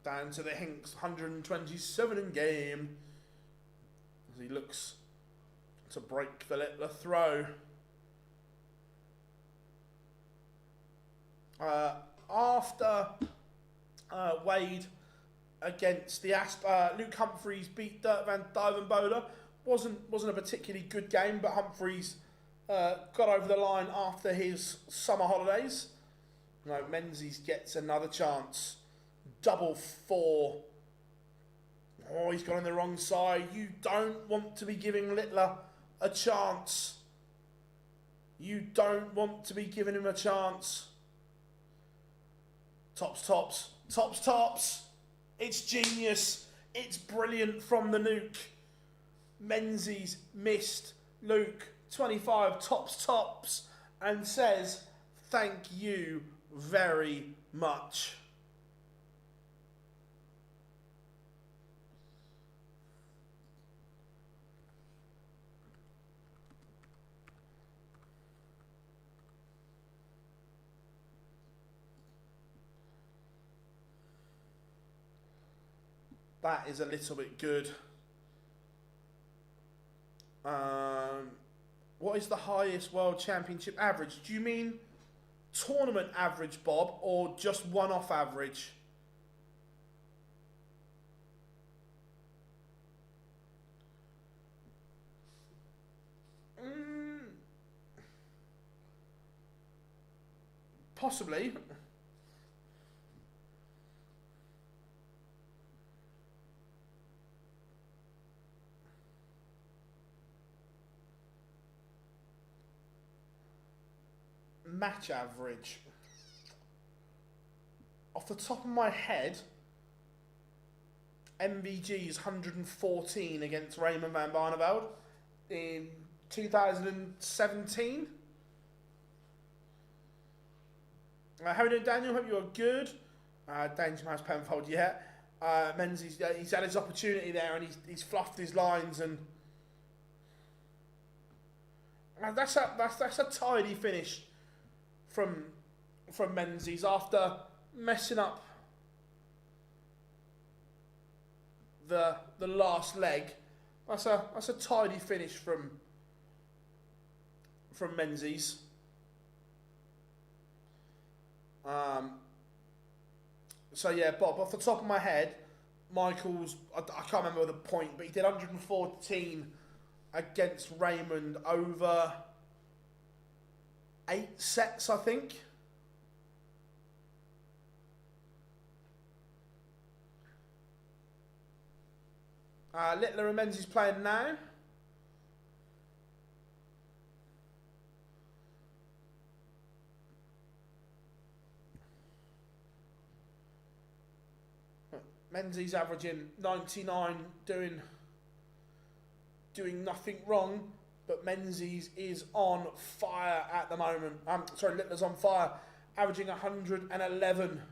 Down to the Hinks, 127 in game. As he looks to break the Litler throw. After Wade against the Luke Humphries beat Duijvenbode. Wasn't a particularly good game, but Humphries got over the line after his summer holidays. No, Menzies gets another chance. Double 4. Oh, he's gone on the wrong side. You don't want to be giving Littler a chance. You don't want to be giving him a chance. Tops. It's genius. It's brilliant from the nuke. Menzies missed. Luke, 25, tops. and says, thank you very much. That is a little bit good. What is the highest World Championship average? Do you mean tournament average, Bob, or just one-off average? Possibly. Match average. Off the top of my head, MVG is 114 against Raymond van Barneveld in 2017. How are you doing, Daniel? Hope you're good. Danger Mouse Penfold, yeah. Menzies, he's had his opportunity there and he's fluffed his lines, and that's a tidy finish from Menzies after messing up the last leg. That's a tidy finish from Menzies. So yeah, Bob, off the top of my head, Michael's, I can't remember the point, but he did 114 against Raymond over 8 sets, I think. Litler and Menzies playing now. Menzies averaging 99, doing nothing wrong, but Menzies is on fire at the moment. Sorry, Littler's on fire, averaging 111.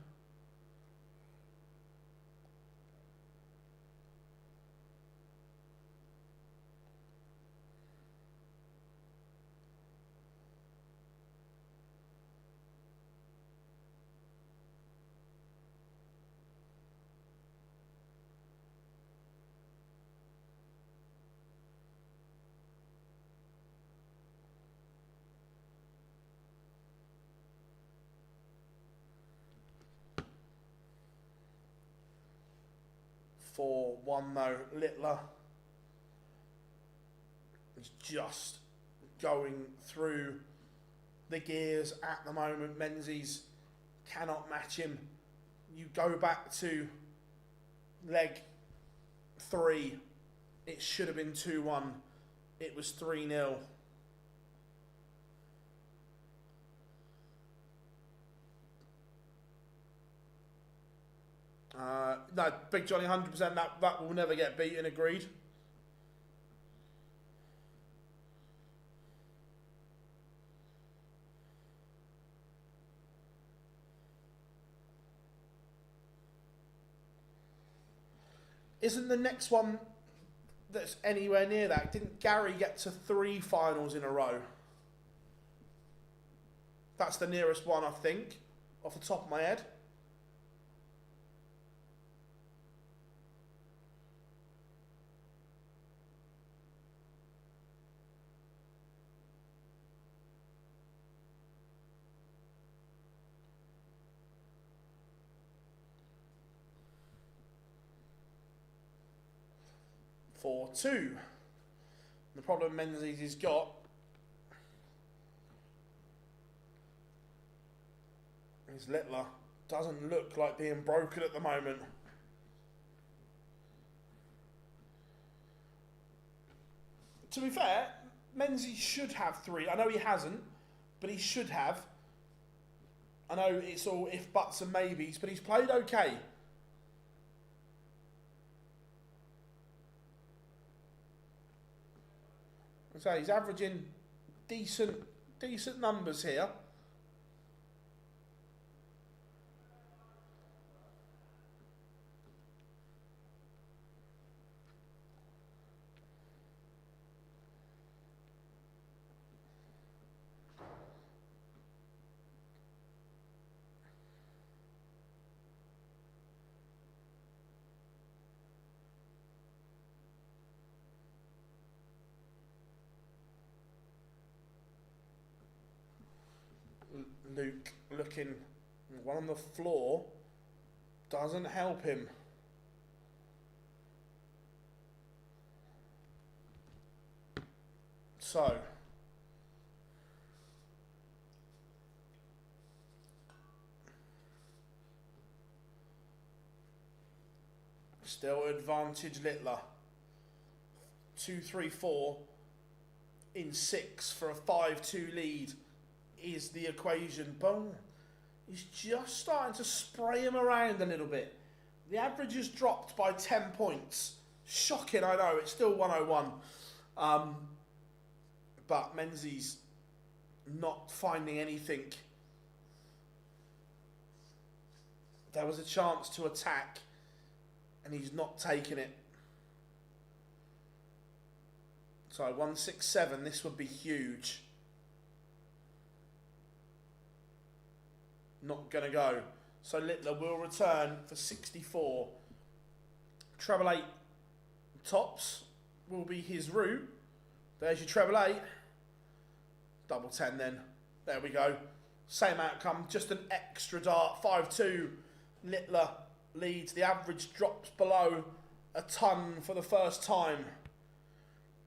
For 1 though, Litler is just going through the gears at the moment. Menzies cannot match him. You go back to leg 3, it should have been 2-1. It was 3-0. No, Big Johnny, 100%, that will never get beaten, agreed. Isn't the next one that's anywhere near that? Didn't Gary get to 3 finals in a row? That's the nearest one, I think, off the top of my head. For 2. The problem Menzies has got is Litler doesn't look like being broken at the moment. To be fair, Menzies should have 3. I know he hasn't, but he should have. I know it's all if, buts and maybes, but he's played okay. So he's averaging decent decent numbers here. Luke looking one on the floor doesn't help him. So still advantage Litler. 2-3-4 in 6 for a 5-2 lead is the equation. Boom. He's just starting to spray him around a little bit. The average has dropped by 10 points. Shocking, I know. It's still 101. But Menzies not finding anything. There was a chance to attack, and he's not taking it. So 167, this would be huge. Not going to go. So Litler will return for 64. Treble 8 tops will be his route. There's your treble 8. Double 10 then. There we go. Same outcome, just an extra dart. 5-2. Litler leads. The average drops below a ton for the first time.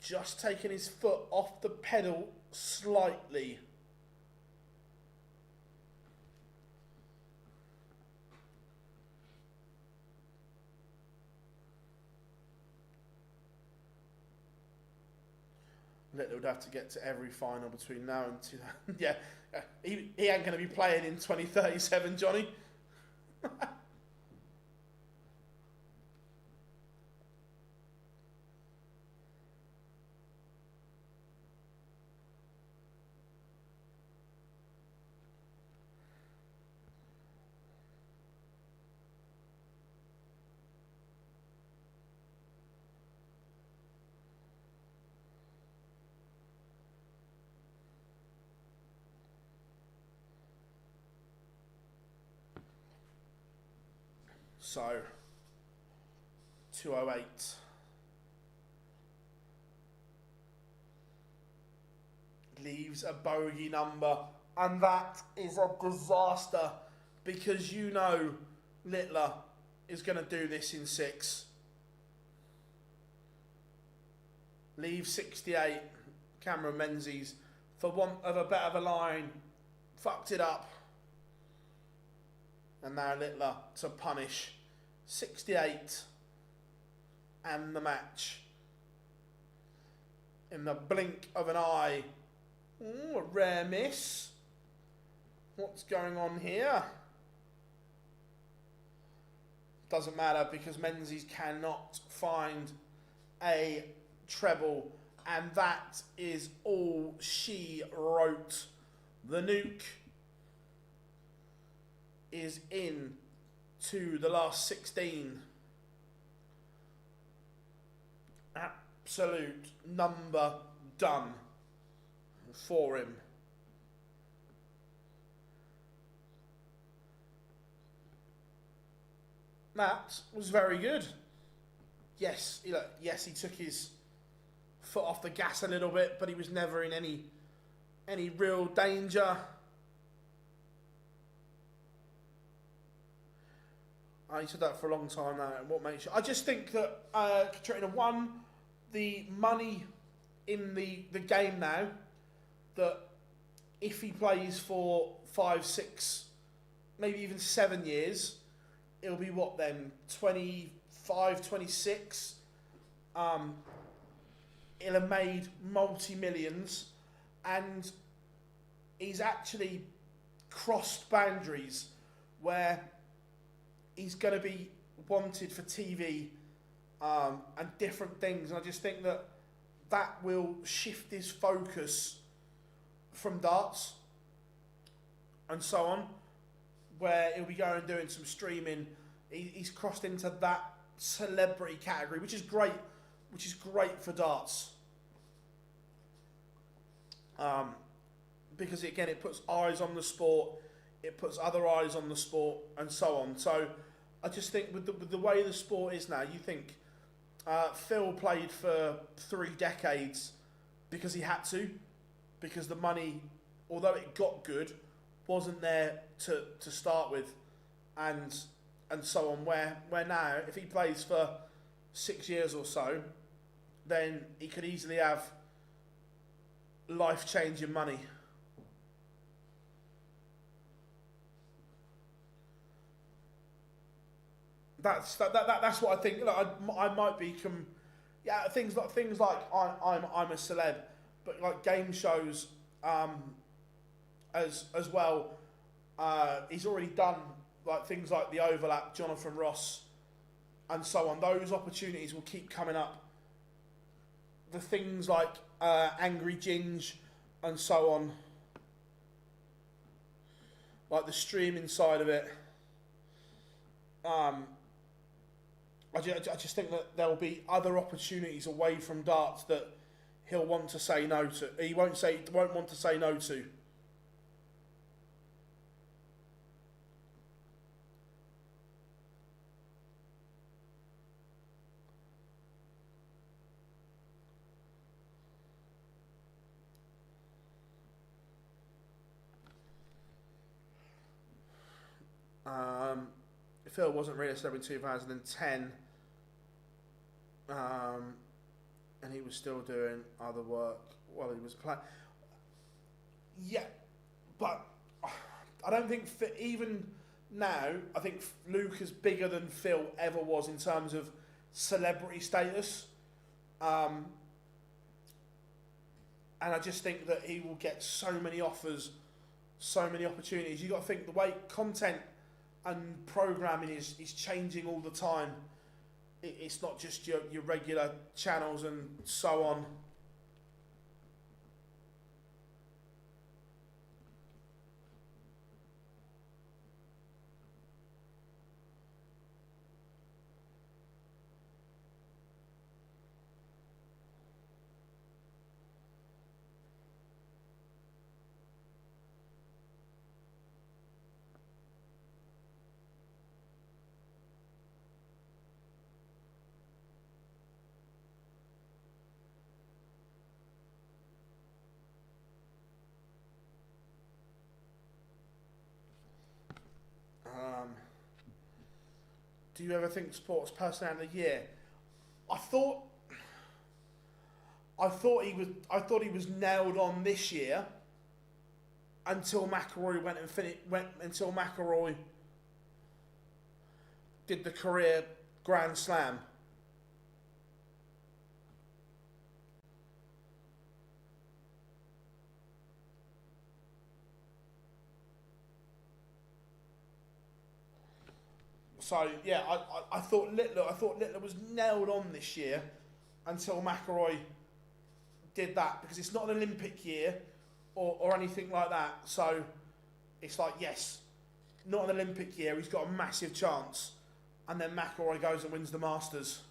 Just taking his foot off the pedal slightly. Little would have to get to every final between now and 2000. Yeah, he ain't going to be playing in 2037, Johnny. So, 208. Leaves a bogey number, and that is a disaster because you know Litler is going to do this in 6. Leave 68. Cameron Menzies, for want of a better line, fucked it up. And now Litler to punish. 68 and the match. In the blink of an eye. Ooh, a rare miss. What's going on here? Doesn't matter because Menzies cannot find a treble, and that is all she wrote. The nuke is in to the last 16. Absolute number done for him. That was very good. Yes, he took his foot off the gas a little bit, but he was never in any real danger. He said that for a long time now. What makes you? I just think that Katrina won the money in the game now. That if he plays for 5, 6, maybe even 7 years, it'll be what then? 25, 26. He'll have made multi-millions, and he's actually crossed boundaries where he's going to be wanted for TV and different things. And I just think that will shift his focus from darts and so on, where he'll be going and doing some streaming. He's crossed into that celebrity category, which is great for darts. Because again, it puts eyes on the sport, it puts other eyes on the sport, and so on. So I just think with the way the sport is now, you think Phil played for 3 decades because he had to, because the money, although it got good, wasn't there to start with, and so on. Where now, if he plays for 6 years or so, then he could easily have life-changing money. That's what I think. Look, I might be things like I'm a celeb, but like game shows as well. He's already done like things like the Overlap, Jonathan Ross, and so on. Those opportunities will keep coming up. The things like Angry Ginge and so on, like the streaming side of it. I just think that there will be other opportunities away from darts that he'll want to say no to. He won't want to say no to. Phil wasn't really a celebrity in 2010, and he was still doing other work while he was playing. Yeah, but I don't think even now, I think Luke is bigger than Phil ever was in terms of celebrity status, and I just think that he will get so many offers, so many opportunities. You've got to think the way content and programming is changing all the time. It's not just your regular channels and so on. Do you ever think sports personality of the year? I thought he was nailed on this year until McIlroy until McIlroy did the career Grand Slam. So yeah, I thought Litler was nailed on this year until McIlroy did that, because it's not an Olympic year or anything like that. So it's like, yes, not an Olympic year, he's got a massive chance, and then McIlroy goes and wins the Masters.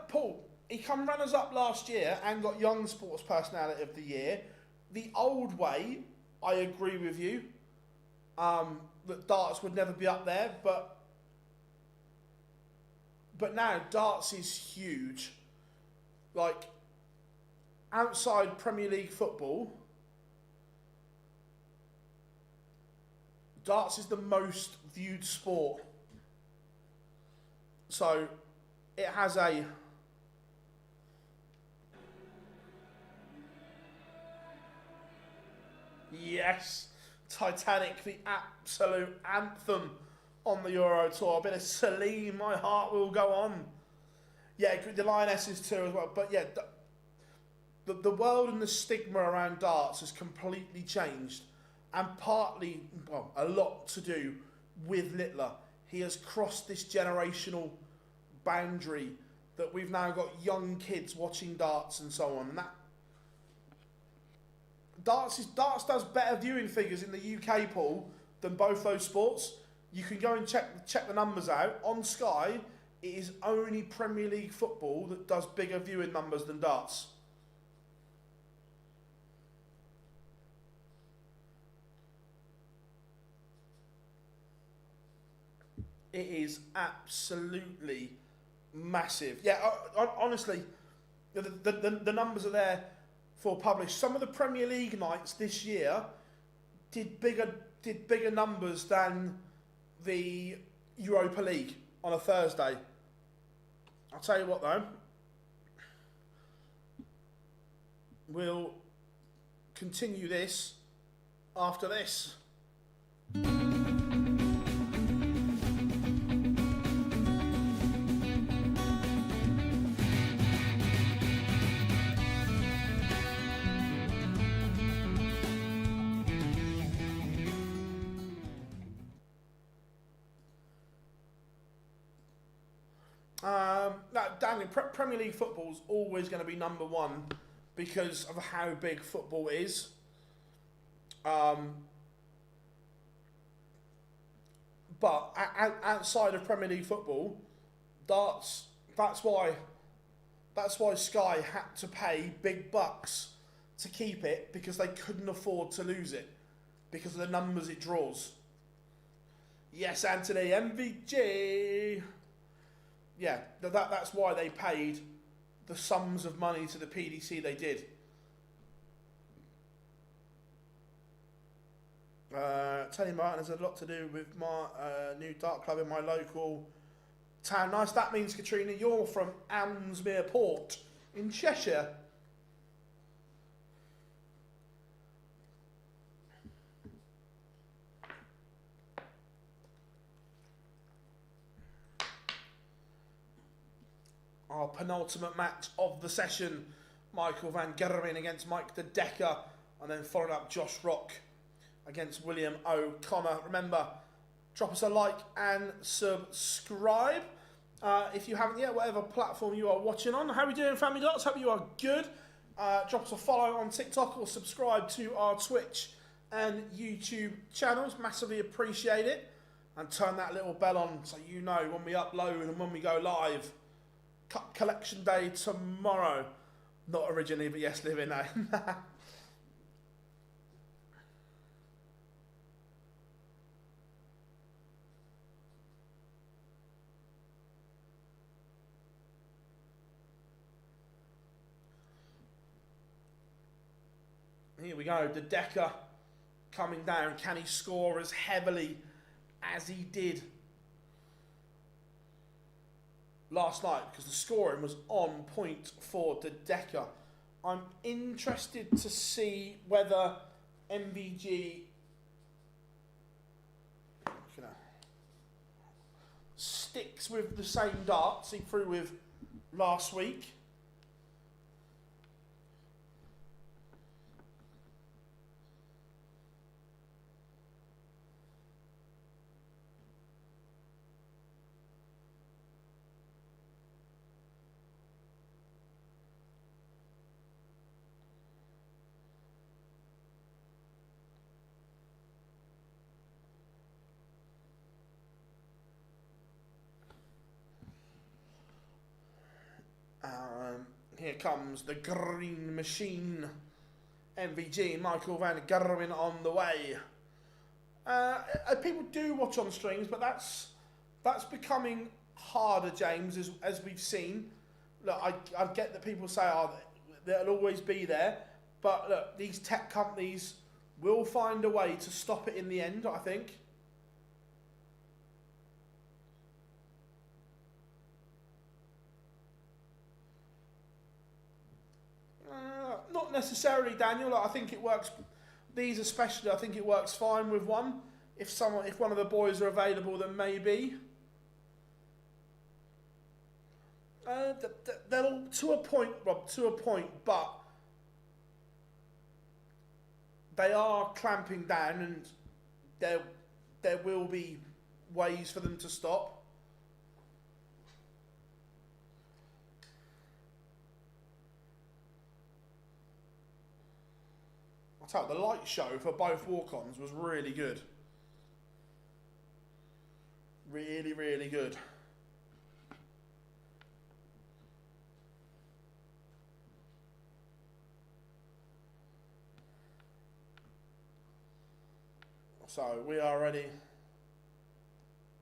Paul, he come runners-up last year and got Young Sports Personality of the Year. The old way, I agree with you, that darts would never be up there, but now darts is huge. Like, outside Premier League football, darts is the most viewed sport. So it has a yes, Titanic, the absolute anthem on the Euro Tour. A bit of Celine, My Heart Will Go On. Yeah, the Lionesses too as well. But yeah, the world and the stigma around darts has completely changed. And partly, well, a lot to do with Litler. He has crossed this generational boundary that we've now got young kids watching darts and so on. And that darts does better viewing figures in the UK, Paul, than both those sports. You can go and check the numbers out. On Sky, it is only Premier League football that does bigger viewing numbers than darts. It is absolutely massive. Yeah, honestly, the numbers are there for published. Some of the Premier League nights this year did bigger numbers than the Europa League on a Thursday. I'll tell you what though, we'll continue this after this. Daniel, Premier League football is always going to be number one because of how big football is. But outside of Premier League football, darts. That's why Sky had to pay big bucks to keep it, because they couldn't afford to lose it because of the numbers it draws. Yes, Anthony, MVG. Yeah, that's why they paid the sums of money to the PDC they did. Tony Martin has a lot to do with my new dart club in my local town. Nice. That means, Katrina, you're from Amsmere Port in Cheshire. Our penultimate match of the session, Michael van Gerwen against Mike de Decker, and then followed up Josh Rock against William O'Connor. Remember, drop us a like and subscribe if you haven't yet, whatever platform you are watching on. How are we doing, Family Dots? Hope you are good. Drop us a follow on TikTok or subscribe to our Twitch and YouTube channels. Massively appreciate it. And turn that little bell on so you know when we upload and when we go live. Cup collection day tomorrow. Not originally, but yes, living now. Here we go. De Decker coming down. Can he score as heavily as he did last night? Because the scoring was on point for De Decker. I'm interested to see whether MVG sticks with the same darts he threw with last week. Here comes the green machine. MVG, Michael van Gerwen on the way. People do watch on streams, but that's becoming harder, James, as we've seen. Look, I get that people say, they'll always be there, but look, these tech companies will find a way to stop it in the end, I think. Not necessarily, Daniel. I think it works. These especially, I think it works fine with one. If one of the boys are available, then maybe. They'll to a point, Rob, to a point, but they are clamping down, and there will be ways for them to stop. I'll tell you, the light show for both walk-ons was really good. Really, really good. So we are ready.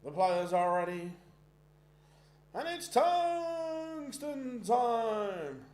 The players are ready. And it's tungsten time.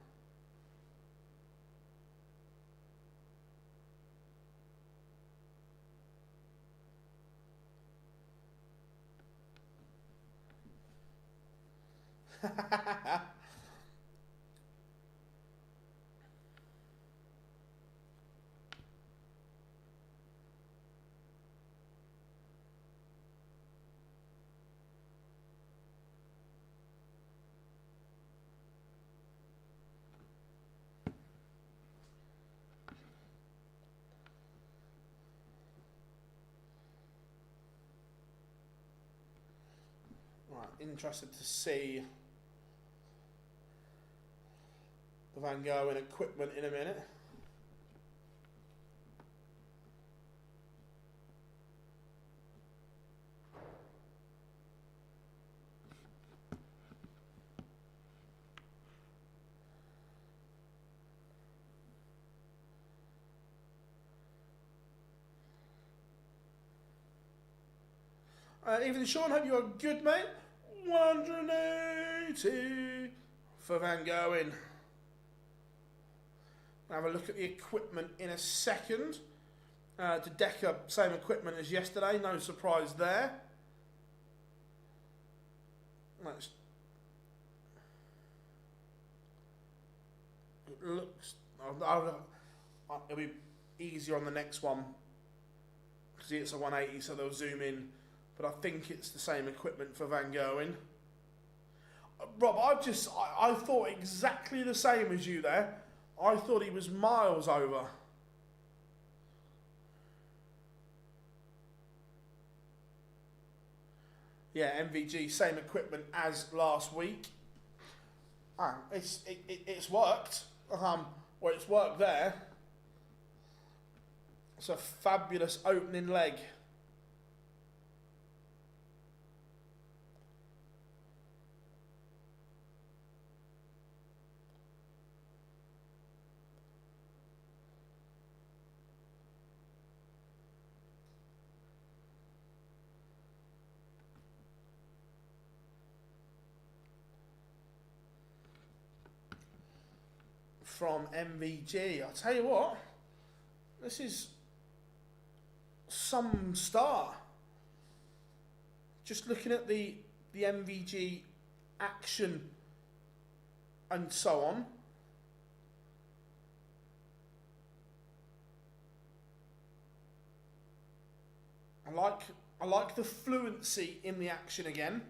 Right, interested to see the Van Gogh and equipment in a minute. Even Sean, hope you are good, mate. 180 for Van Gogh in. Have a look at the equipment in a second. De Decker, same equipment as yesterday, no surprise there. It looks, it'll be easier on the next one because it's a 180, so they'll zoom in. But I think it's the same equipment for Van Gogh in. Rob, I thought exactly the same as you there. I thought he was miles over. Yeah, MVG, same equipment as last week. It's worked. Well, it's worked there. It's a fabulous opening leg. From MVG. I'll tell you what, this is some start. Just looking at the MVG action and so on. I like the fluency in the action again.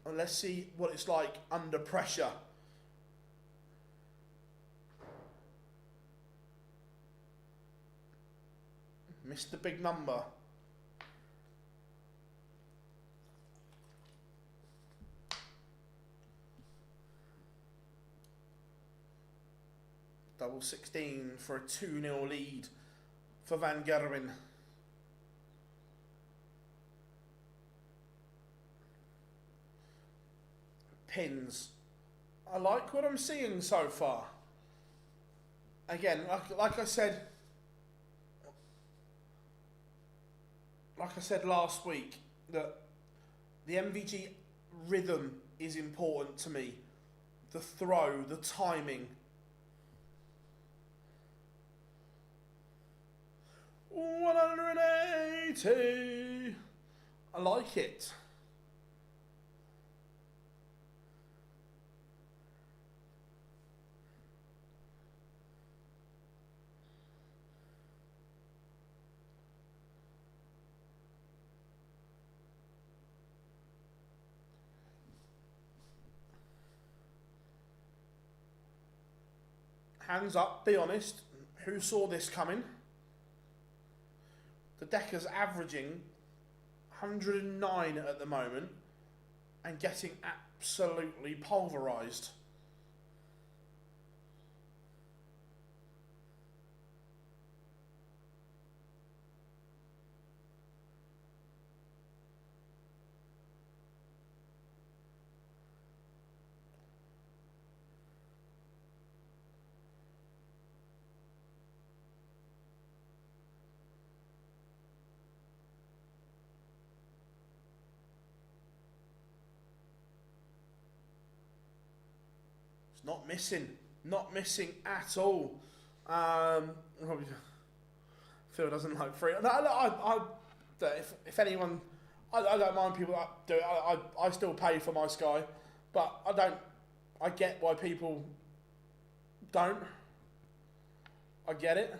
And let's see what it's like under pressure. Missed the big number. Double 16 for a 2-0 lead for Van Gerwen. Pins. I like what I'm seeing so far. Again, like I said last week, that the MVG rhythm is important to me. The throw, the timing. 180. I like it. Hands up, be honest. Who saw this coming? The Decker's averaging 109 at the moment and getting absolutely pulverised. Not missing at all. Probably Phil doesn't like free. No, if anyone, I don't mind people that do it. I still pay for my Sky, but I don't. I get why people don't. I get it.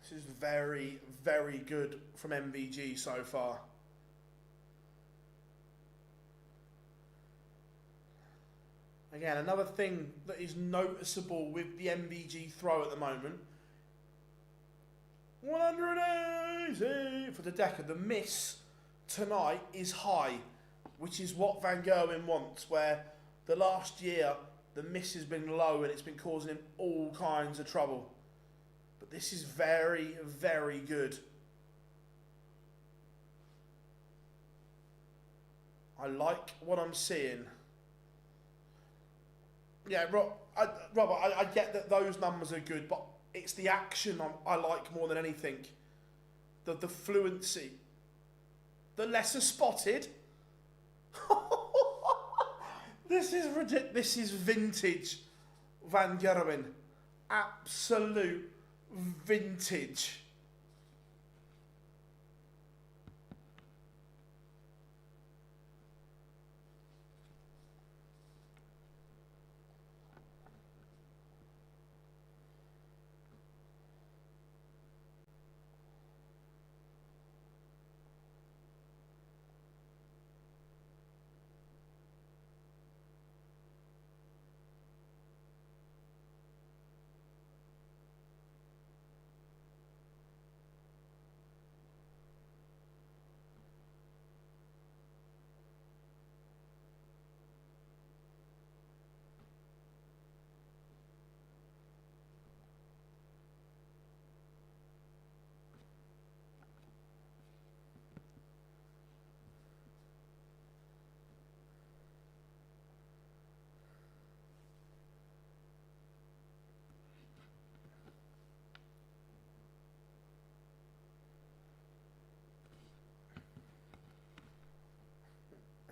This is very, very good from MVG so far. Again, another thing that is noticeable with the MVG throw at the moment. 180 for the Decker. The miss tonight is high, which is what Van Gerwen wants, where the last year the miss has been low and it's been causing him all kinds of trouble. But this is very, very good. I like what I'm seeing. Yeah, Robert, I get that those numbers are good, but it's the action I like more than anything. The fluency. The lesser spotted. This is ridiculous. This is vintage Van Gerwen. Absolute vintage.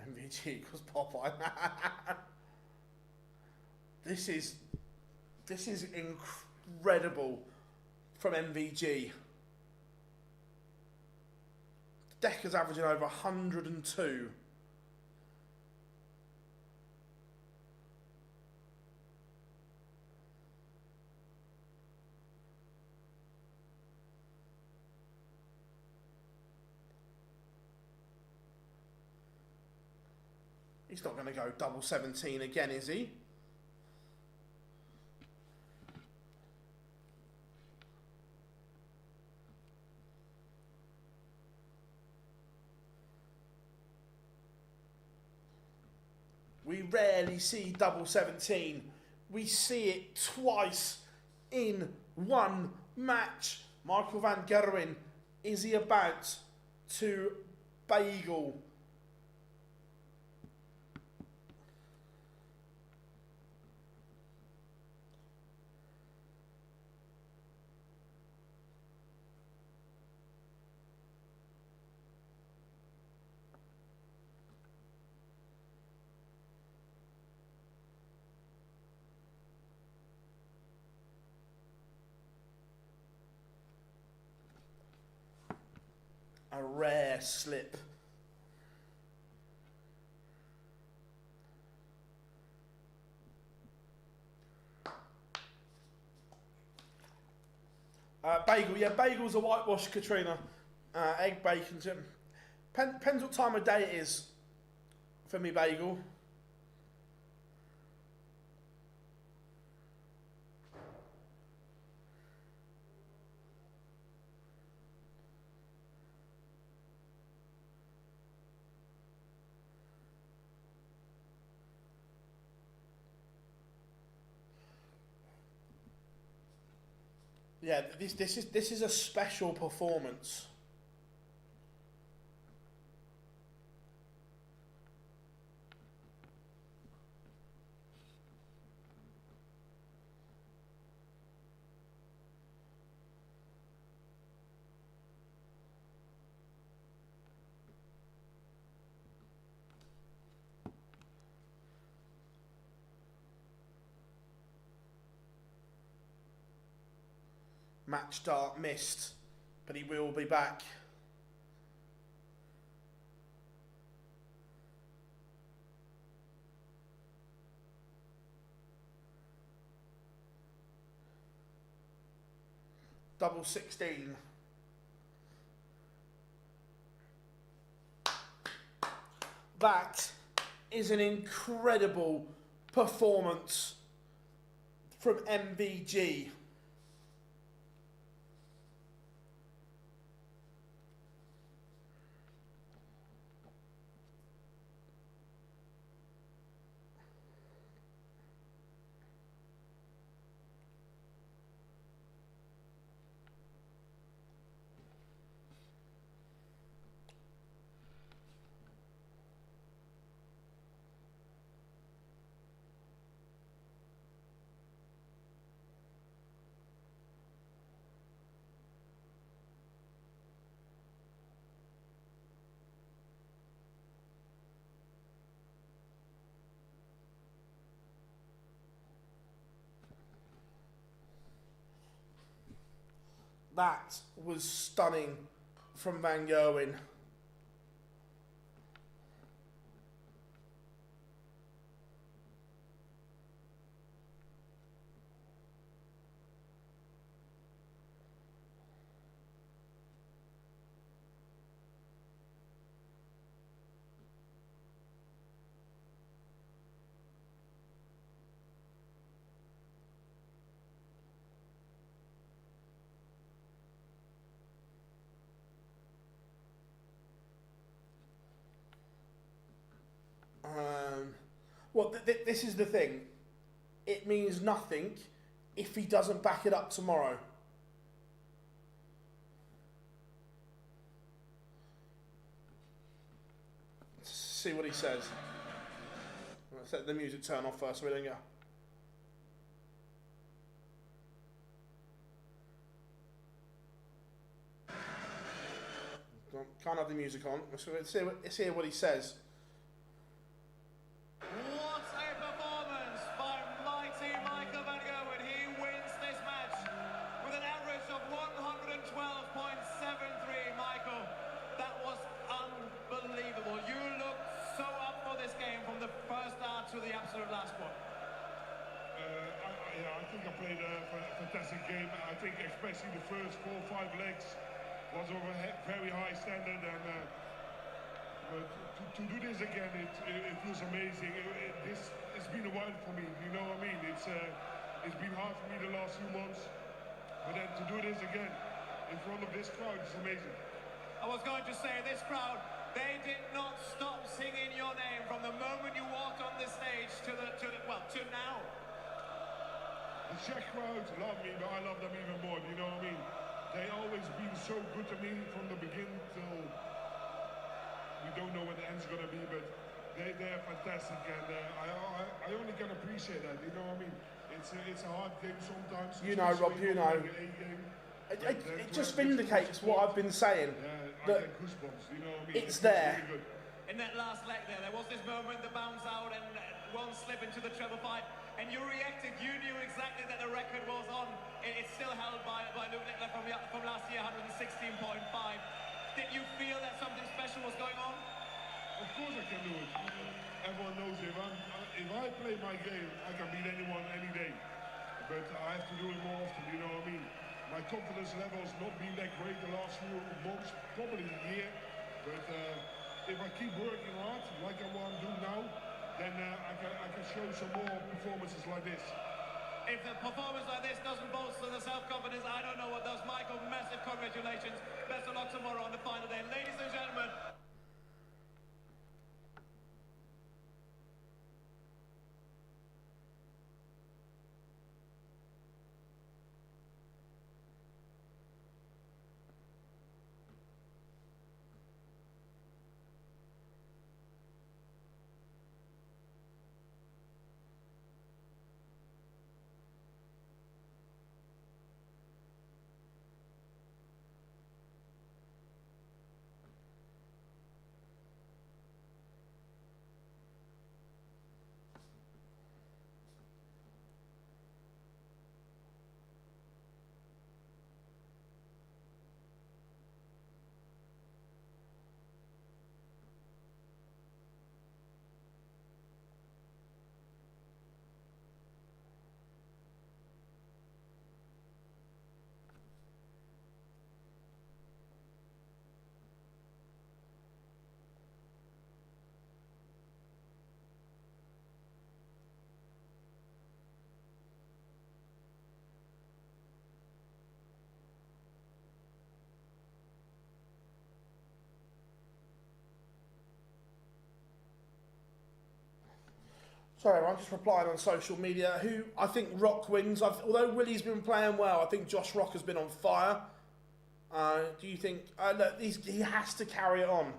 MVG equals Popeye. This is incredible from MVG. Decker's averaging over 102. He's not going to go double 17 again, is he? We rarely see double 17. We see it twice in one match. Michael Van Gerwen, is he about to bagel? A rare slip. Bagel, yeah, bagel's a whitewash, Katrina. Egg bacon. Depends what time of day it is for me, bagel. Yeah, this is a special performance. Match start missed, but he will be back. Double 16. That is an incredible performance from MVG. That was stunning from Van Gerwen. Well, this is the thing. It means nothing if he doesn't back it up tomorrow. Let's see what he says. Let's let the music turn off first, will you? Can't have the music on. Let's hear what he says. What a performance by mighty Michael Van Gerwen. He wins this match with an average of 112.73. Michael, that was unbelievable. You looked so up for this game from the first hour to the absolute last one. I think I played a fantastic game. I think especially the first 4 or 5 legs was of a very high standard, and but to do this again, it feels amazing. It's been a while for me, you know what I mean? It's been hard for me the last few months, but then to do this again in front of this crowd is amazing. I was going to say, this crowd, they did not stop singing your name from the moment you walked on the stage to now. The Czech crowd love me, but I love them even more, you know what I mean? They always been so good to me from the beginning till we don't know what the end's gonna be, but they're fantastic, and I only can appreciate that, you know what I mean? It's a hard game sometimes. You know, Rob, you know. It just vindicates what I've been saying. Yeah, I get goosebumps, you know what I mean? It's there. Really good. In that last leg there was this moment, the bounce out and one slip into the treble fight, and you reacted. You knew exactly that the record was on. It's still held by Luke Litler from last year, 116.5. Did you feel that something special was going on? Of course I can do it. Everyone knows if I play my game, I can beat anyone any day. But I have to do it more often, you know what I mean? My confidence level has not been that great the last few months, probably a year. But if I keep working hard, like I want to do now, then I can show some more performances like this. If a performance like this doesn't bolster the self-confidence, I don't know what does. Michael, massive congratulations. Best of luck tomorrow on the final day. Ladies and gentlemen. Sorry, I'm just replying on social media. Who I think Rock wins. Although Willie's been playing well, I think Josh Rock has been on fire. Do you think? Look, he has to carry it on.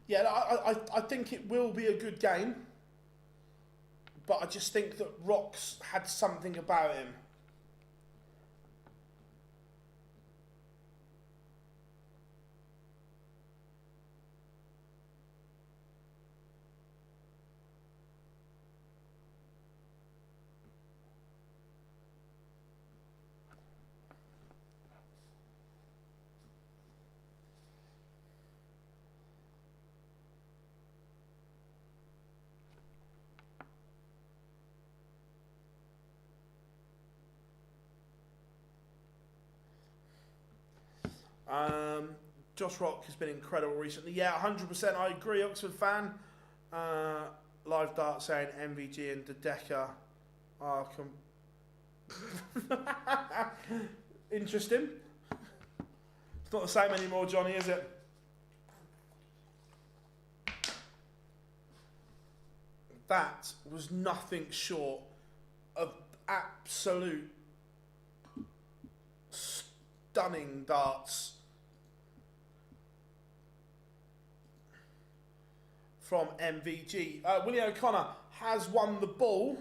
Yeah, I think it will be a good game, but I just think that Rock's had something about him. Josh Rock has been incredible recently. Yeah, 100%. I agree, Oxford fan. Live Dart saying MVG and Dedeker are interesting. It's not the same anymore, Johnny, is it? That was nothing short of absolute stunning darts from MVG. Willie O'Connor has won the ball.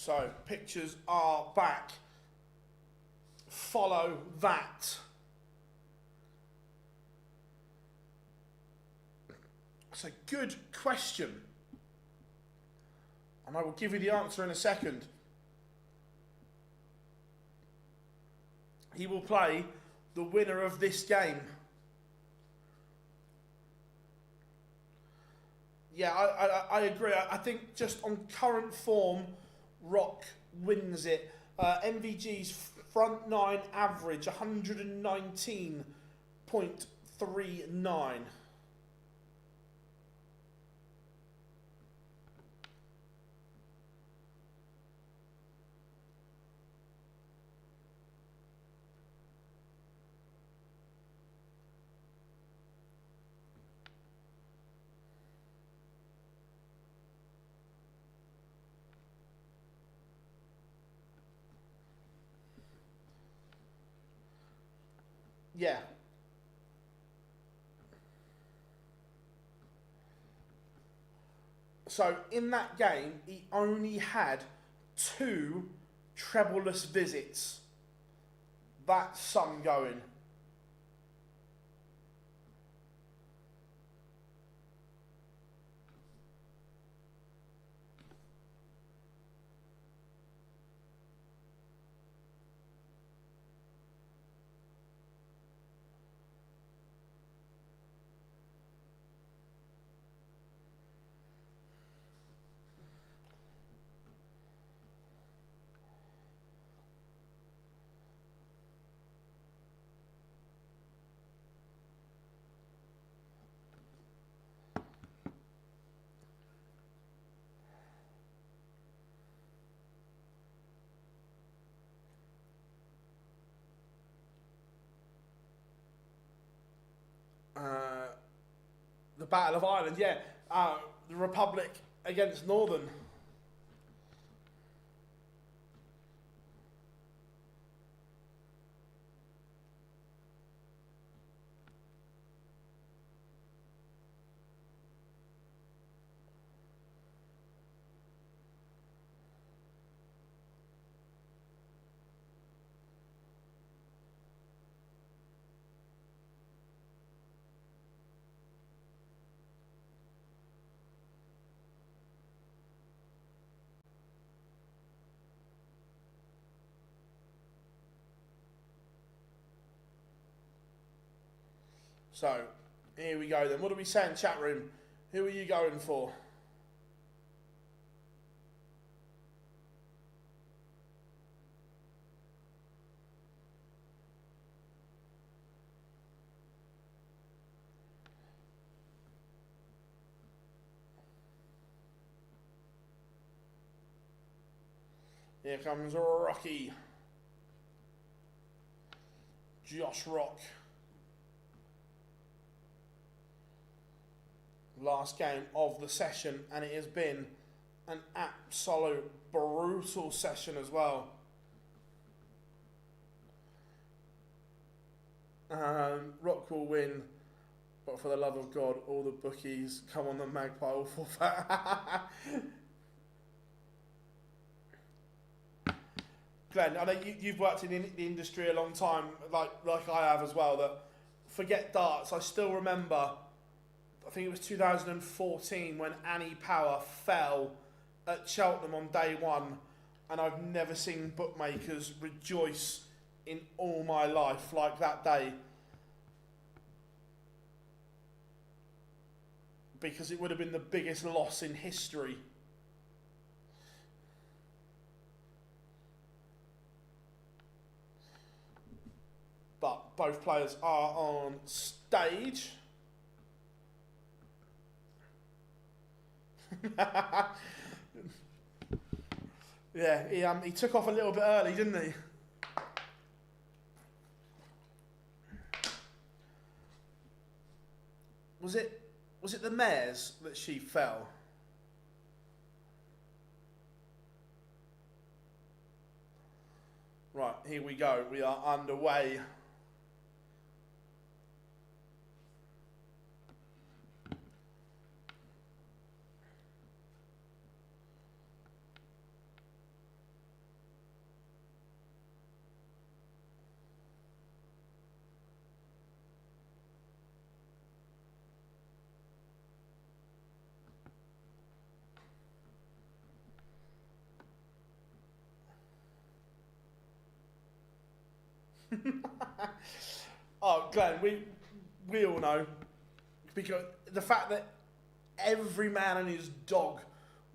So, pictures are back. Follow that. It's a good question. And I will give you the answer in a second. He will play the winner of this game. Yeah, I agree. I think just on current form, Rock wins it. MVG's front nine average 119.39. Yeah. So in that game, he only had 2 treble-less visits. That's some going. The Battle of Ireland, yeah. The Republic against Northern. So, here we go then. What do we say in chat room? Who are you going for? Here comes Rocky. Josh Rock. Last game of the session, and it has been an absolute brutal session as well. Rock will win, but for the love of God, all the bookies come on the Magpie all for that. Glenn, I know you've worked in the industry a long time, like I have as well, that forget darts, I still remember, I think it was 2014 when Annie Power fell at Cheltenham on day one, and I've never seen bookmakers rejoice in all my life like that day. Because it would have been the biggest loss in history. But both players are on stage. Yeah, he took off a little bit early, didn't he? Was it the mares that she fell? Right, here we go. We are underway. Oh, Glenn, we all know, because the fact that every man and his dog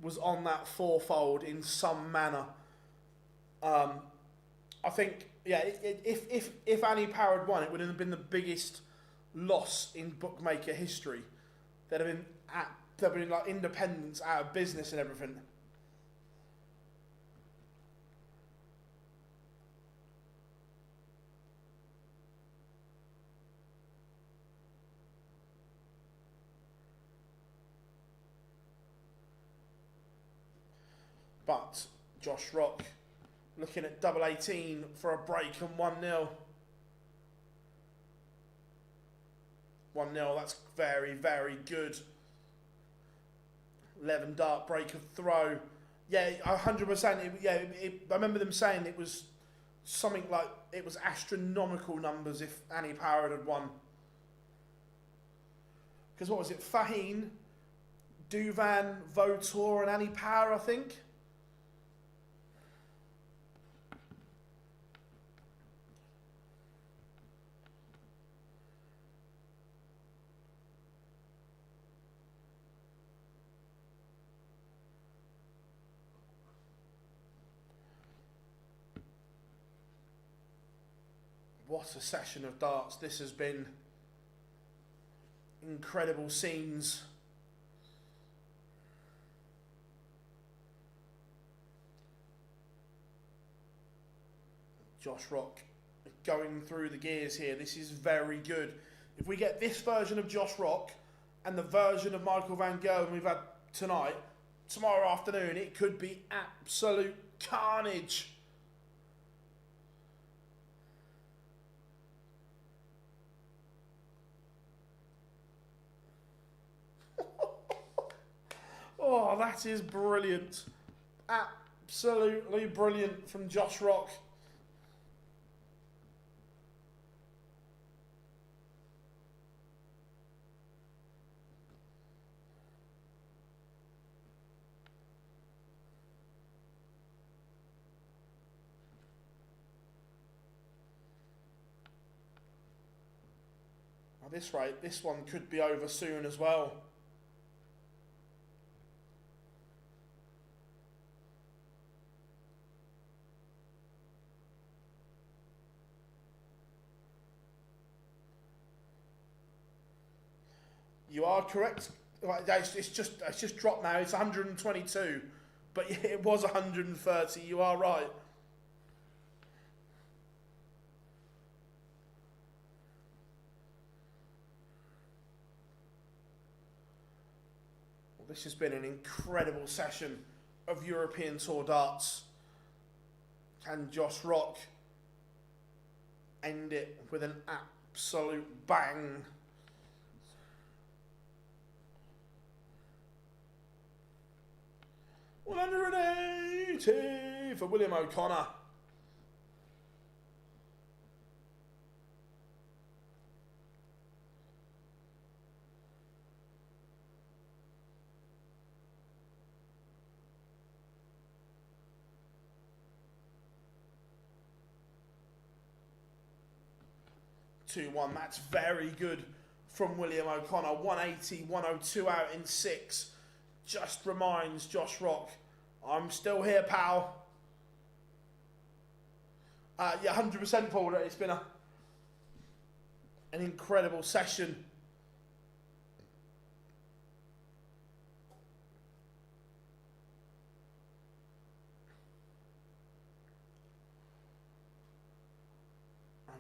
was on that fourfold in some manner, I think, yeah, if Annie Power had won, it would have been the biggest loss in bookmaker history. There'd have been like independents out of business and everything. But Josh Rock looking at double 18 for a break and 1-0. 1-0, that's very, very good. 11 dart break of throw. Yeah, 100%. I remember them saying it was something like, it was astronomical numbers if Annie Power had won. Because what was it? Fahine, Duijvenbode and Annie Power, I think. What a session of darts this has been. Incredible scenes. Josh Rock going through the gears here. This is very good. If we get this version of Josh Rock and the version of Michael van Gerwen we've had tonight, tomorrow afternoon, it could be absolute carnage. Oh, that is brilliant. Absolutely brilliant from Josh Rock. At this rate, this one could be over soon as well. You are correct. Right, it's just dropped now. It's 122, but it was 130. You are right. Well, this has been an incredible session of European Tour darts. Can Josh Rock end it with an absolute bang? $180 for William O'Connor. (2-1). That's very good from William O'Connor. 180, 102 out in 6. Just reminds Josh Rock, I'm still here, pal. Yeah, 100% Paul. It's been an incredible session.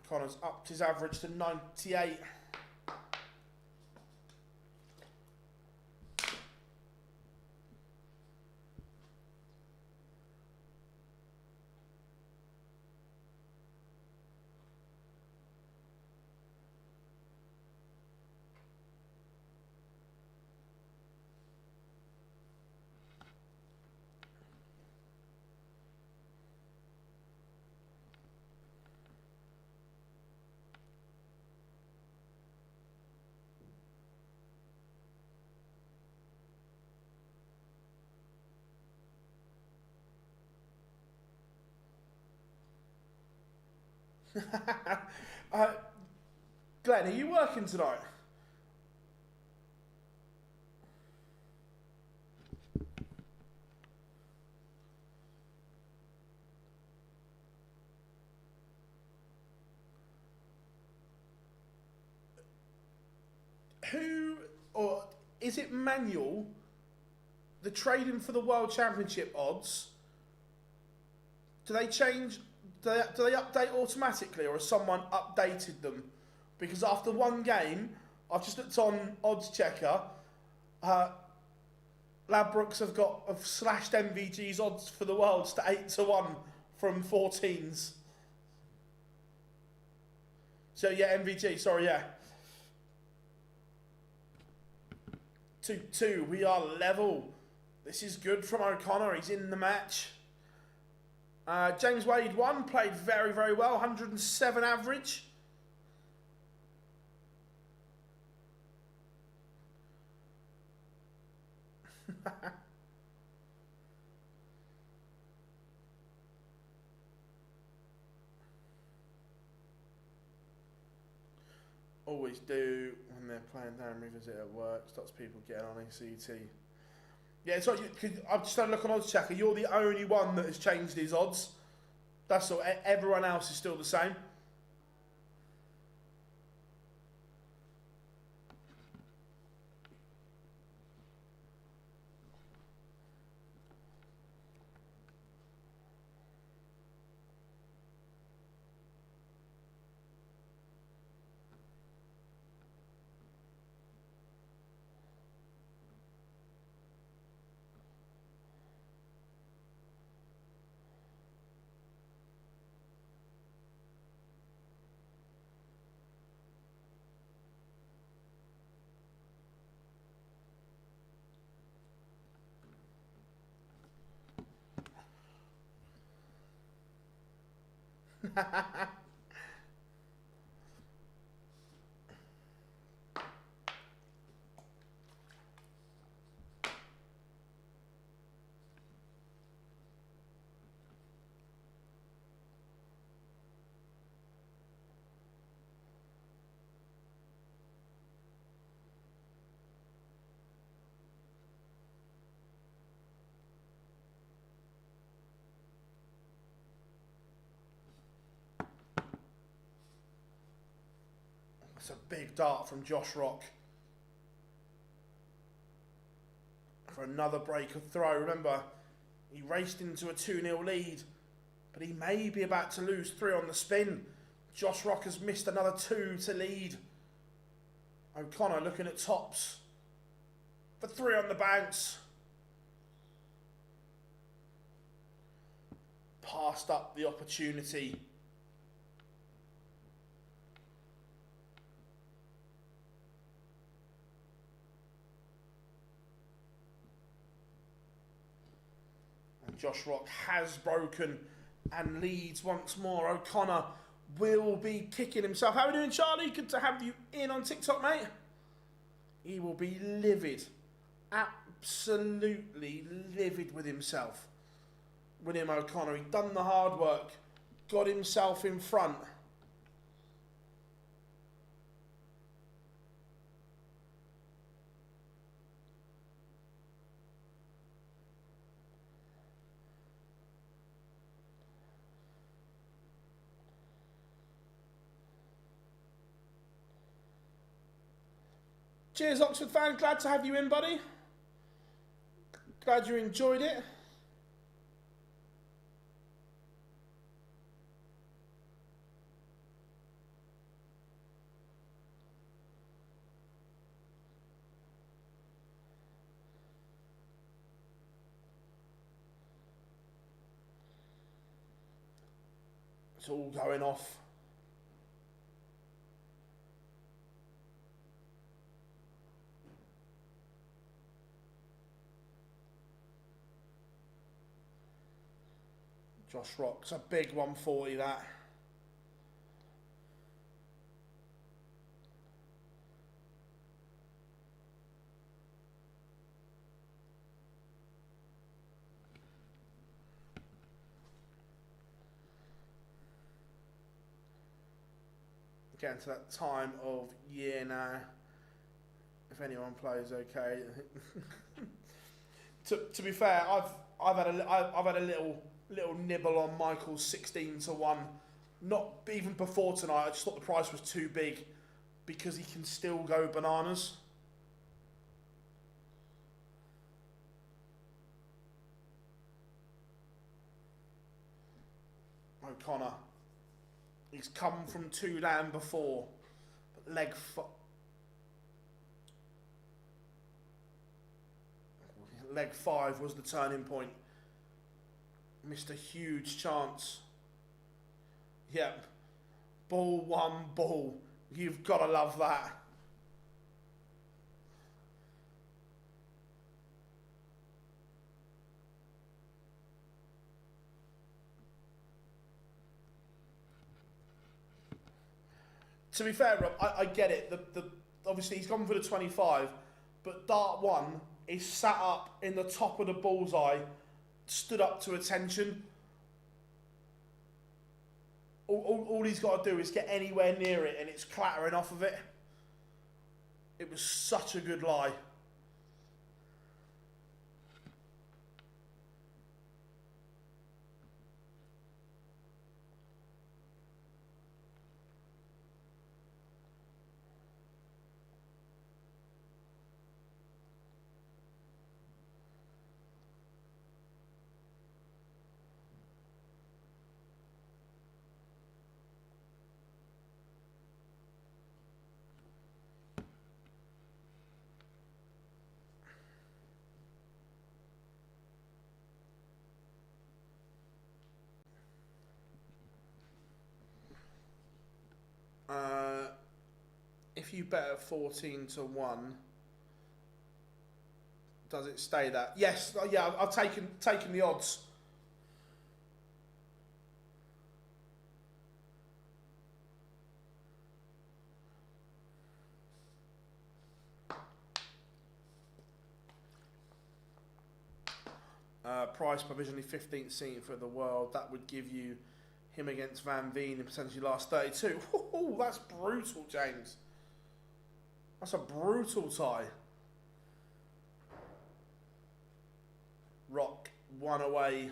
O'Connor's upped his average to 98. Glenn, are you working tonight? who, or is it manual, the trading for the World Championship odds, do they change, do they update automatically, or has someone updated them? Because after one game, I've just looked on Odds Checker, Ladbrokes have slashed MVG's odds for the Worlds to 8-1 from 14s. So yeah, MVG, sorry, yeah. 2-2, we are level. This is good from O'Connor, he's in the match. James Wade won, played very, very well, 107 average. Always do when they're playing down revisit at work, stops people getting on ACT. Yeah, it's like I've just had a look on Odds Checker. You're the only one that has changed his odds. That's all. Everyone else is still the same. It's a big dart from Josh Rock. For another break of throw. Remember, he raced into a 2-0 lead, but he may be about to lose 3 on the spin. Josh Rock has missed another 2 to lead. O'Connor looking at tops for 3 on the bounce. Passed up the opportunity. Josh Rock has broken and leads once more. O'Connor will be kicking himself. How are we doing, Charlie? Good to have you in on TikTok, mate. He will be livid. Absolutely livid with himself. William O'Connor, he'd done the hard work. Got himself in front. Cheers, Oxford fan. Glad to have you in, buddy. Glad you enjoyed it. It's all going off. Josh Rock's a big 140, that. Getting to that time of year now. If anyone plays okay. to be fair, I've had a little nibble on Michael's 16-1. Not even before tonight. I just thought the price was too big because he can still go bananas. O'Connor. He's come from 2 down before, but leg 5 was the turning point. Missed a huge chance. Yep. Ball 1 ball. You've got to love that. To be fair, Rob, I get it. Obviously, he's gone for the 25, but dart 1 is sat up in the top of the bullseye, stood up to attention. All he's got to do is get anywhere near it, and it's clattering off of it. It was such a good lie. If you bet at 14-1, does it stay that? Yes, yeah, I've taken the odds. Price provisionally 15th seat for the world. That would give you him against Van Veen in potentially last 32. Ooh, that's brutal, James. That's a brutal tie. Rock 1 away.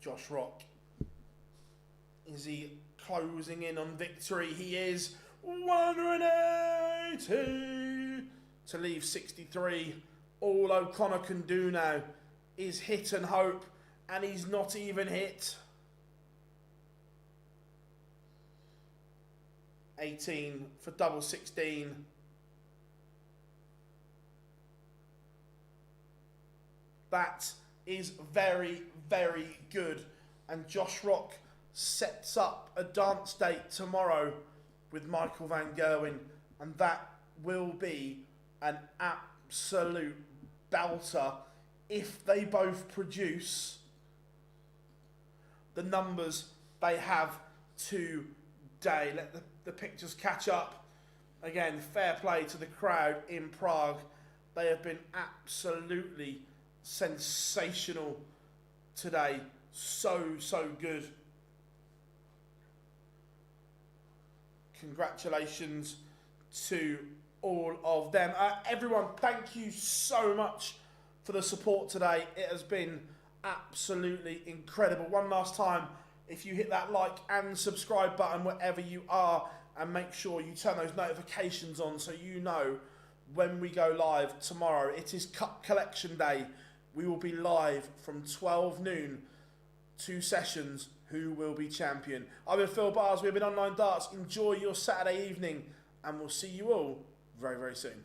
Josh Rock. Is he closing in on victory? He is. 180 to leave 63. All O'Connor can do now is hit and hope, and he's not even hit. 18 for double 16. That is very, very good. And Josh Rock sets up a dance date tomorrow with Michael van Gerwen, and that will be an absolute belter if they both produce the numbers they have today. Let the pictures catch up. Again, fair play to the crowd in Prague. They have been absolutely sensational today. So good. Congratulations to all of them. Everyone, thank you so much for the support today. It has been absolutely incredible. One last time, if you hit that like and subscribe button wherever you are, and make sure you turn those notifications on so you know when we go live tomorrow. It is Cup Collection Day. We will be live from 12 noon, 2 sessions. Who will be champion? I've been Phil Bars. We've been Online Darts. Enjoy your Saturday evening, and we'll see you all very, very soon.